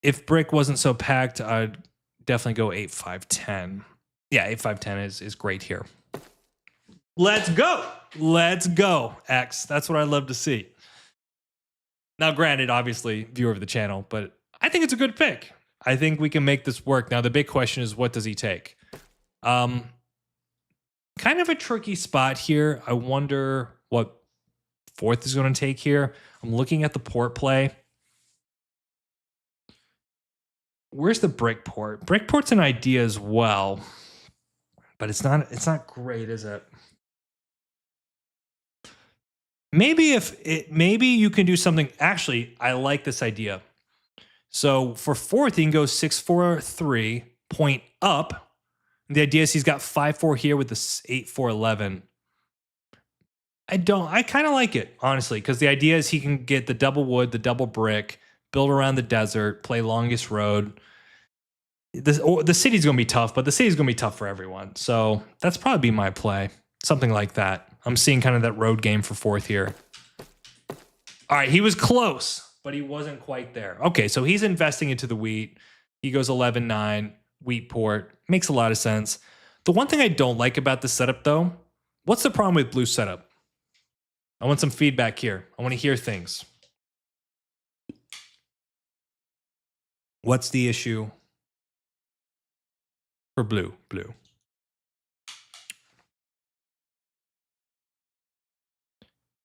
If brick wasn't so packed, I'd definitely go 8-5-10. Yeah, 8-5-10 is great here. Let's go. Let's go, X. That's what I love to see. Now, granted, obviously, viewer of the channel, but I think it's a good pick. I think we can make this work. Now, the big question is, what does he take? Kind of a tricky spot here. I wonder what fourth is going to take here. I'm looking at the port play. Where's the brick port? Brick port's an idea as well, but it's not great, is it? Maybe you can do something. Actually, I like this idea. So for fourth, you can go 6-4-3, point up. The idea is he's got 5-4 here with the 8-4-11. I kind of like it, honestly, because the idea is he can get the double wood, the double brick, build around the desert, play longest road. The city's going to be tough, but the city's going to be tough for everyone. So that's probably be my play. Something like that. I'm seeing kind of that road game for fourth here. All right, he was close, but he wasn't quite there. Okay, so he's investing into the wheat. He goes 11-9, wheat port. Makes a lot of sense. The one thing I don't like about the setup, though, what's the problem with blue setup? I want some feedback here. I want to hear things. What's the issue for blue? Blue.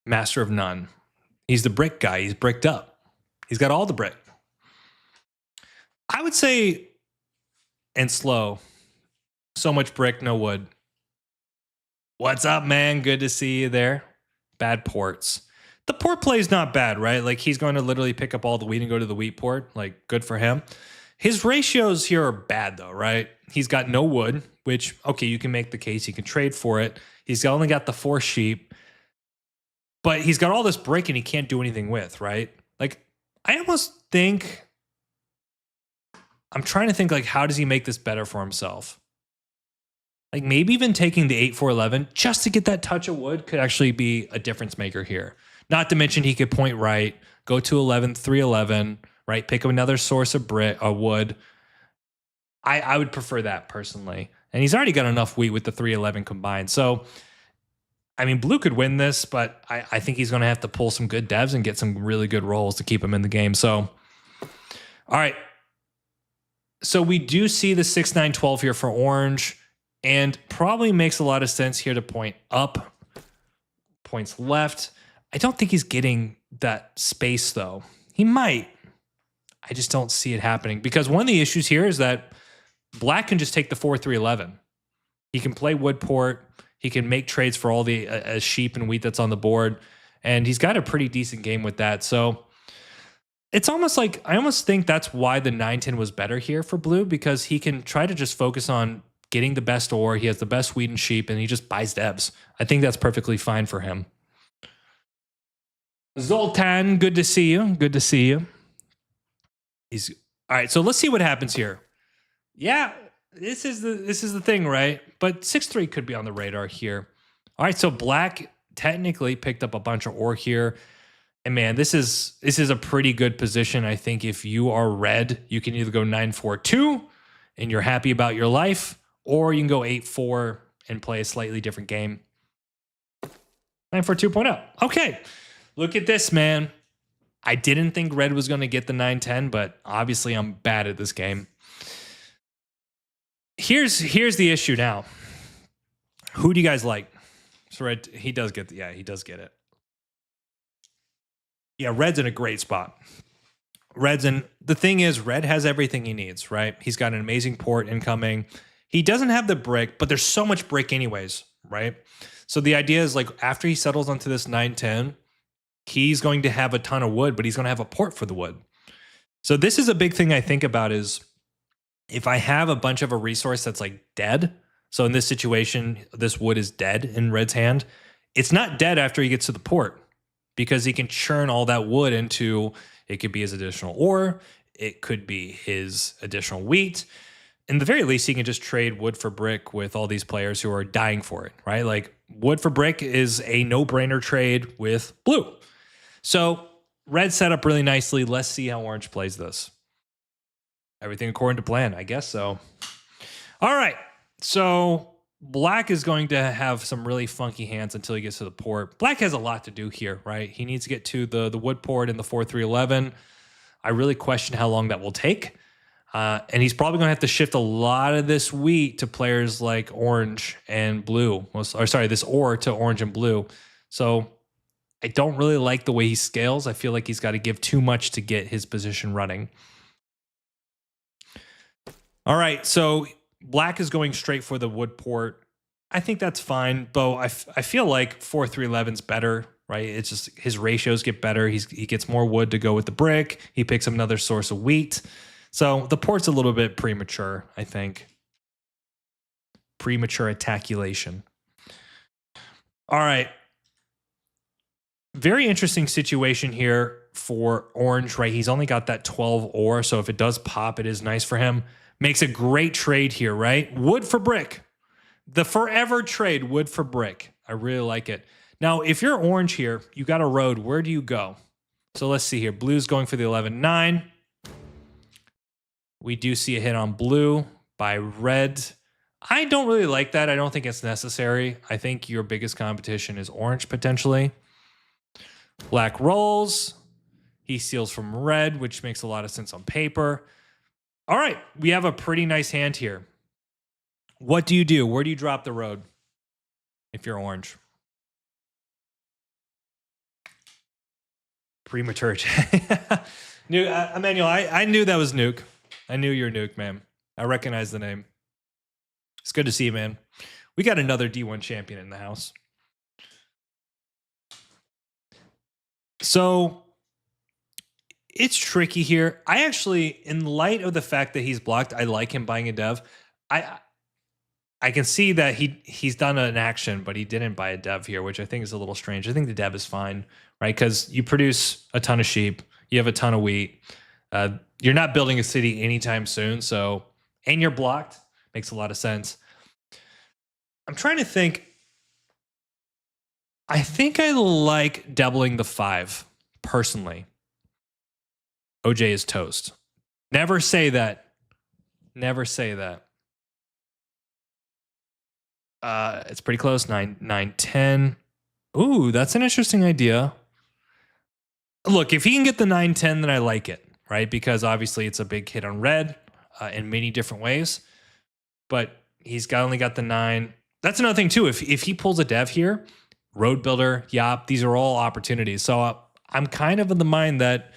Master of none. He's the brick guy. He's bricked up. He's got all the brick. I would say, and slow. So much brick, no wood. What's up, man? Good to see you there. Bad ports. The port play is not bad, right? Like he's going to literally pick up all the wheat and go to the wheat port. Like good for him. His ratios here are bad though, right? He's got no wood, which, okay, you can make the case. You can trade for it. He's only got the 4 sheep, but he's got all this brick and he can't do anything with, right? Like I almost think, I'm trying to think like, how does he make this better for himself? Like maybe even taking the 8-4-11 just to get that touch of wood could actually be a difference maker here. Not to mention he could point right, go to 11-3-11, right? Pick up another source of wood. I would prefer that personally. And he's already got enough wheat with the 3-11 combined. So, I mean, blue could win this, but I think he's going to have to pull some good devs and get some really good rolls to keep him in the game. So, all right. So we do see the 6-9-12 here for orange. And probably makes a lot of sense here to point up, points left. I don't think he's getting that space, though. He might. I just don't see it happening. Because one of the issues here is that black can just take the 4-3-11. He can play wood port. He can make trades for all the sheep and wheat that's on the board. And he's got a pretty decent game with that. So it's almost like, I almost think that's why the 9-10 was better here for blue. Because he can try to just focus on getting the best ore. He has the best wheat and sheep, and he just buys devs. I think that's perfectly fine for him. Zoltan, good to see you. Good to see you. He's all right. So let's see what happens here. Yeah, this is the thing, right? But 6-3 could be on the radar here. All right, so black technically picked up a bunch of ore here. And man, this is a pretty good position. I think if you are red, you can either go 9-4-2 and you're happy about your life, or you can go 8-4 and play a slightly different game. 9-4 2.0. Okay. Look at this, man. I didn't think red was going to get the 9-10, but obviously I'm bad at this game. Here's the issue now. Who do you guys like? So red, he does get it. Yeah, red's in a great spot. The thing is, red has everything he needs, right? He's got an amazing port incoming. He doesn't have the brick, but there's so much brick anyways, right? So the idea is like after he settles onto this 9-10, he's going to have a ton of wood, but he's going to have a port for the wood. So this is a big thing I think about is if I have a bunch of a resource that's like dead. So in this situation, this wood is dead in red's hand. It's not dead after he gets to the port because he can churn all that wood into, it could be his additional ore. It could be his additional wheat. In the very least, he can just trade wood for brick with all these players who are dying for it, right? Like wood for brick is a no-brainer trade with blue. So red set up really nicely. Let's see how orange plays this. Everything according to plan, I guess so. All right. So black is going to have some really funky hands until he gets to the port. Black has a lot to do here, right? He needs to get to the wood port in the 4-3-11. I really question how long that will take. And he's probably going to have to shift a lot of this wheat to players like orange and blue. This ore to orange and blue. So I don't really like the way he scales. I feel like he's got to give too much to get his position running. All right, so black is going straight for the wood port. I think that's fine, though I feel like 4-3-11 is better, right? It's just his ratios get better. He gets more wood to go with the brick. He picks up another source of wheat. So the port's a little bit premature, I think. Premature attaculation. All right. Very interesting situation here for orange, right? He's only got that 12 ore, so if it does pop, it is nice for him. Makes a great trade here, right? Wood for brick. The forever trade, wood for brick. I really like it. Now, if you're orange here, you got a road. Where do you go? So let's see here. Blue's going for the 11-9. We do see a hit on blue by red. I don't really like that. I don't think it's necessary. I think your biggest competition is orange, potentially. Black rolls. He steals from red, which makes a lot of sense on paper. All right, we have a pretty nice hand here. What do you do? Where do you drop the road if you're orange? Premature. Emmanuel, I knew that was Nuke. I knew you're Nuke, man. I recognize the name. It's good to see you, man. We got another D1 champion in the house. So it's tricky here. I actually, in light of the fact that he's blocked, I like him buying a dev. I can see that he's done an action, but he didn't buy a dev here, which I think is a little strange. I think the dev is fine, right? Because you produce a ton of sheep, you have a ton of wheat. You're not building a city anytime soon, so, and you're blocked. Makes a lot of sense. I'm trying to think. I think I like doubling the 5 personally. OJ is toast. Never say that. Never say that. It's pretty close. 9, 10. Ooh, that's an interesting idea. Look, if he can get the 9, 10, then I like it, right? Because obviously it's a big hit on red in many different ways. But he's only got the 9. That's another thing too. If he pulls a dev here, road builder, yop, these are all opportunities. So I'm kind of in the mind that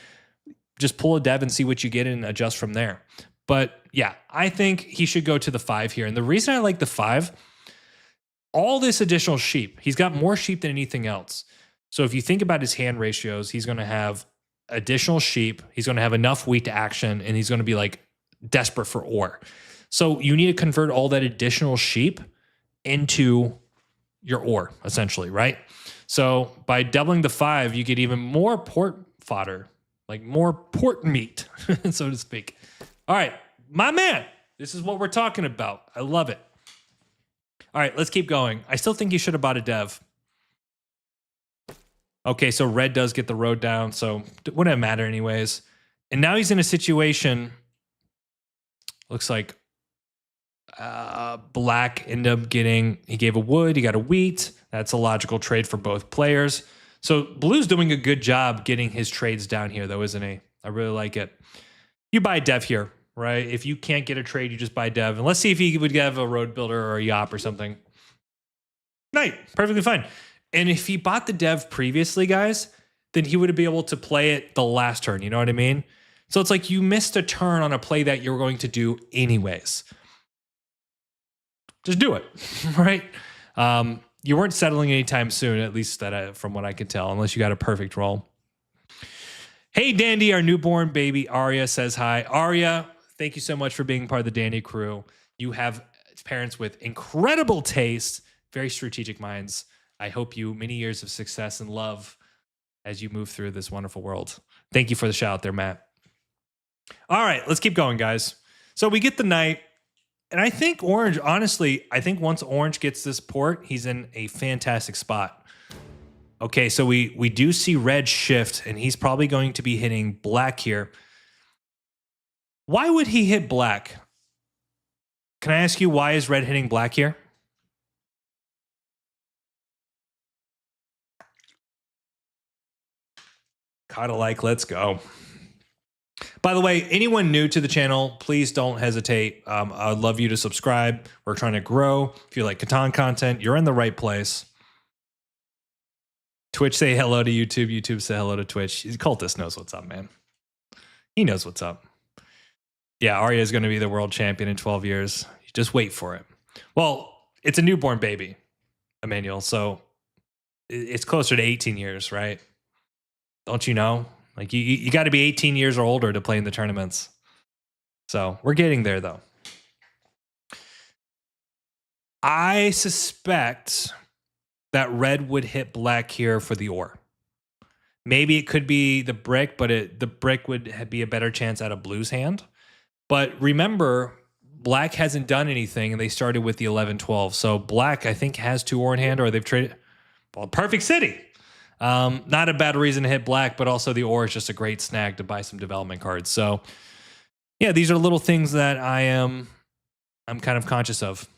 just pull a dev and see what you get and adjust from there. But yeah, I think he should go to the 5 here. And the reason I like the 5, all this additional sheep, he's got more sheep than anything else. So if you think about his hand ratios, he's going to have additional sheep. He's going to have enough wheat to action, and he's going to be like desperate for ore. So you need to convert all that additional sheep into your ore, essentially, right? So by doubling the 5, you get even more port fodder, like more port meat, so to speak. All right, my man, this is what we're talking about. I love it. All right, let's keep going. I still think you should have bought a dev. Okay, so red does get the road down, so it wouldn't matter anyways. And now he's in a situation, looks like black ended up getting, he gave a wood, he got a wheat. That's a logical trade for both players. So blue's doing a good job getting his trades down here though, isn't he? I really like it. You buy dev here, right? If you can't get a trade, you just buy dev. And let's see if he would have a road builder or a yop or something. Right, perfectly fine. And if he bought the dev previously, guys, then he would be able to play it the last turn. You know what I mean? So it's like you missed a turn on a play that you're going to do anyways. Just do it, right? You weren't settling anytime soon, at least that from what I could tell, unless you got a perfect roll. Hey, Dandy, our newborn baby, Arya, says hi. Arya, thank you so much for being part of the Dandy crew. You have parents with incredible taste, very strategic minds. I hope you many years of success and love as you move through this wonderful world. Thank you for the shout out there, Matt. All right, let's keep going, guys. So we get the knight. And I think orange, honestly, I think once orange gets this port, he's in a fantastic spot. Okay, so we do see red shift, and he's probably going to be hitting black here. Why would he hit black? Can I ask you, why is red hitting black here? Kind of like, let's go. By the way, anyone new to the channel, please don't hesitate. I'd love you to subscribe. We're trying to grow. If you like Catan content, you're in the right place. Twitch, say hello to YouTube. YouTube, say hello to Twitch. Cultist knows what's up, man. He knows what's up. Yeah, Arya is going to be the world champion in 12 years. Just wait for it. Well, it's a newborn baby, Emmanuel, so it's closer to 18 years, right? Don't you know? Like you got to be 18 years or older to play in the tournaments. So we're getting there though. I suspect that red would hit black here for the ore. Maybe it could be the brick, but the brick would be a better chance at a blue's hand. But remember, black hasn't done anything and they started with the 11-12. So black, I think, has 2 ore in hand, or they've traded. Well, perfect city. Not a bad reason to hit black, but also the ore is just a great snag to buy some development cards. So yeah, these are little things that I'm kind of conscious of.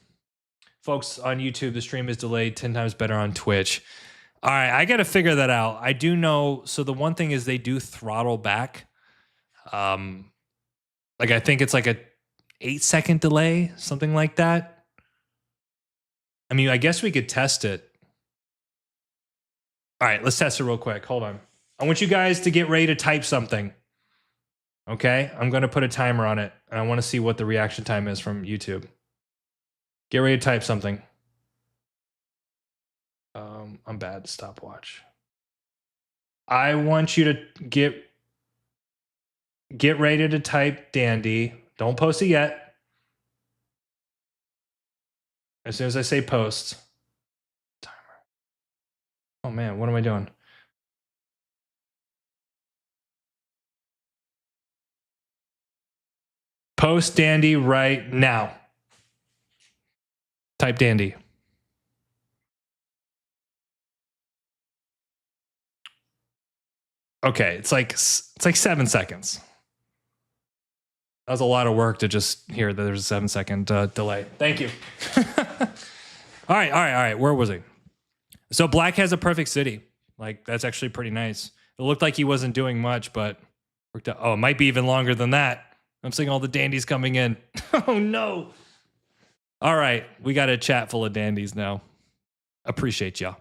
Folks on YouTube, the stream is delayed 10 times better on Twitch. All right, I got to figure that out. I do know. So the one thing is they do throttle back. Like I think it's like a 8-second delay, something like that. I mean, I guess we could test it. All right, let's test it real quick. Hold on. I want you guys to get ready to type something. Okay? I'm going to put a timer on it. And I want to see what the reaction time is from YouTube. Get ready to type something. I'm bad. Stopwatch. I want you to get ready to type Dandy. Don't post it yet. As soon as I say post. Timer. Oh man, what am I doing? Post Dandy right now. Type Dandy. Okay, it's like 7 seconds. That was a lot of work to just hear that there's a 7-second delay. Thank you. All right. Where was he? So Black has a perfect city. Like, that's actually pretty nice. It looked like he wasn't doing much, but worked out. Oh, it might be even longer than that. I'm seeing all the dandies coming in. Oh, no. All right. We got a chat full of dandies now. Appreciate y'all.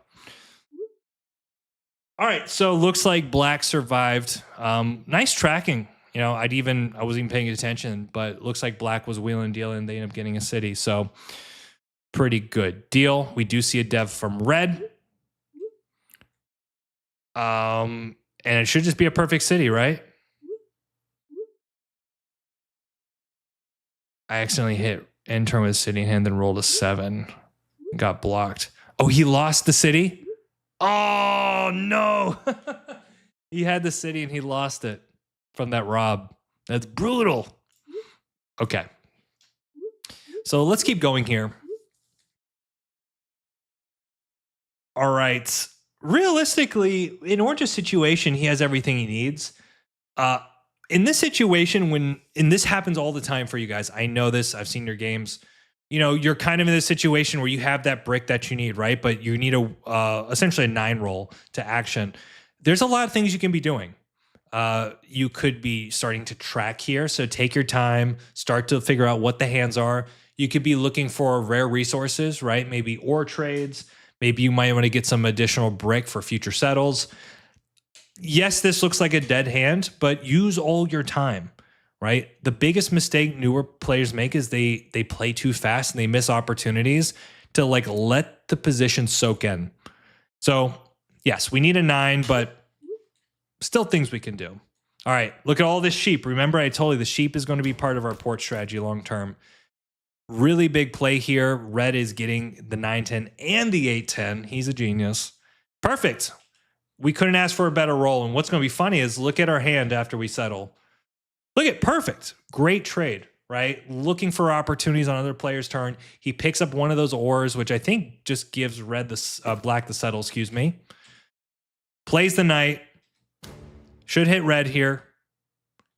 All right. So looks like Black survived. Nice tracking. You know, I wasn't even paying attention, but it looks like Black was wheeling and dealing. They ended up getting a city. So pretty good deal. We do see a dev from Red. And it should just be a perfect city, right? I accidentally hit enter with city and then rolled a 7. Got blocked. Oh, he lost the city? Oh, no. He had the city and he lost it from that Rob. That's brutal. Okay. So let's keep going here. All right. Realistically, in Orange's situation, he has everything he needs. In this situation, and this happens all the time for you guys, I know this, I've seen your games. You know, you're kind of in this situation where you have that brick that you need, right? But you need essentially a 9 roll to action. There's a lot of things you can be doing. You could be starting to track here. So take your time, start to figure out what the hands are. You could be looking for rare resources, right? Maybe ore trades. Maybe you might want to get some additional brick for future settles. Yes, this looks like a dead hand, but use all your time, right? The biggest mistake newer players make is they play too fast and they miss opportunities to like let the position soak in. So yes, we need a 9, but still things we can do. All right, look at all this sheep. Remember, I told you the sheep is going to be part of our port strategy long term. Really big play here. Red is getting the 9-10 and the 8-10. He's a genius. Perfect. We couldn't ask for a better roll. And what's going to be funny is look at our hand after we settle. Look at perfect. Great trade, right? Looking for opportunities on other players' turn. He picks up one of those ores, which I think just gives Red the Black the settle, excuse me. Plays the knight. Should hit Red here.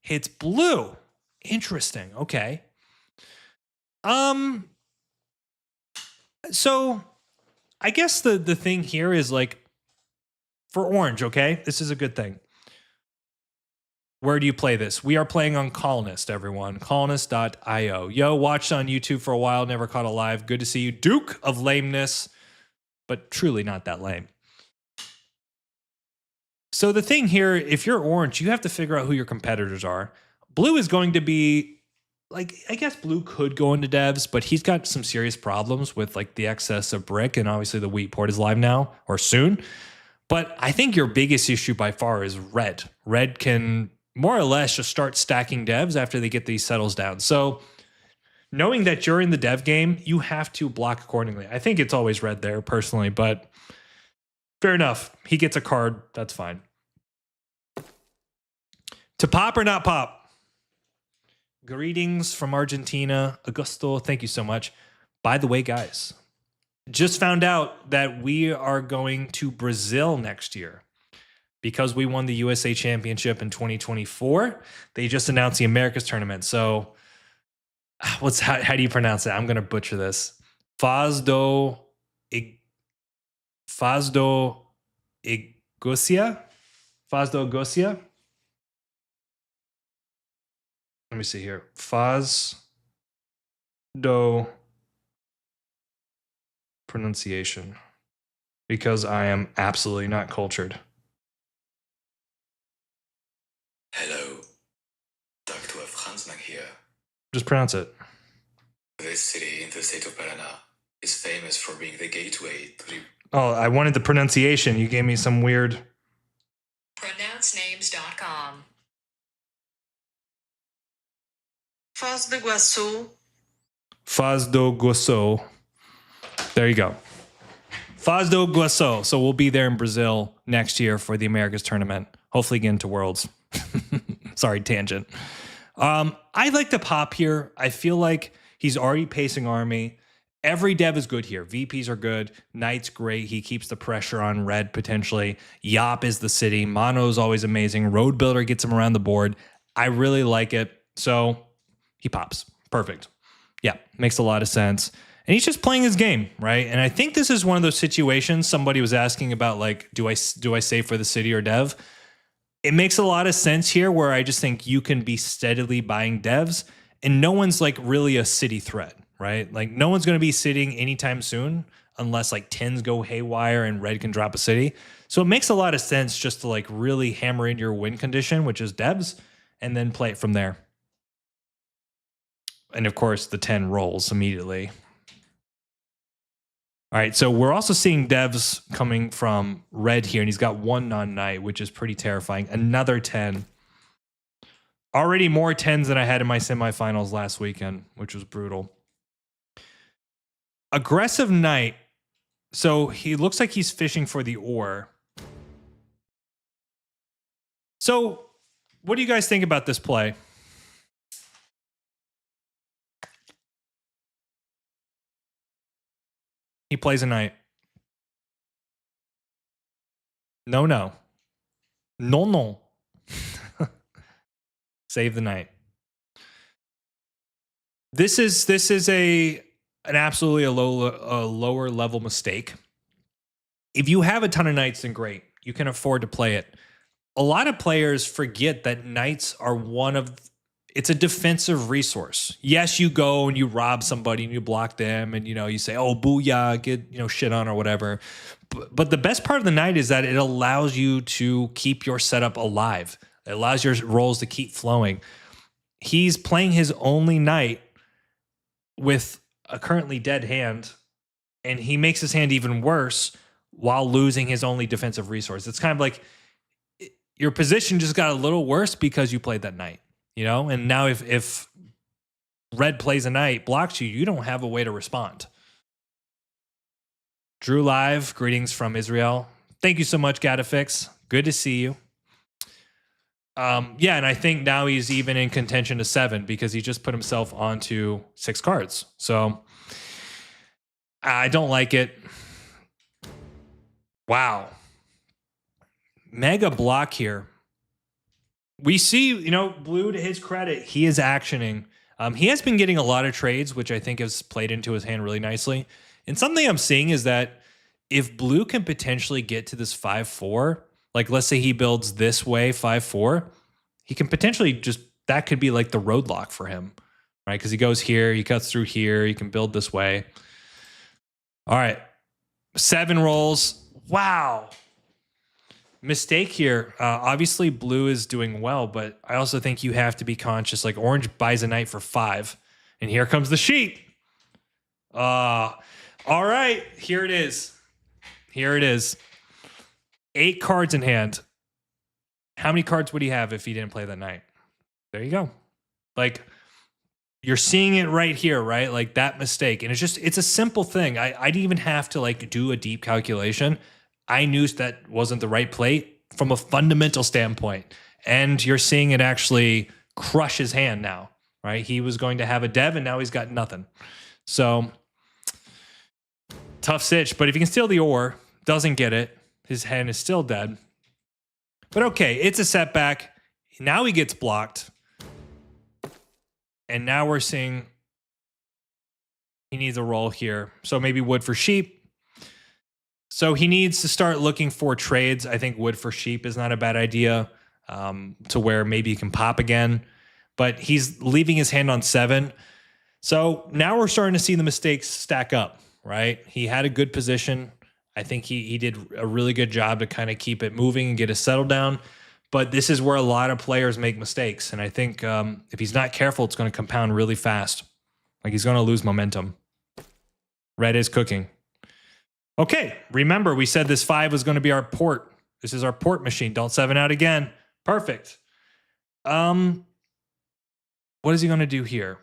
Hits blue. Interesting. Okay. So I guess the thing here is like, for Orange, okay? This is a good thing. Where do you play this? We are playing on Colonist, everyone. Colonist.io. Yo, watched on YouTube for a while, never caught a live. Good to see you. Duke of Lameness, but truly not that lame. So the thing here, if you're Orange, you have to figure out who your competitors are. Blue is going to be, like, I guess Blue could go into devs, but he's got some serious problems with like the excess of brick, and obviously the wheat port is live now, or soon. But I think your biggest issue by far is Red. Red can more or less just start stacking devs after they get these settles down. So knowing that you're in the dev game, you have to block accordingly. I think it's always Red there personally, but fair enough. He gets a card. That's fine. To pop or not pop? Greetings from Argentina. Augusto, thank you so much. By the way, guys, just found out that we are going to Brazil next year because we won the USA Championship in 2024. They just announced the Americas tournament. So how do you pronounce it? I'm going to butcher this. Faz do Igucia? Let me see here. Faz do pronunciation, because I am absolutely not cultured. Just pronounce it. This city in the state of Paraná is famous for being the gateway to the... Oh, I wanted the pronunciation. You gave me some weird... pronouncenames.com. Foz do Iguaçu. Foz do Iguaçu. There you go. Foz do Iguaçu. So we'll be there in Brazil next year for the Americas tournament. Hopefully get into Worlds. Sorry, tangent. I like the pop here. I feel like he's already pacing Army. Every dev is good here. VPs are good. Knight's great. He keeps the pressure on red potentially. Yop is the city. Mono's always amazing. Road Builder gets him around the board. I really like it. So he pops. Perfect. Yeah, makes a lot of sense. And he's just playing his game, right? And I think this is one of those situations somebody was asking about, like, do I save for the city or dev? It makes a lot of sense here where I just think you can be steadily buying devs and no one's like really a city threat, right? Like no one's going to be sitting anytime soon unless like 10s go haywire and red can drop a city. So it makes a lot of sense just to like really hammer in your win condition, which is devs, and then play it from there. And of course the 10 rolls immediately. All right, so we're also seeing devs coming from red here, and he's got one non-knight, which is pretty terrifying. Another 10. Already more 10s than I had in my semifinals last weekend, which was brutal. Aggressive knight. So he looks like he's fishing for the ore. So what do you guys think about this play? He plays a knight. No. Save the knight. This is an absolutely a lower level mistake. If you have a ton of knights, then great. You can afford to play it. A lot of players forget that knights are it's a defensive resource. Yes, you go and you rob somebody and you block them and, you say, oh, booyah, get, shit on or whatever. But the best part of the knight is that it allows you to keep your setup alive. It allows your rolls to keep flowing. He's playing his only knight with a currently dead hand, and he makes his hand even worse while losing his only defensive resource. It's kind of like your position just got a little worse because you played that knight. And now if red plays a knight, blocks you, you don't have a way to respond. Drew Live, greetings from Israel. Thank you so much, Gatafix. Good to see you. Yeah, and I think now he's even in contention to 7 because he just put himself onto 6 cards. So I don't like it. Wow. Mega block here. We see, Blue, to his credit, he is actioning. He has been getting a lot of trades, which I think has played into his hand really nicely. And something I'm seeing is that if Blue can potentially get to this 5-4, like let's say he builds this way 5-4, he can potentially that could be like the roadblock for him, right? Because he goes here, he cuts through here, he can build this way. All right, 7 rolls. Wow. Mistake here. Obviously, Blue is doing well, but I also think you have to be conscious. Like Orange buys a knight for 5, and here comes the sheep. All right, here it is. 8 cards in hand. How many cards would he have if he didn't play that knight? There you go. Like you're seeing it right here, right? Like that mistake, and it's a simple thing. I didn't even have to like do a deep calculation. I knew that wasn't the right play from a fundamental standpoint. And you're seeing it actually crush his hand now, right? He was going to have a dev and now he's got nothing. So tough sitch, but if he can steal the ore, doesn't get it, his hand is still dead. But okay, it's a setback. Now he gets blocked. And now we're seeing he needs a roll here. So maybe wood for sheep. So he needs to start looking for trades. I think wood for sheep is not a bad idea, to where maybe he can pop again. But he's leaving his hand on 7. So now we're starting to see the mistakes stack up, right? He had a good position. I think he did a really good job to kind of keep it moving and get it settled down. But this is where a lot of players make mistakes. And I think if he's not careful, it's going to compound really fast. Like he's going to lose momentum. Red is cooking. Okay, remember we said this 5 was going to be our port. This is our port machine. Don't 7 out again. Perfect. What is he going to do here?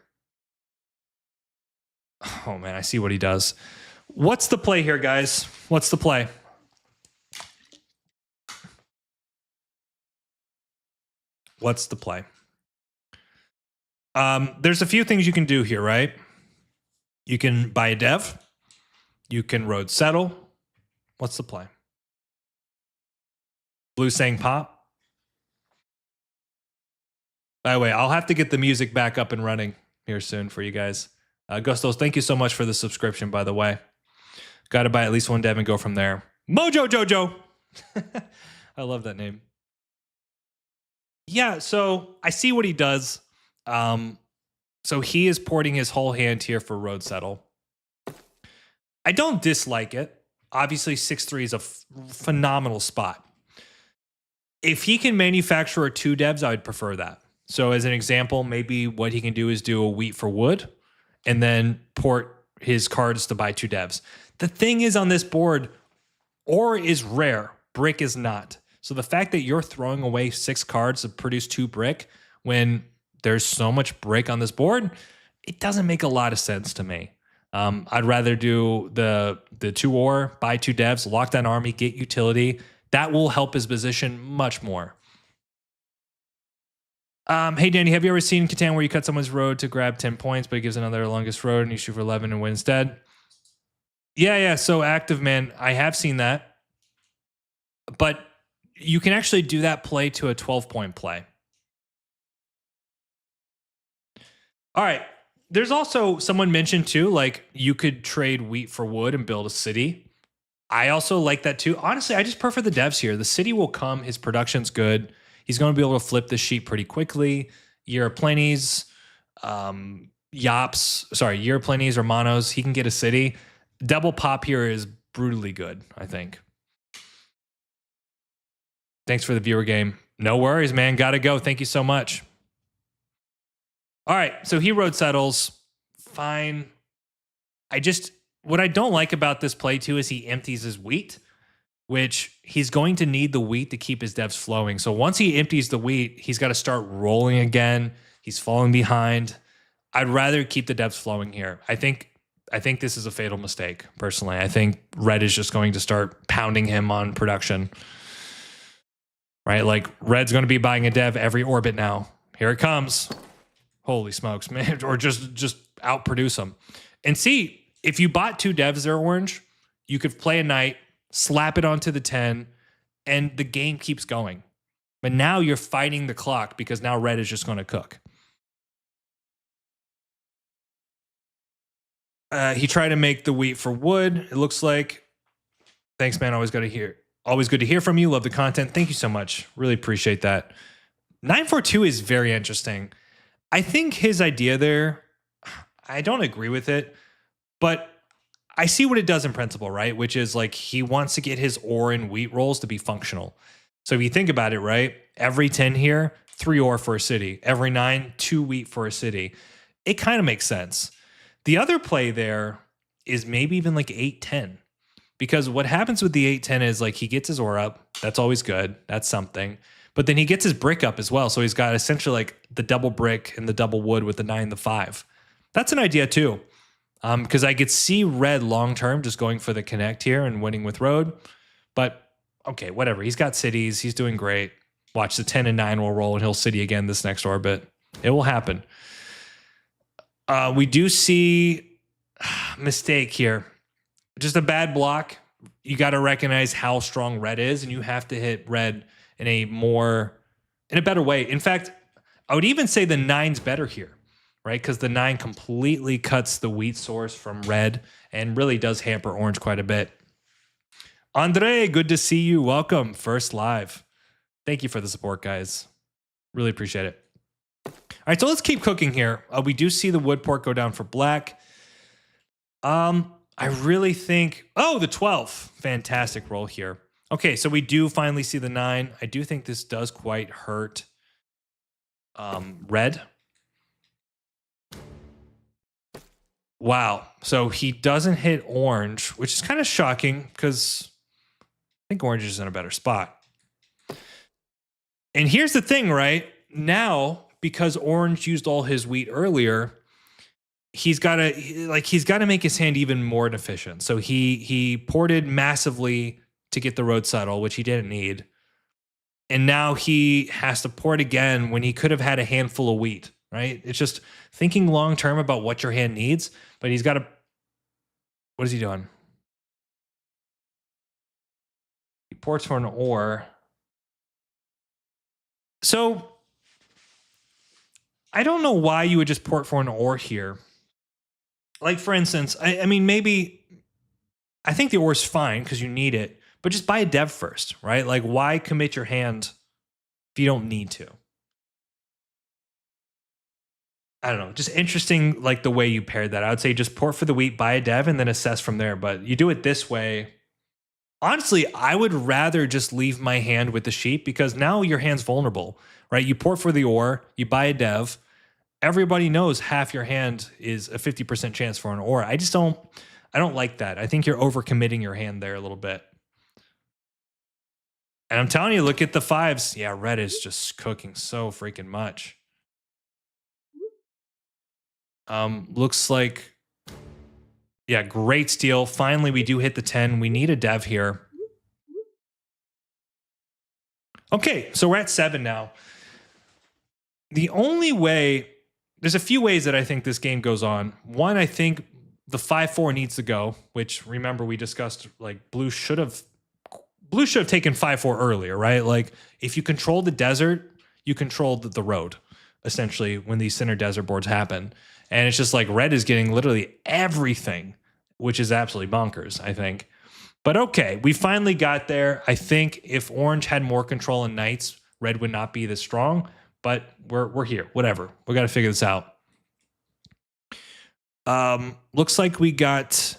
Oh man, I see what he does. What's the play here, guys? What's the play? What's the play? There's a few things you can do here, right? You can buy a dev. You can road settle. What's the play? Blue saying pop. By the way, I'll have to get the music back up and running here soon for you guys. Gustos, thank you so much for the subscription, by the way. Got to buy at least one dev and go from there. Mojo Jojo. I love that name. Yeah, so I see what he does. So he is porting his whole hand here for road settle. I don't dislike it. Obviously, 6-3 is a phenomenal spot. If he can manufacture 2 devs, I would prefer that. So as an example, maybe what he can do is do a wheat for wood and then port his cards to buy 2 devs. The thing is on this board, ore is rare, brick is not. So the fact that you're throwing away 6 cards to produce 2 brick when there's so much brick on this board, it doesn't make a lot of sense to me. I'd rather do the 2 ore, buy 2 devs, lock down army, get utility. That will help his position much more. Hey, Danny, have you ever seen Catan where you cut someone's road to grab 10 points, but he gives another longest road and you shoot for 11 and win instead? Yeah. So active, man. I have seen that. But you can actually do that play to a 12-point play. All right. There's also someone mentioned too, like you could trade wheat for wood and build a city. I also like that too. Honestly, I just prefer the devs here. The city will come. His production's good. He's going to be able to flip the sheet pretty quickly. Year of Plenties, Year of Plenties or Monos. He can get a city. Double pop here is brutally good, I think. Thanks for the viewer game. No worries, man. Got to go. Thank you so much. All right, so he road settles. Fine. What I don't like about this play too is he empties his wheat, which he's going to need the wheat to keep his devs flowing. So once he empties the wheat, he's got to start rolling again. He's falling behind. I'd rather keep the devs flowing here. I think this is a fatal mistake, personally. I think red is just going to start pounding him on production. Right? Like red's going to be buying a dev every orbit now. Here it comes. Holy smokes, man. Or just outproduce him. And see, if you bought 2 devs there, Orange, you could play a knight, slap it onto the 10, and the game keeps going. But now you're fighting the clock because now red is just going to cook. He tried to make the wheat for wood, it looks like. Thanks, man. Always good to hear from you. Love the content. Thank you so much. Really appreciate that. 942 is very interesting. I think his idea there, I don't agree with it, but I see what it does in principle, right? Which is like he wants to get his ore and wheat rolls to be functional. So if you think about it, right? Every 10 here, 3 ore for a city. Every 9, 2 wheat for a city. It kind of makes sense. The other play there is maybe even like 8-10. Because what happens with the 8-10 is like he gets his ore up. That's always good. That's something. But then he gets his brick up as well. So he's got essentially like the double brick and the double wood with the 9, the 5. That's an idea too. Because I could see red long-term just going for the connect here and winning with road. But okay, whatever. He's got cities. He's doing great. Watch the 10 and 9 will roll and he'll city again this next orbit. It will happen. We do see mistake here. Just a bad block. You got to recognize how strong red is, and you have to hit red in a better way. In fact, I would even say the 9's better here, right? Because the 9 completely cuts the wheat source from red and really does hamper orange quite a bit. Andre, good to see you. Welcome. First live. Thank you for the support, guys. Really appreciate it. All right, so let's keep cooking here. We do see the wood port go down for black. I really think... Oh, the 12. Fantastic roll here. Okay, so we do finally see the 9. I do think this does quite hurt red. Wow. So he doesn't hit orange, which is kind of shocking because I think orange is in a better spot. And here's the thing, right? Now, because orange used all his wheat earlier, he's got to make his hand even more inefficient. So he ported massively to get the road settle, which he didn't need. And now he has to port again when he could have had a handful of wheat, right? It's just thinking long term about what your hand needs, but he's got to. What is he doing? He ports for an ore. So I don't know why you would just port for an ore here. Like, for instance, I mean, maybe I think the ore is fine because you need it, but just buy a dev first, right? Like, why commit your hand if you don't need to? I don't know. Just interesting, like the way you paired that. I would say just port for the wheat, buy a dev, and then assess from there. But you do it this way. Honestly, I would rather just leave my hand with the sheep because now your hand's vulnerable, right? You port for the ore, you buy a dev. Everybody knows half your hand is a 50% chance for an ore. I don't like that. I think you're overcommitting your hand there a little bit. And I'm telling you, look at the 5s. Yeah, red is just cooking so freaking much. Looks like, yeah, great steal. Finally, we do hit the 10. We need a dev here. Okay, so we're at 7 now. The only way, there's a few ways that I think this game goes on. One, I think the 5-4 needs to go, which remember we discussed, like blue should have taken 5-4 earlier, right? Like if you control the desert, you control the road, essentially, when these center desert boards happen. And it's just like red is getting literally everything, which is absolutely bonkers, I think. But okay, we finally got there. I think if orange had more control in knights, red would not be this strong. But we're here. Whatever. We got to figure this out. Looks like we got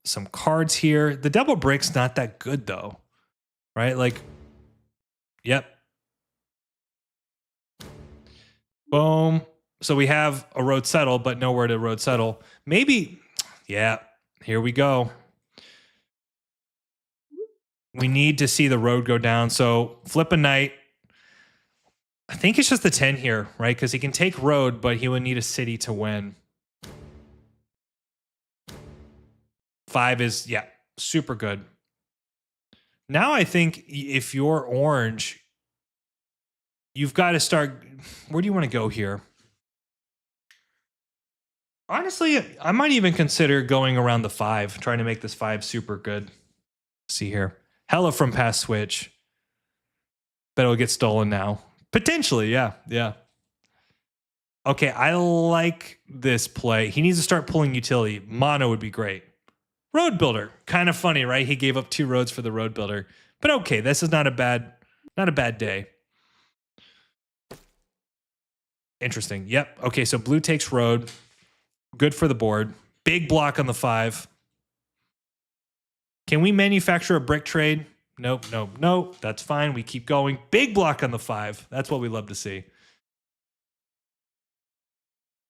some cards here. The double brick's not that good though, right? Like, yep. Boom. So we have a road settle, but nowhere to road settle. Maybe, yeah, here we go. We need to see the road go down. So flip a knight. I think it's just the 10 here, right? Because he can take road, but he would need a city to win. 5 is, yeah, super good. Now I think if you're orange, you've got to start. Where do you want to go here? Honestly, I might even consider going around the 5, trying to make this 5 super good. Let's see here. Hella from past switch. Bet it'll get stolen now. Potentially, yeah, yeah. Okay, I like this play. He needs to start pulling utility. Mono would be great. Road builder, kind of funny, right? He gave up 2 roads for the road builder. But okay, this is not a bad day. Interesting. Yep. Okay, so blue takes road. Good for the board. Big block on the 5. Can we manufacture a brick trade? Nope, nope, nope. That's fine. We keep going. Big block on the 5. That's what we love to see.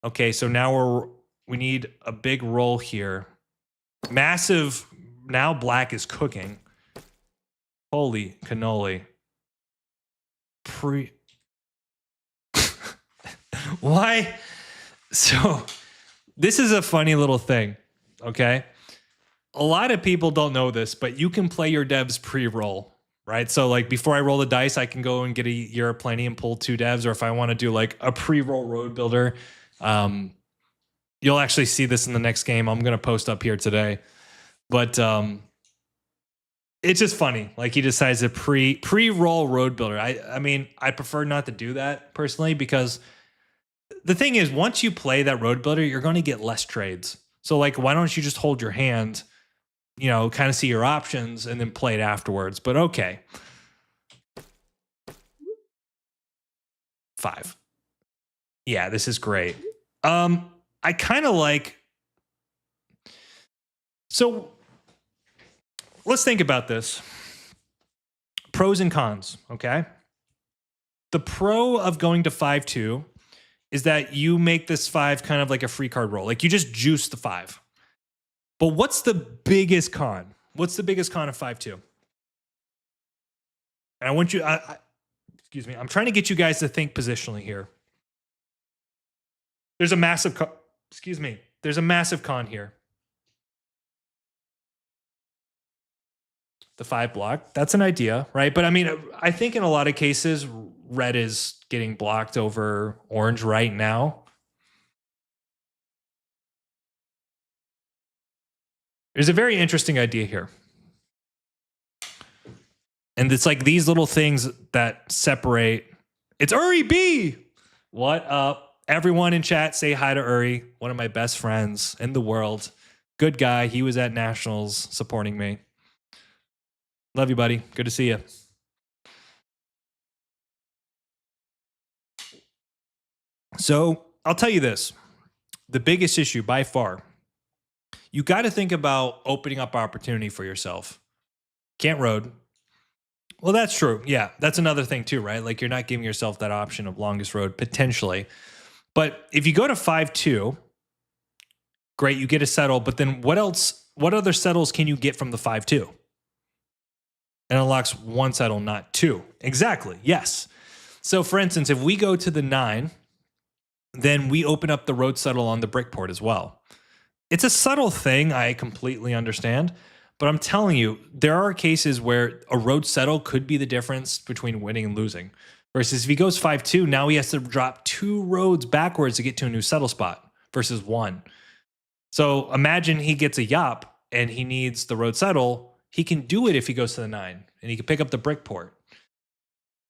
Okay, so now we need a big roll here. Massive. Now black is cooking. Holy cannoli. Why? So this is a funny little thing, okay? A lot of people don't know this, but you can play your devs pre-roll, right? So like before I roll the dice, I can go and get a Year of Plenty and pull 2 devs, or if I want to do like a pre-roll road builder, you'll actually see this in the next game. I'm going to post up here today. But it's just funny. Like he decides to pre-roll road builder. I mean, I prefer not to do that personally because the thing is, once you play that road builder, you're going to get less trades. So like, why don't you just hold your hand, you know, kind of see your options and then play it afterwards. But okay. 5. Yeah, this is great. I kind of like, so let's think about this. pros and cons, okay? The pro of going to 5-2 is that you make this 5 kind of like a free card roll. Like you just juice the 5. But what's the biggest con? What's the biggest con of 5-2? And I want you, excuse me, I'm trying to get you guys to think positionally here. There's a massive, there's a massive con here. The 5 block, that's an idea, right? But I mean, I think in a lot of cases, red is getting blocked over orange right now. There's a very interesting idea here. And it's like these little things that separate. It's Uri B. What up? Everyone in chat, say hi to Uri, one of my best friends in the world. Good guy. He was at Nationals supporting me. Love you, buddy. Good to see you. So I'll tell you this. The biggest issue by far, you got to think about opening up opportunity for yourself. Can't road. Well, that's true. Yeah, that's another thing too, right? Like you're not giving yourself that option of longest road potentially. But if you go to 5-2, great, you get a settle. But then what else? What other settles can you get from the 5-2? And unlocks 1 settle, not 2. Exactly. Yes. So for instance, if we go to the 9, then we open up the road settle on the brick port as well. It's a subtle thing. I completely understand. But I'm telling you, there are cases where a road settle could be the difference between winning and losing. Versus if he goes 5-2, now he has to drop 2 roads backwards to get to a new settle spot versus 1. So imagine he gets a yop and he needs the road settle. He can do it if he goes to the 9 and he can pick up the brick port.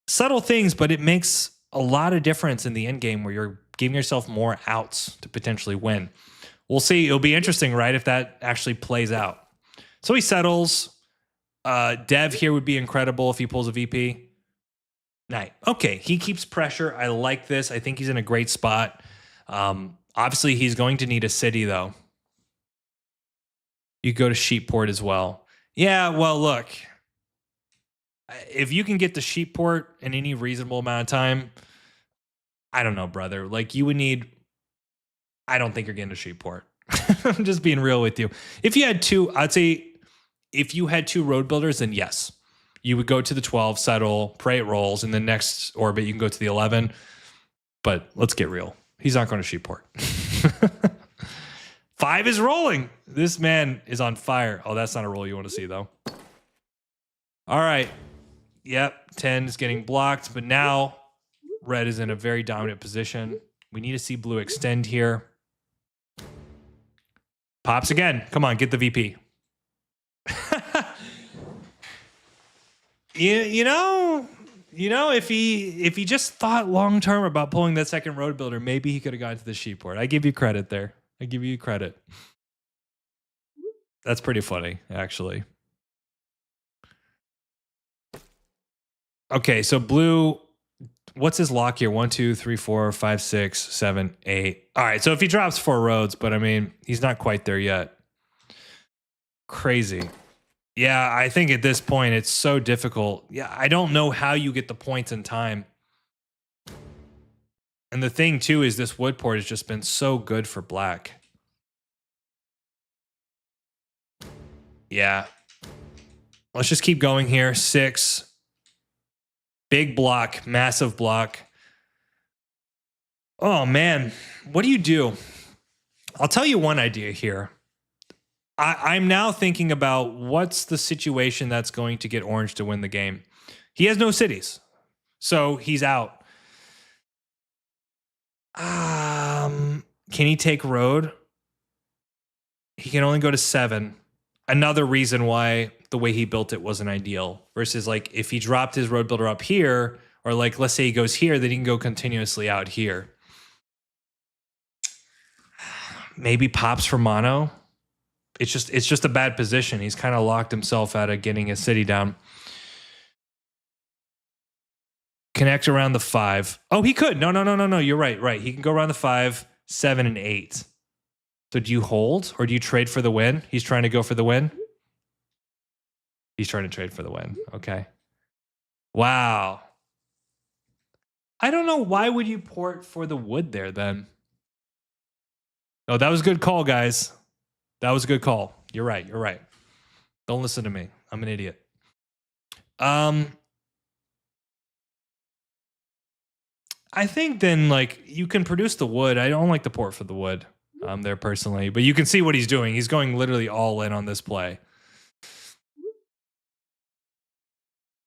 Subtle things, but it makes a lot of difference in the end game where you're giving yourself more outs to potentially win. We'll see. It'll be interesting, right? If that actually plays out. So he settles. Dev here would be incredible if he pulls a VP. Night. Okay. He keeps pressure. I like this. I think he's in a great spot. Obviously he's going to need a city though. You go to Sheepport as well. Yeah, well, look, if you can get to Sheepport in any reasonable amount of time, I don't know, brother. Like you would need, I don't think you're getting to Sheepport. I'm just being real with you. If you had 2, I'd say if you had 2 road builders, then yes, you would go to the 12, settle, pray it rolls, and the next orbit you can go to the 11. But let's get real. He's not going to Sheepport. 5 is rolling. This man is on fire. Oh, that's not a roll you want to see, though. All right. Yep, 10 is getting blocked, but now red is in a very dominant position. We need to see blue extend here. Pops again. Come on, get the VP. you know, if he just thought long term about pulling that second road builder, maybe he could have gone to the Sheepport. I give you credit there. I give you credit. That's pretty funny, actually. Okay, so blue, what's his lock here? 1, 2, 3, 4, 5, 6, 7, 8. All right, so if he drops 4 roads, but I mean, he's not quite there yet. Crazy. Yeah, I think at this point it's so difficult. Yeah, I don't know how you get the points in time. And the thing too is this wood port has just been so good for black. Yeah. Let's just keep going here. 6. Big block, massive block. Oh man, what do you do? I'll tell you one idea here. I'm now thinking about what's the situation that's going to get orange to win the game. He has no cities, so he's out. Can he take road? He can only go to 7. Another reason why the way he built it wasn't ideal. Versus like if he dropped his road builder up here, or like let's say he goes here, then he can go continuously out here. Maybe pops for mono. It's just a bad position. He's kind of locked himself out of getting his city down. Connect around the 5. Oh, he could. No. You're right. He can go around the 5, 7, and 8. So do you hold or do you trade for the win? He's trying to go for the win. He's trying to trade for the win. Okay. Wow. I don't know. Why would you port for the wood there then? Oh, that was a good call, guys. That was a good call. You're right. You're right. Don't listen to me. I'm an idiot. I think then like you can produce the wood. I don't like the port for the wood there personally, but you can see what he's doing. He's going literally all in on this play.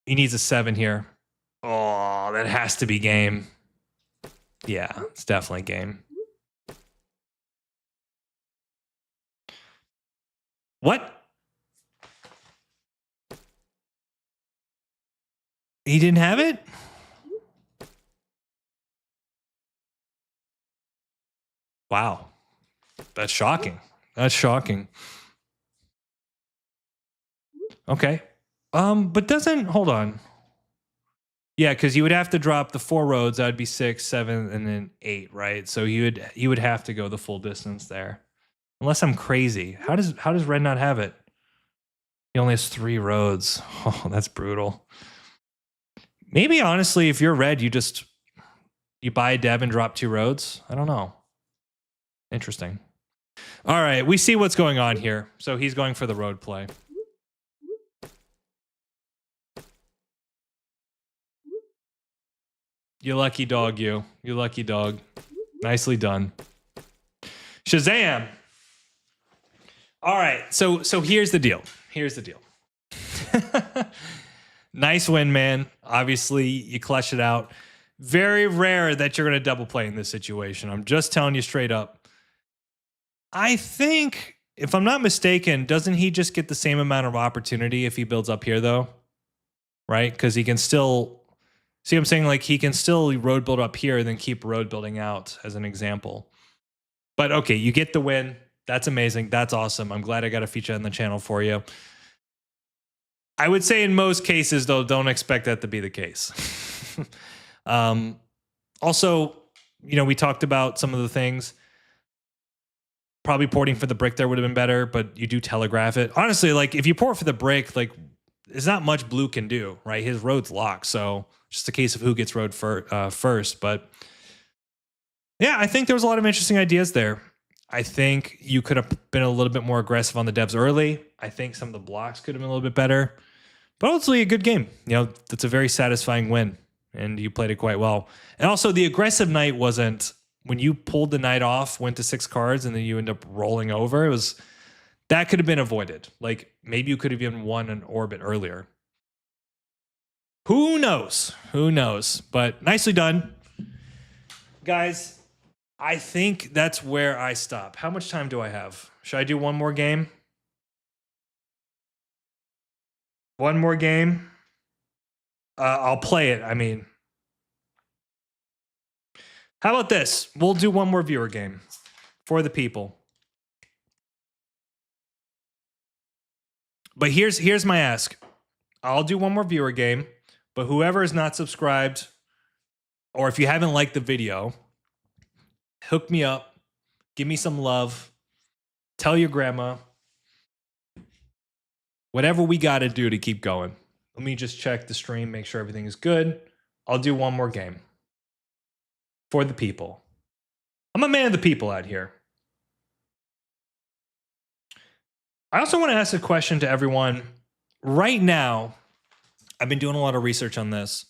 He needs a 7 here. Oh, that has to be game. Yeah, it's definitely game. What? He didn't have it? Wow. That's shocking. That's shocking. Okay. But doesn't, hold on. Yeah, because you would have to drop the 4 roads. That would be 6, 7, and then 8, right? So you would have to go the full distance there. Unless I'm crazy. How does Red not have it? He only has 3 roads. Oh, that's brutal. Maybe honestly, if you're Red, you buy a Deb and drop 2 roads. I don't know. Interesting. All right, we see what's going on here. So he's going for the road play. You lucky dog, you. You lucky dog. Nicely done. Shazam! All right, so here's the deal. Here's the deal. Nice win, man. Obviously, you clutch it out. Very rare that you're going to double play in this situation. I'm just telling you straight up. I think, if I'm not mistaken, doesn't he just get the same amount of opportunity if he builds up here, though? Right? Because he can still... See what I'm saying? Like, he can still road build up here and then keep road building out, as an example. But, okay, you get the win. That's amazing. That's awesome. I'm glad I got a feature on the channel for you. I would say in most cases, though, don't expect that to be the case. Also, you know, we talked about some of the things. Probably porting for the brick there would have been better, but you do telegraph it. Honestly, like, if you port for the brick, like, there's not much Blue can do, right? His road's locked, so just a case of who gets road first. But yeah, I think there was a lot of interesting ideas there. I think you could have been a little bit more aggressive on the devs early. I think some of the blocks could have been a little bit better. But ultimately, a good game. You know, that's a very satisfying win, and you played it quite well. And also, the aggressive knight wasn't, when you pulled the knight off, went to 6 cards, and then you end up rolling over, that could have been avoided. Like, maybe you could have even won an orbit earlier. Who knows? Who knows? But nicely done. Guys, I think that's where I stop. How much time do I have? Should I do one more game? One more game? I'll play it, I mean. How about this? We'll do one more viewer game for the people. But here's my ask. I'll do one more viewer game, but whoever is not subscribed, or if you haven't liked the video, hook me up, give me some love, tell your grandma, whatever we got to do to keep going. Let me just check the stream, make sure everything is good. I'll do one more game for the people. I'm a man of the people out here. I also want to ask a question to everyone. Right now, I've been doing a lot of research on this.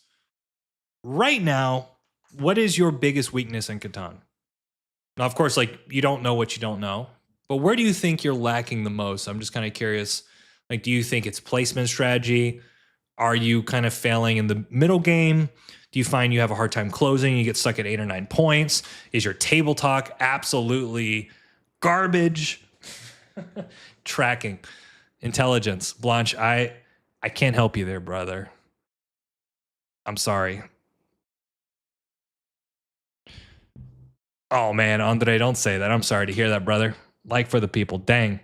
Right now, what is your biggest weakness in Catan? Now, of course, like, you don't know what you don't know, but where do you think you're lacking the most? I'm just kind of curious. Like, do you think it's placement strategy? Are you kind of failing in the middle game? Do you find you have a hard time closing? You get stuck at 8 or 9 points? Is your table talk absolutely garbage? Tracking. Intelligence. Blanche, I can't help you there, brother. I'm sorry. Oh, man, Andre, don't say that. I'm sorry to hear that, brother. Like for the people. Dang.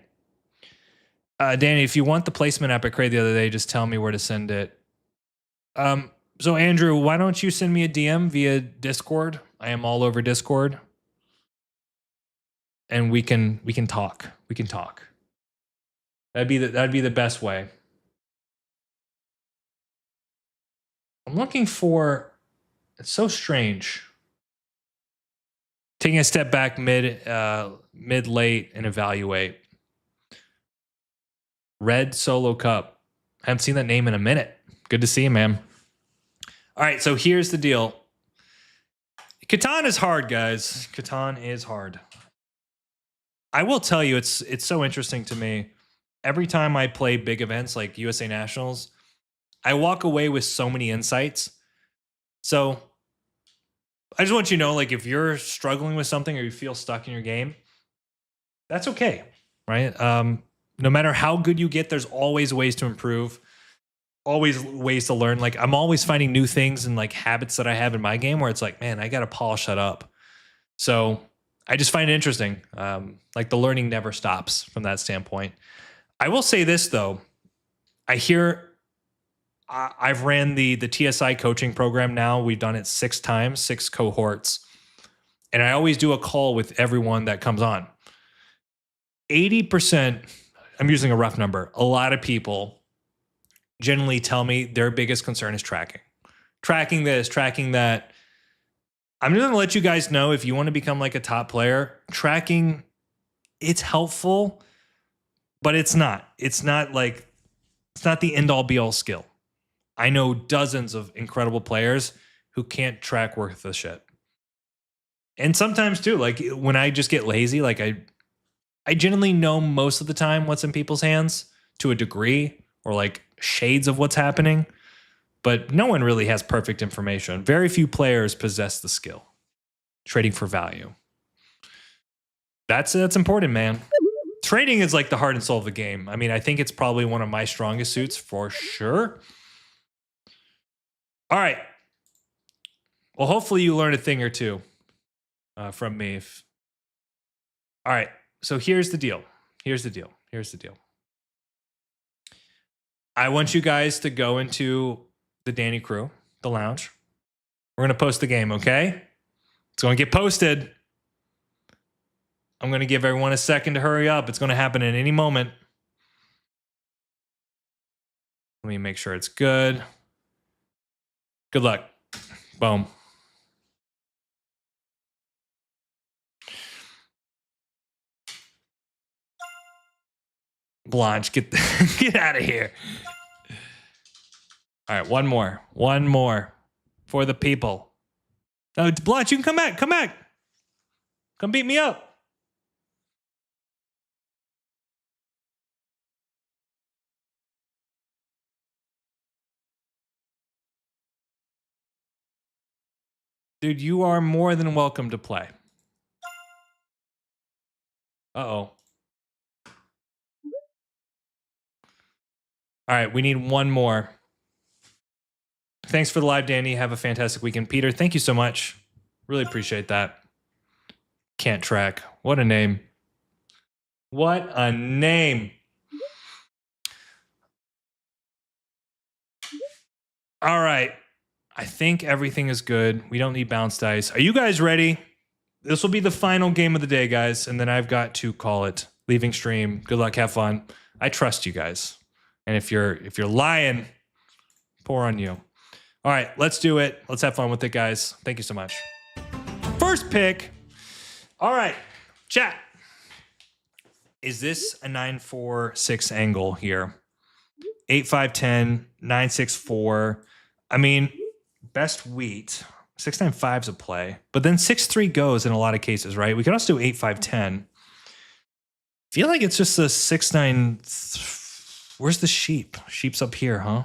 Danny, if you want the placement app I created the other day, just tell me where to send it. So, Andrew, why don't you send me a DM via Discord? I am all over Discord. And we can talk. We can talk. That'd be the best way. I'm looking for, it's so strange. Taking a step back mid late and evaluate. Red Solo Cup. I haven't seen that name in a minute. Good to see you, man. All right, so here's the deal. Catan is hard, guys. Catan is hard. I will tell you, it's so interesting to me. Every time I play big events like USA Nationals, I walk away with so many insights. So I just want you to know, like, if you're struggling with something or you feel stuck in your game, that's okay, right? No matter how good you get, there's always ways to improve, always ways to learn. Like, I'm always finding new things and like habits that I have in my game where it's like, man, I got to polish that up. So I just find it interesting. Like, the learning never stops from that standpoint. I will say this though. I've ran the TSI coaching program now. We've done it 6 times, 6 cohorts. And I always do a call with everyone that comes on. 80%, I'm using a rough number, a lot of people generally tell me their biggest concern is tracking. Tracking this, tracking that. I'm just going to let you guys know, if you want to become like a top player, tracking, it's helpful, but it's not. It's not the end all be all skill. I know dozens of incredible players who can't track worth of shit. And sometimes too, like when I just get lazy, like I generally know most of the time what's in people's hands to a degree, or like shades of what's happening, but no one really has perfect information. Very few players possess the skill. Trading for value. That's important, man. Trading is like the heart and soul of the game. I mean, I think it's probably one of my strongest suits for sure. All right. Well, hopefully you learned a thing or two from me. All right. So here's the deal. Here's the deal. I want you guys to go into the Danny crew, the lounge. We're going to post the game, okay? It's going to get posted. I'm going to give everyone a second to hurry up. It's going to happen at any moment. Let me make sure it's good. Good luck. Boom. Blanche, get out of here. All right, one more for the people. Oh, Blanche, you can come back. Come beat me up. Dude, you are more than welcome to play. Uh-oh. All right, we need one more. Thanks for the live, Danny. Have a fantastic weekend. Peter, thank you so much. Really appreciate that. Can't track. What a name. What a name. All right. I think everything is good. We don't need bounce dice. Are you guys ready? This will be the final game of the day, guys, and then I've got to call it. Leaving stream. Good luck. Have fun. I trust you guys. And if you're lying, pour on you. All right, let's do it. Let's have fun with it, guys. Thank you so much. First pick. All right, chat. Is this a 9-4-6 angle here? 8-5-10, 9-6-4. I mean, best wheat. 6-9-5's a play, but then 6-3 goes in a lot of cases, right? We can also do 8-5-10. Feel like it's just a 6-9. Where's the sheep? Sheep's up here, huh?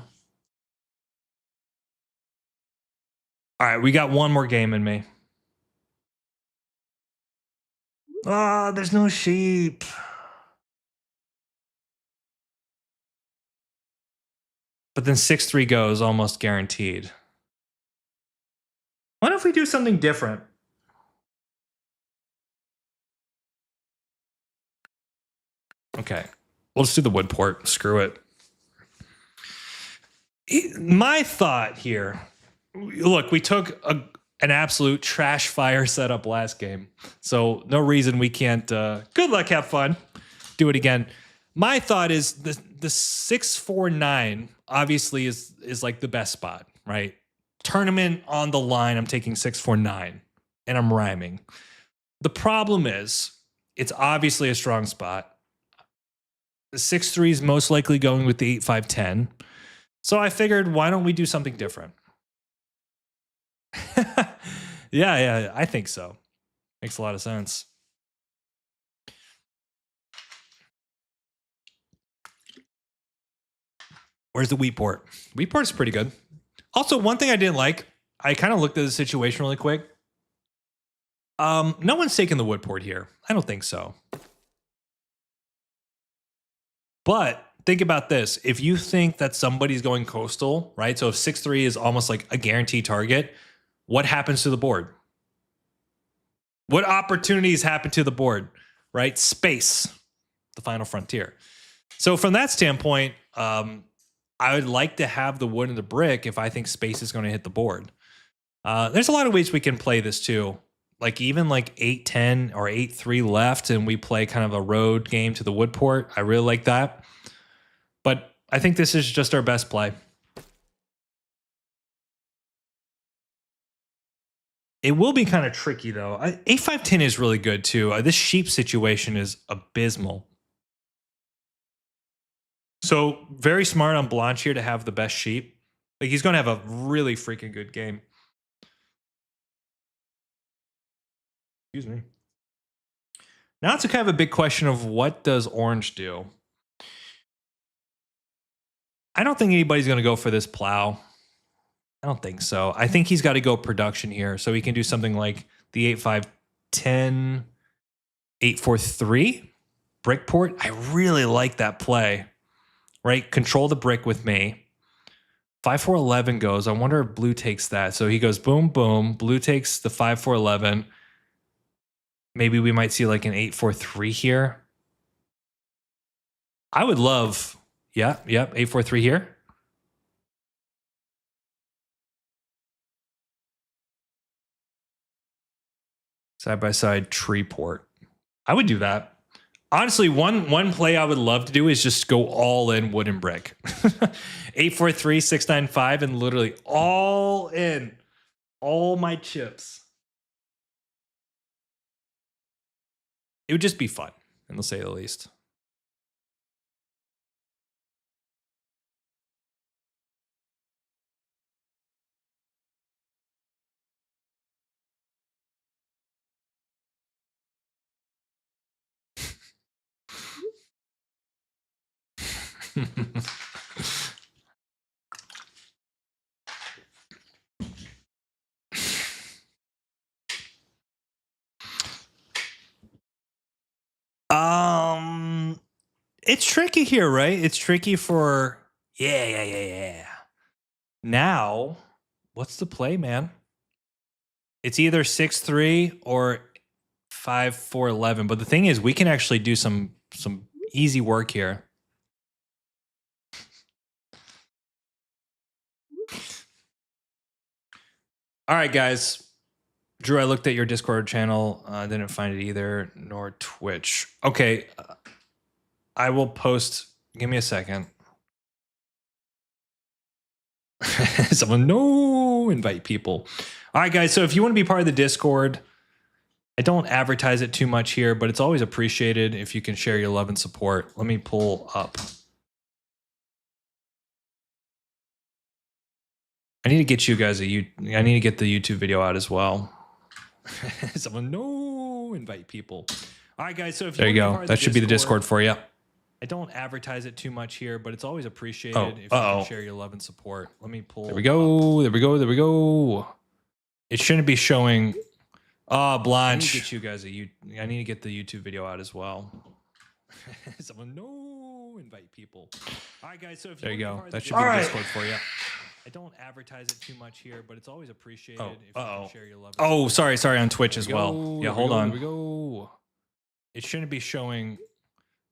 All right, we got one more game in me. Oh, there's no sheep. But then 6-3 goes, almost guaranteed. What if we do something different? Okay, we'll just do the wood port. Screw it. My thought here, look, we took an absolute trash fire setup last game, so no reason we can't. Good luck, have fun, do it again. My thought is the 6-4-9 obviously is like the best spot, right? tournament on the line. I'm taking 6-4-9 and I'm rhyming. The problem is it's obviously a strong spot. The 6-3 is most likely going with the 8-5-10. So I figured, why don't we do something different? Yeah, I think so. Makes a lot of sense. Where's the wheat port? Wheat port is pretty good. Also, one thing I didn't like, I kind of looked at the situation really quick. No one's taking the wood port here. I don't think so. But think about this. If you think that somebody's going coastal, right? So if 6-3 is almost like a guaranteed target, what happens to the board? What opportunities happen to the board, right? Space, the final frontier. So from that standpoint, I would like to have the wood and the brick if I think space is going to hit the board. There's a lot of ways we can play this too. Like even like 8-10 or 8-3 left and we play kind of a road game to the wood port. I really like that. But I think this is just our best play. It will be kind of tricky though. 8-5-10 is really good too. This sheep situation is abysmal. So very smart on Blanche here to have the best sheep. Like he's going to have a really freaking good game. Excuse me. Now it's a kind of a big question of what does orange do? I don't think anybody's going to go for this plow. I don't think so. I think he's got to go production here. So he can do something like the 8-5-10, 8-4-3 brick port. I really like that play. Right? Control the brick with me. 5-4-11 goes. I wonder if blue takes that. So he goes boom, boom. Blue takes the 5-4-11. Maybe we might see like an 8-4-3 here. I would love, yep, 8-4-3 here. Side by side tree port. I would do that. Honestly, one play I would love to do is just go all in wood and brick. 8-4-3, 6-9-5, and literally all in. All my chips. It would just be fun, and to say the least. It's tricky here, right? It's tricky for yeah. Now, what's the play, man? It's either 6-3 or 5-4-11. But the thing is, we can actually do some easy work here. All right, guys. Drew, I looked at your Discord channel. I didn't find it either, nor Twitch. Okay. I will post. Give me a second. Someone, no, invite people. All right, guys. So if you want to be part of the Discord, I don't advertise it too much here, but it's always appreciated if you can share your love and support. Let me pull up. I need to get you guys I need to get the YouTube video out as well. Someone, no, invite people. All right, guys. So if there you go, that should be the Discord for you. I don't advertise it too much here, but it's always appreciated if you can share your love and support. Let me pull. There we go. There we go. There we go. It shouldn't be showing. Oh, Blanche. I need to get you guys I need to get the YouTube video out as well. Someone, no, invite people. All right, guys. So if there you go, that should be the Discord for you. I don't advertise it too much here, but it's always appreciated if you can share your love. Oh, sorry, on Twitch as well. Yeah, hold on. There we go. It shouldn't be showing.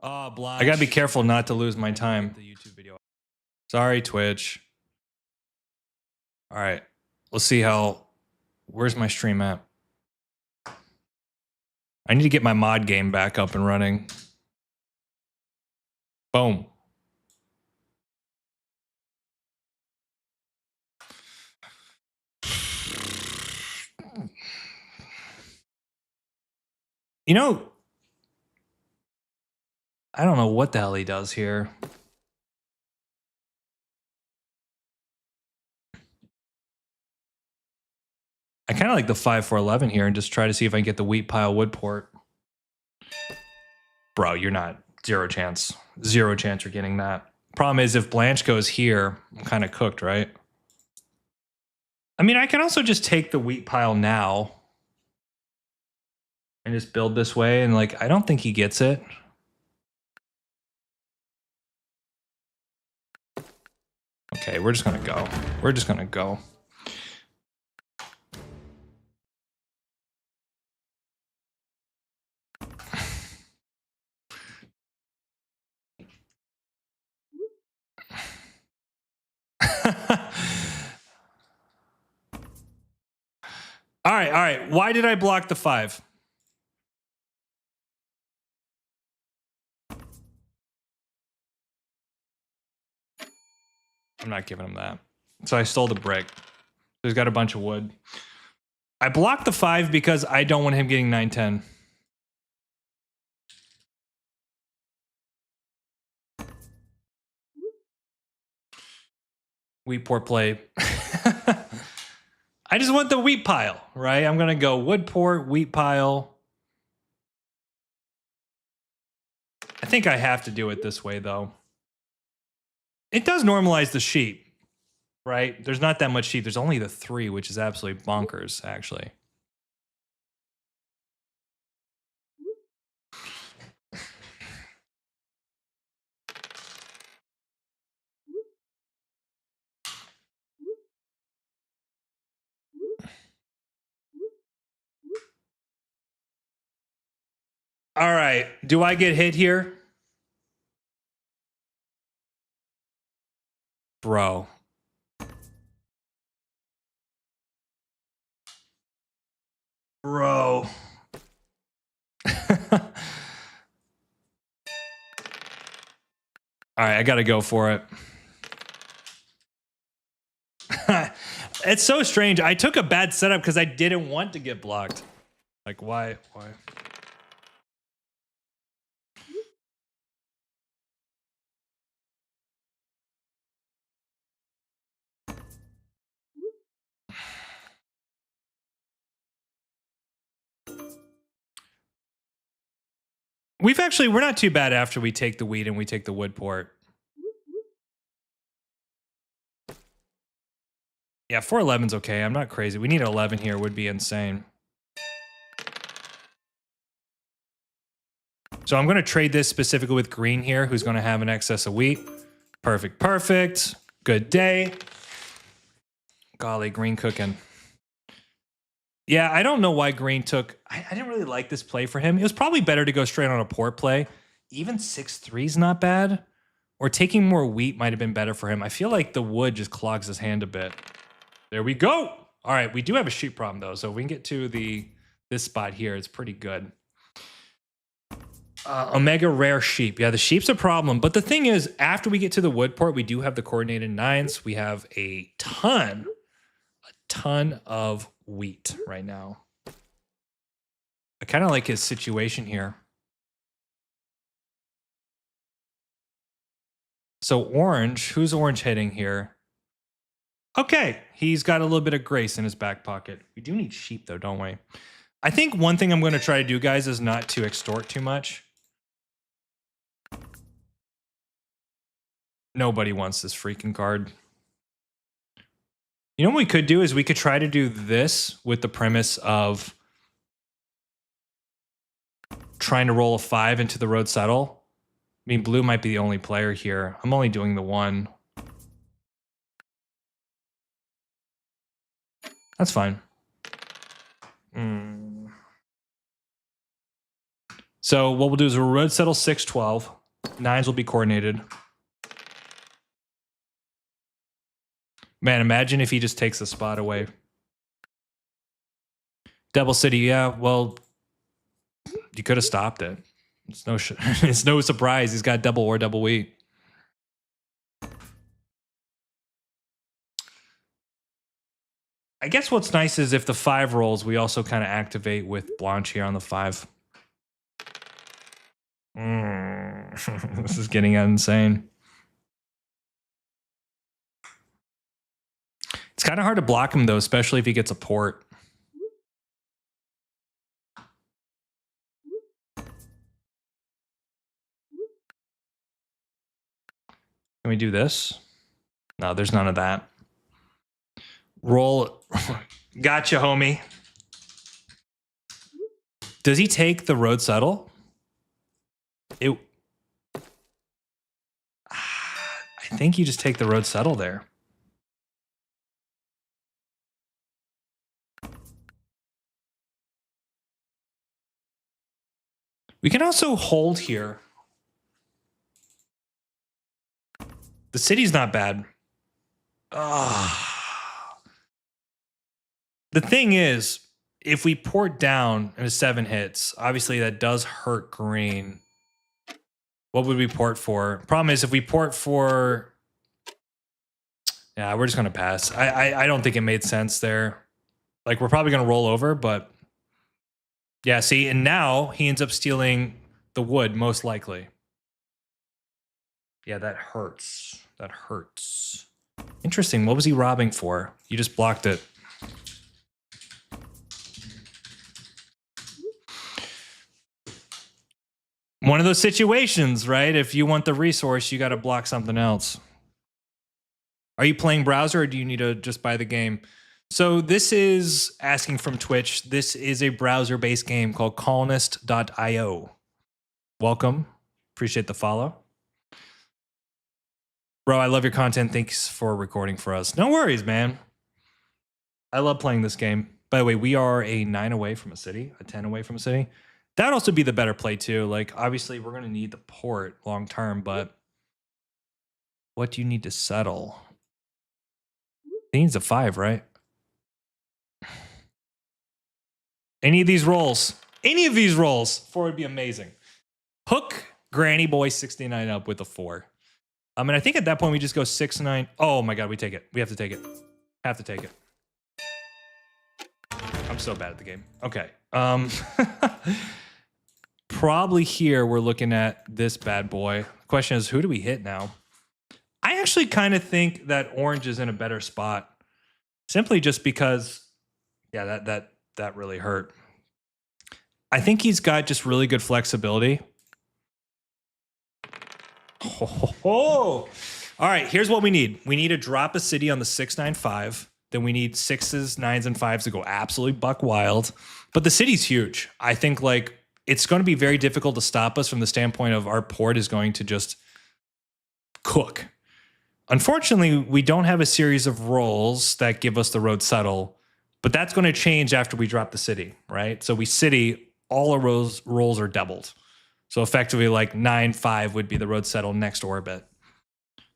Oh, Blanche. I gotta be careful not to lose my time. The YouTube video. Sorry, Twitch. All right, let's see how. Where's my stream at? I need to get my mod game back up and running. Boom. You know, I don't know what the hell he does here. I kind of like the 5-4-11 here and just try to see if I can get the wheat pile wood port. Bro, you're not. Zero chance. Zero chance you're getting that. Problem is, if Blanche goes here, I'm kind of cooked, right? I mean, I can also just take the wheat pile now and just build this way. And, like, I don't think he gets it. Okay, we're just going to go. We're just going to go. All right. Why did I block the 5? I'm not giving him that. So I stole the brick. He's got a bunch of wood. I blocked the 5 because I don't want him getting 9-10. Wheat port play. I just want the wheat pile, right? I'm going to go wood port, wheat pile. I think I have to do it this way, though. It does normalize the sheep, right? There's not that much sheep. There's only the 3, which is absolutely bonkers, actually. All right. Do I get hit here? Bro. Bro. All right, I got to go for it. It's so strange. I took a bad setup because I didn't want to get blocked. Like, why? We're not too bad after we take the wheat and we take the wood port. Yeah, 4-11's okay. I'm not crazy. We need 11 here. Would be insane. So I'm going to trade this specifically with green here, who's going to have an excess of wheat. Perfect. Good day. Golly, green cooking. Yeah, I don't know why green took... I didn't really like this play for him. It was probably better to go straight on a port play. Even 6-3 is not bad. Or taking more wheat might have been better for him. I feel like the wood just clogs his hand a bit. There we go. All right, we do have a sheep problem, though. So if we can get to this spot here, it's pretty good. Omega rare sheep. Yeah, the sheep's a problem. But the thing is, after we get to the wood port, we do have the coordinated 9s. We have a ton of wheat right now. I kind of like his situation here. So orange, who's orange hitting here? Okay, he's got a little bit of grace in his back pocket. We do need sheep though, don't we? I think one thing I'm going to try to do, guys, is not to extort too much. Nobody wants this freaking card. You know what we could do is we could try to do this with the premise of trying to roll a 5 into the road settle. I mean, blue might be the only player here. I'm only doing the 1. That's fine. So what we'll do is we'll road settle 6-12. 9s will be coordinated. Man, imagine if he just takes the spot away. Devil City, yeah, well, you could have stopped it. It's no, it's no surprise. He's got double or double wheat. I guess what's nice is if the 5 rolls, we also kind of activate with Blanche here on the 5. This is getting insane. It's kind of hard to block him, though, especially if he gets a port. Can we do this? No, there's none of that. Roll. Gotcha, homie. Does he take the road settle? I think you just take the road settle there. We can also hold here. The city's not bad. The thing is, if we port down and 7 hits, obviously that does hurt green. What would we port for? Problem is, if we port for... Yeah, we're just going to pass. I don't think it made sense there. Like, we're probably going to roll over, but... Yeah, see, and now he ends up stealing the wood, most likely. Yeah, that hurts. That hurts. Interesting. What was he robbing for? You just blocked it. One of those situations, right? If you want the resource, you got to block something else. Are you playing browser or do you need to just buy the game? So this is asking from Twitch. This is a browser-based game called colonist.io. Welcome. Appreciate the follow. Bro, I love your content. Thanks for recording for us. No worries, man. I love playing this game. By the way, we are a 9 away from a city, a 10 away from a city. That would also be the better play too. Like, obviously, we're going to need the port long term, but what do you need to settle? He needs a 5, right? Any of these rolls, 4 would be amazing. Hook Granny Boy 69 up with a 4. And I think at that point we just go 6-9. Oh my god, we take it. We have to take it. Have to take it. I'm so bad at the game. Okay. Probably here we're looking at this bad boy. The question is, who do we hit now? I actually kind of think that orange is in a better spot. Simply just because, yeah, that really hurt. I think he's got just really good flexibility. All right, here's what we need. We need to drop a city on the 6-9-5. Then we need 6s, 9s, and 5s to go absolutely buck wild. But the city's huge. I think like it's going to be very difficult to stop us from the standpoint of our port is going to just cook. Unfortunately, we don't have a series of rolls that give us the road settle, but that's going to change after we drop the city, right? So we city, all our rolls are doubled. So effectively like 9-5 would be the road settle next orbit.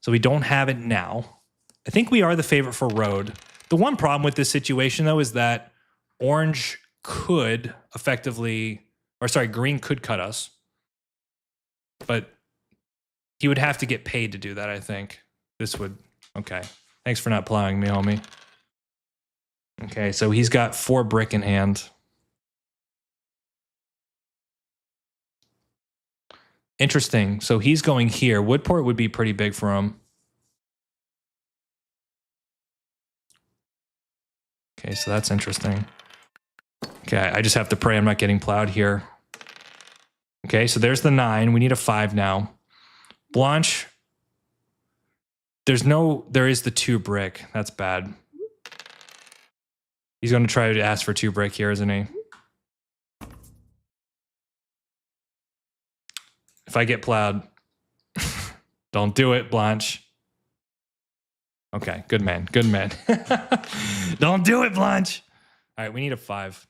So we don't have it now. I think we are the favorite for road. The one problem with this situation though is that orange could effectively, or sorry, green could cut us. But he would have to get paid to do that, I think. This would, okay. Thanks for not plowing me, homie. Okay, so he's got 4 brick in hand. Interesting. So he's going here. Woodport would be pretty big for him. Okay, so that's interesting. Okay, I just have to pray I'm not getting plowed here. Okay, so there's the 9. We need a 5 now. Blanche. There is the 2 brick. That's bad. He's going to try to ask for 2 brick here, isn't he? If I get plowed, don't do it, Blanche. Okay, good man, good man. Don't do it, Blanche. All right, we need a 5.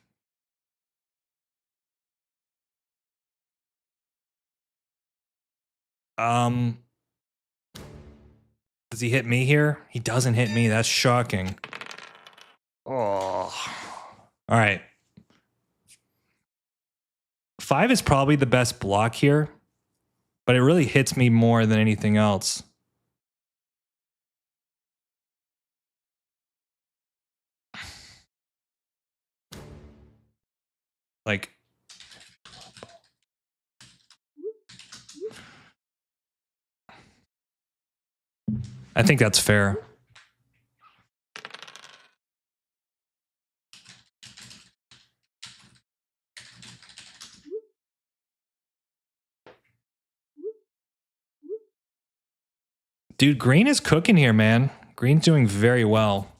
Does he hit me here? He doesn't hit me. That's shocking. Oh. All right. 5 is probably the best block here, but it really hits me more than anything else. Like, I think that's fair. Dude, green is cooking here, man. Green's doing very well.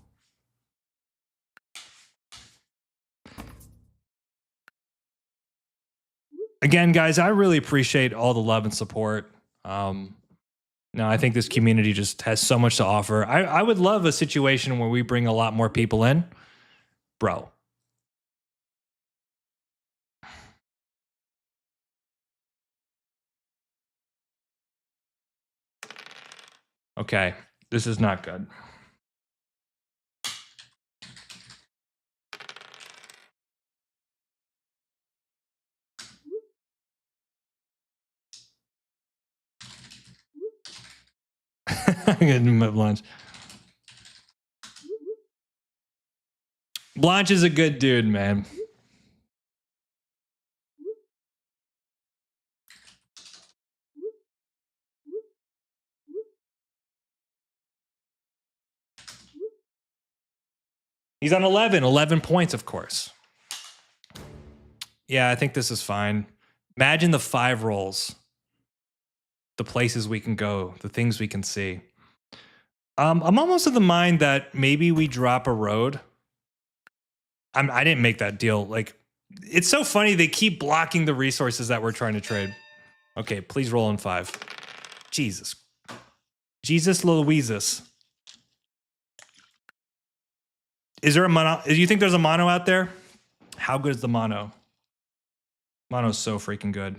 Again, guys, I really appreciate all the love and support. No, I think this community just has so much to offer. I would love a situation where we bring a lot more people in. Bro. Okay, this is not good. Blanche. Blanche is a good dude, man. He's on 11 points, of course. Yeah, I think this is fine. Imagine the 5 rolls, the places we can go, the things we can see. I'm almost of the mind that maybe we drop a road. I didn't make that deal. Like, it's so funny. They keep blocking the resources that we're trying to trade. Okay, please roll in 5. Jesus. Jesus Louises. Is there a mono? Do you think there's a mono out there? How good is the mono? Mono's so freaking good.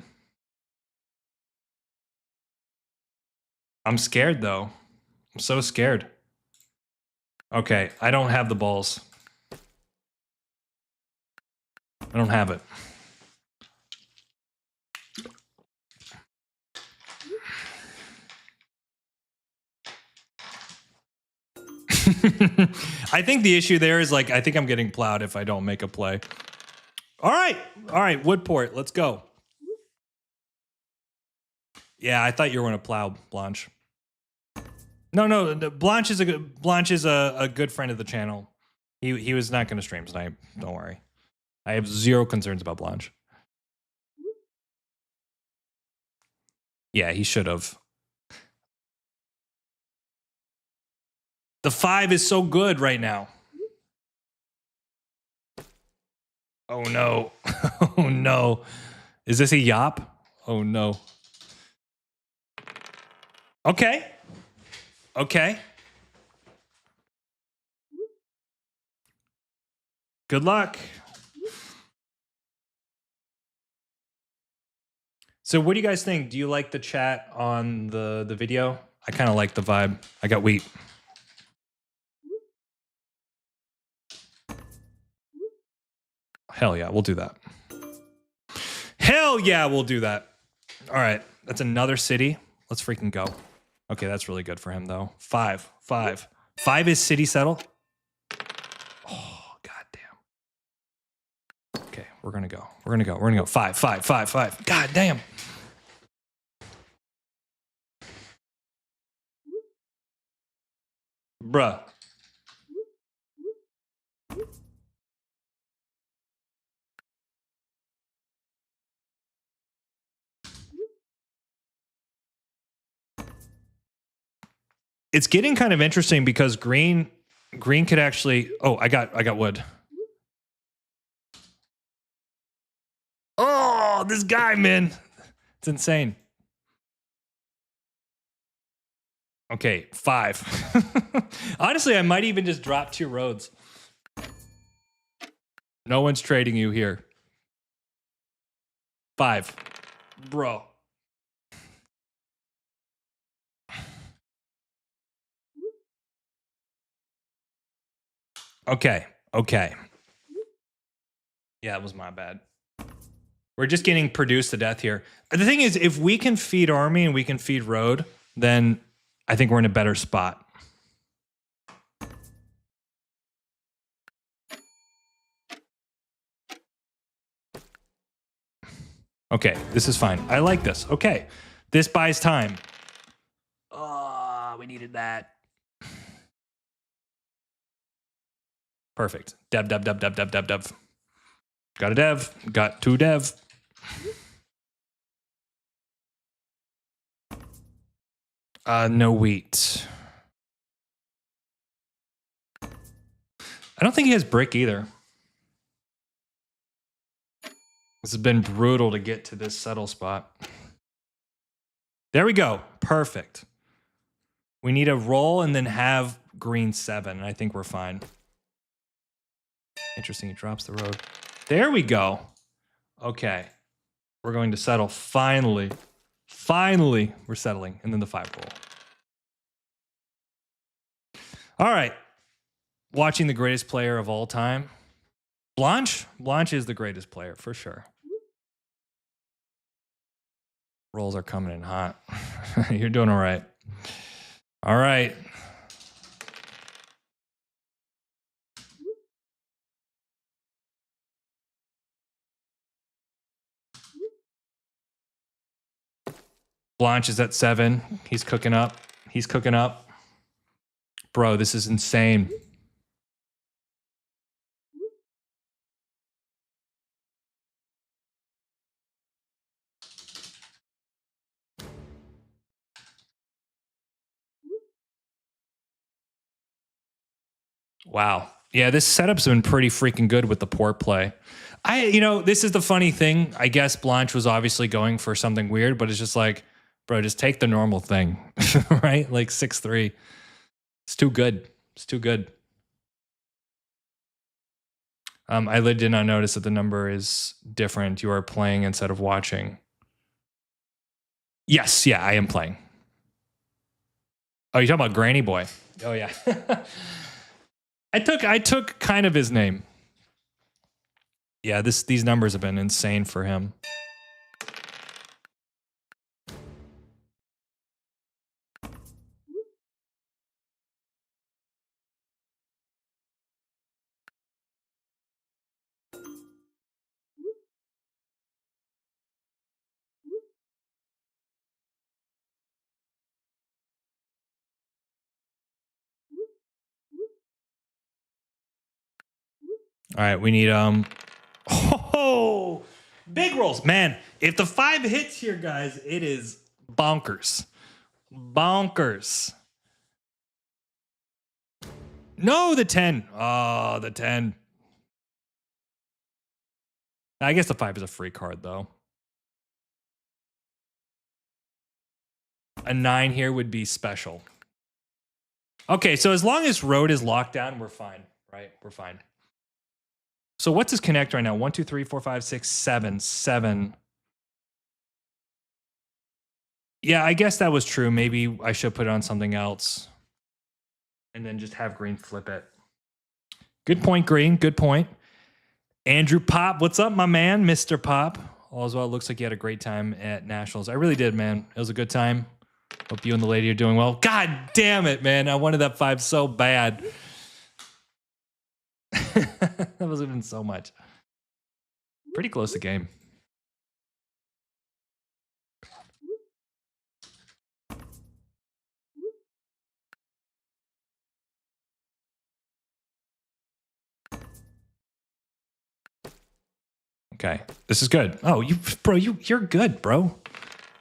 I'm scared, though. I'm so scared. Okay, I don't have the balls. I don't have it. I think the issue there is, like, I think I'm getting plowed if I don't make a play. All right, Woodport, let's go. Yeah, I thought you were going to plow, Blanche. No, Blanche is a good friend of the channel. He was not going to stream tonight. Don't worry. I have 0 concerns about Blanche. Yeah, he should have. The 5 is so good right now. Oh no. Oh no. Is this a yop? Oh no. Okay. Okay. Good luck. So what do you guys think? Do you like the chat on the video? I kind of like the vibe. I got wheat. Hell yeah, we'll do that. Hell yeah, we'll do that. All right, that's another city. Let's freaking go. Okay, that's really good for him though. 5. 5 is city settle. Oh, goddamn. Okay, we're gonna go. 5. God damn. Bruh. It's getting kind of interesting because green could actually. Oh, I got wood. Oh, this guy, man, it's insane. Okay, 5. Honestly, I might even just drop 2 roads. No one's trading you here. 5, bro. Okay. Yeah, it was my bad. We're just getting produced to death here. The thing is, if we can feed army and we can feed road, then I think we're in a better spot. Okay, this is fine. I like this. Okay, this buys time. Oh, we needed that. Perfect. Dev. Got a dev. Got 2 dev. No wheat. I don't think he has brick either. This has been brutal to get to this settle spot. There we go. Perfect. We need a roll and then have green 7. I think we're fine. Interesting. He drops the road. There we go. Okay. We're going to settle. Finally. Finally, we're settling. And then the 5 roll. All right. Watching the greatest player of all time. Blanche? Blanche is the greatest player, for sure. Rolls are coming in hot. You're doing all right. All right. Blanche is at 7. He's cooking up. He's cooking up. Bro, this is insane. Wow. Yeah, this setup's been pretty freaking good with the port play. This is the funny thing. I guess Blanche was obviously going for something weird, but it's just like, bro, just take the normal thing, right? Like 6-3. It's too good. It's too good. I literally did not notice that the number is different. You are playing instead of watching. Yes, yeah, I am playing. Oh, you're talking about Granny Boy. Oh yeah. I took kind of his name. Yeah, these numbers have been insane for him. All right, we need big rolls. Man, if the 5 hits here, guys, it is bonkers. Bonkers. No, the 10. Oh, the 10. I guess the 5 is a free card, though. A 9 here would be special. Okay, so as long as road is locked down, we're fine, right? We're fine. So what's his connect right now? 1, 2, 3, 4, 5, 6, 7. 7. Yeah, I guess that was true. Maybe I should put it on something else. And then just have green flip it. Good point, Green. Good point. Andrew Pop, what's up, my man? Mr. Pop. All's well. Looks like you had a great time at Nationals. I really did, man. It was a good time. Hope you and the lady are doing well. God damn it, man. I wanted that 5 so bad. That was even so much. Pretty close to game. Okay, this is good. Oh, you're good, bro.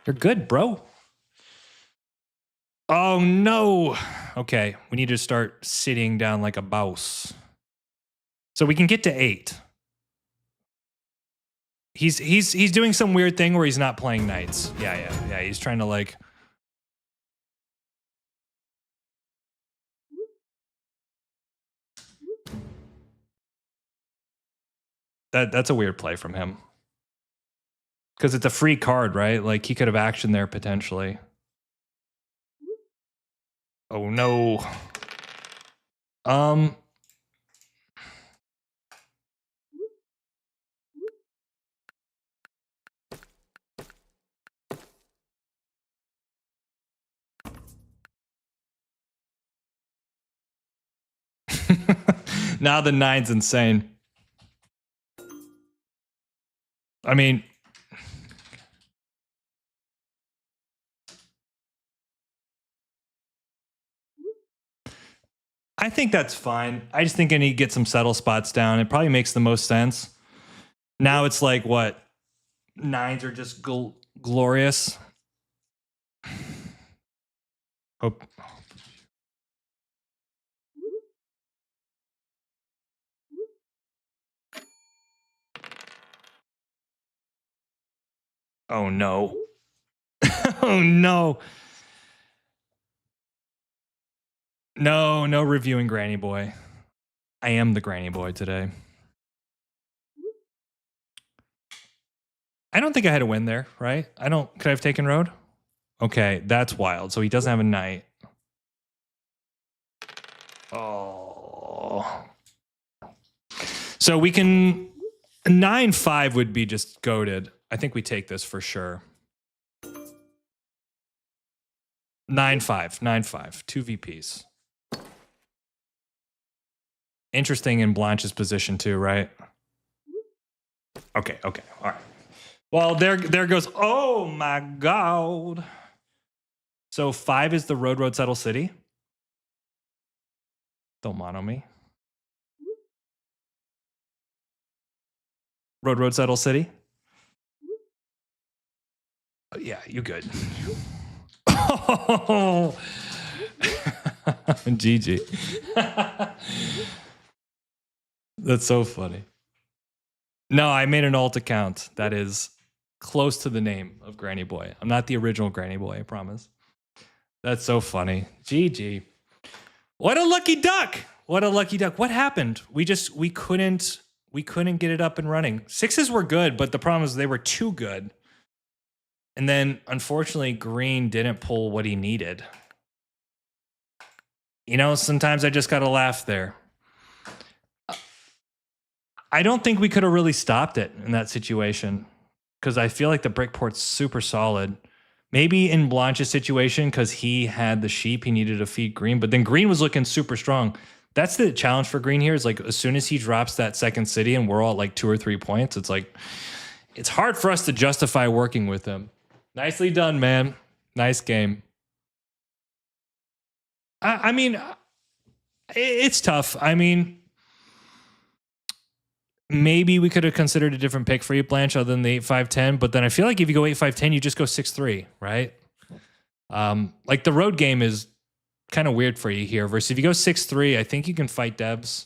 You're good, bro. Oh no. Okay, we need to start sitting down like a boss. So we can get to 8. He's doing some weird thing where he's not playing knights. Yeah. He's trying to like. That's a weird play from him. Because it's a free card, right? Like he could have action there potentially. Oh no. Now the 9's insane. I mean, I think that's fine. I just think I need to get some settle spots down. It probably makes the most sense. Now it's like what? Nines are just glorious. Hope. Oh no. Oh no. No, no reviewing Granny Boy. I am the Granny Boy today. I don't think I had a win there, right? Could I have taken road? Okay, that's wild. So he doesn't have a knight. Oh. So we can 9-5 would be just goated. I think we take this for sure. 9-5, 2 VPs. Interesting in Blanche's position too, right? Okay, all right. Well, there goes. Oh my God. So 5 is the road settle city. Don't mono me. Road settle city. Oh, yeah, you good. Oh. GG. That's so funny. No, I made an alt account that is close to the name of Granny Boy. I'm not the original Granny Boy, I promise. That's so funny. GG. What a lucky duck. What a lucky duck. What happened? We couldn't get it up and running. 6s were good, but the problem is they were too good. And then unfortunately green didn't pull what he needed. You know, sometimes I just got to laugh there. I don't think we could have really stopped it in that situation because I feel like the brick port's super solid. Maybe in Blanche's situation because he had the sheep, he needed to feed green, but then green was looking super strong. That's the challenge for green here is like as soon as he drops that second city and we're all at like 2 or 3 points, it's like it's hard for us to justify working with him. Nicely done, man. Nice game. I mean, it's tough. I mean, maybe we could have considered a different pick for you, Blanche, other than the 8-5-10. But then I feel like if you go 8-5-10, you just go 6-3, right? Like the road game is kind of weird for you here. Versus if you go 6-3, I think you can fight devs.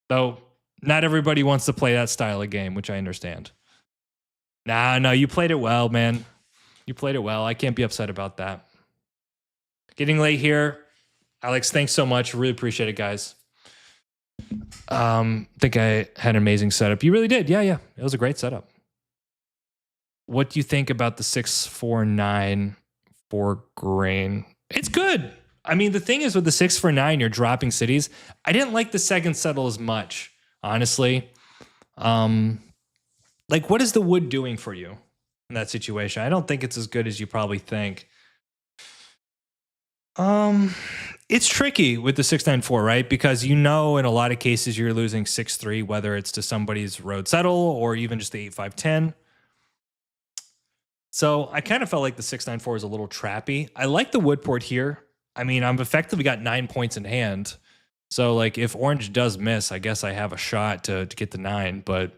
Though not everybody wants to play that style of game, which I understand. No, you played it well, man. You played it well. I can't be upset about that. Getting late here. Alex, thanks so much. Really appreciate it, guys. Think I had an amazing setup. You really did. Yeah. It was a great setup. What do you think about the 6-4-9 for green? It's good. I mean, the thing is with the 6-4-9, you're dropping cities. I didn't like the second settle as much, honestly. Like, what is the wood doing for you in that situation? I don't think it's as good as you probably think. It's tricky with the 6-9-4, right? Because you know in a lot of cases you're losing 6-3, whether it's to somebody's road settle or even just the 8-5-10. So I kind of felt like the 6-9-4 is a little trappy. I like the wood port here. I mean, I'm effectively got 9 points in hand. So like if orange does miss, I guess I have a shot to get the 9. But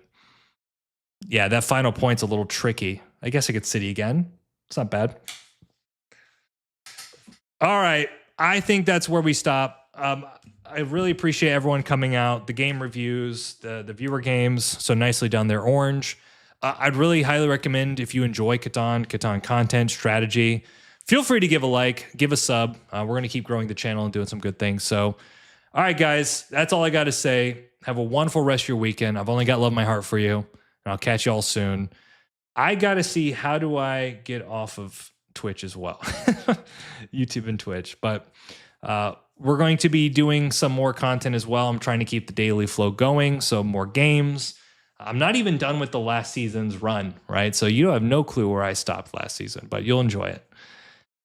yeah, that final point's a little tricky. I guess I could city again. It's not bad. All right. I think that's where we stop. I really appreciate everyone coming out, the game reviews, the viewer games. So nicely done there, Orange. I'd really highly recommend if you enjoy Catan content, strategy, feel free to give a like, give a sub. We're going to keep growing the channel and doing some good things. So, all right, guys, that's all I got to say. Have a wonderful rest of your weekend. I've only got love in my heart for you, and I'll catch you all soon. I got to see how do I get off of Twitch as well, YouTube and Twitch. But we're going to be doing some more content as well. I'm trying to keep the daily flow going, so more games. I'm not even done with the last season's run, right? So you have no clue where I stopped last season, but you'll enjoy it.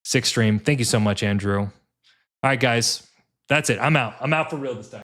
6 stream. Thank you so much, Andrew. All right, guys, that's it. I'm out. I'm out for real this time.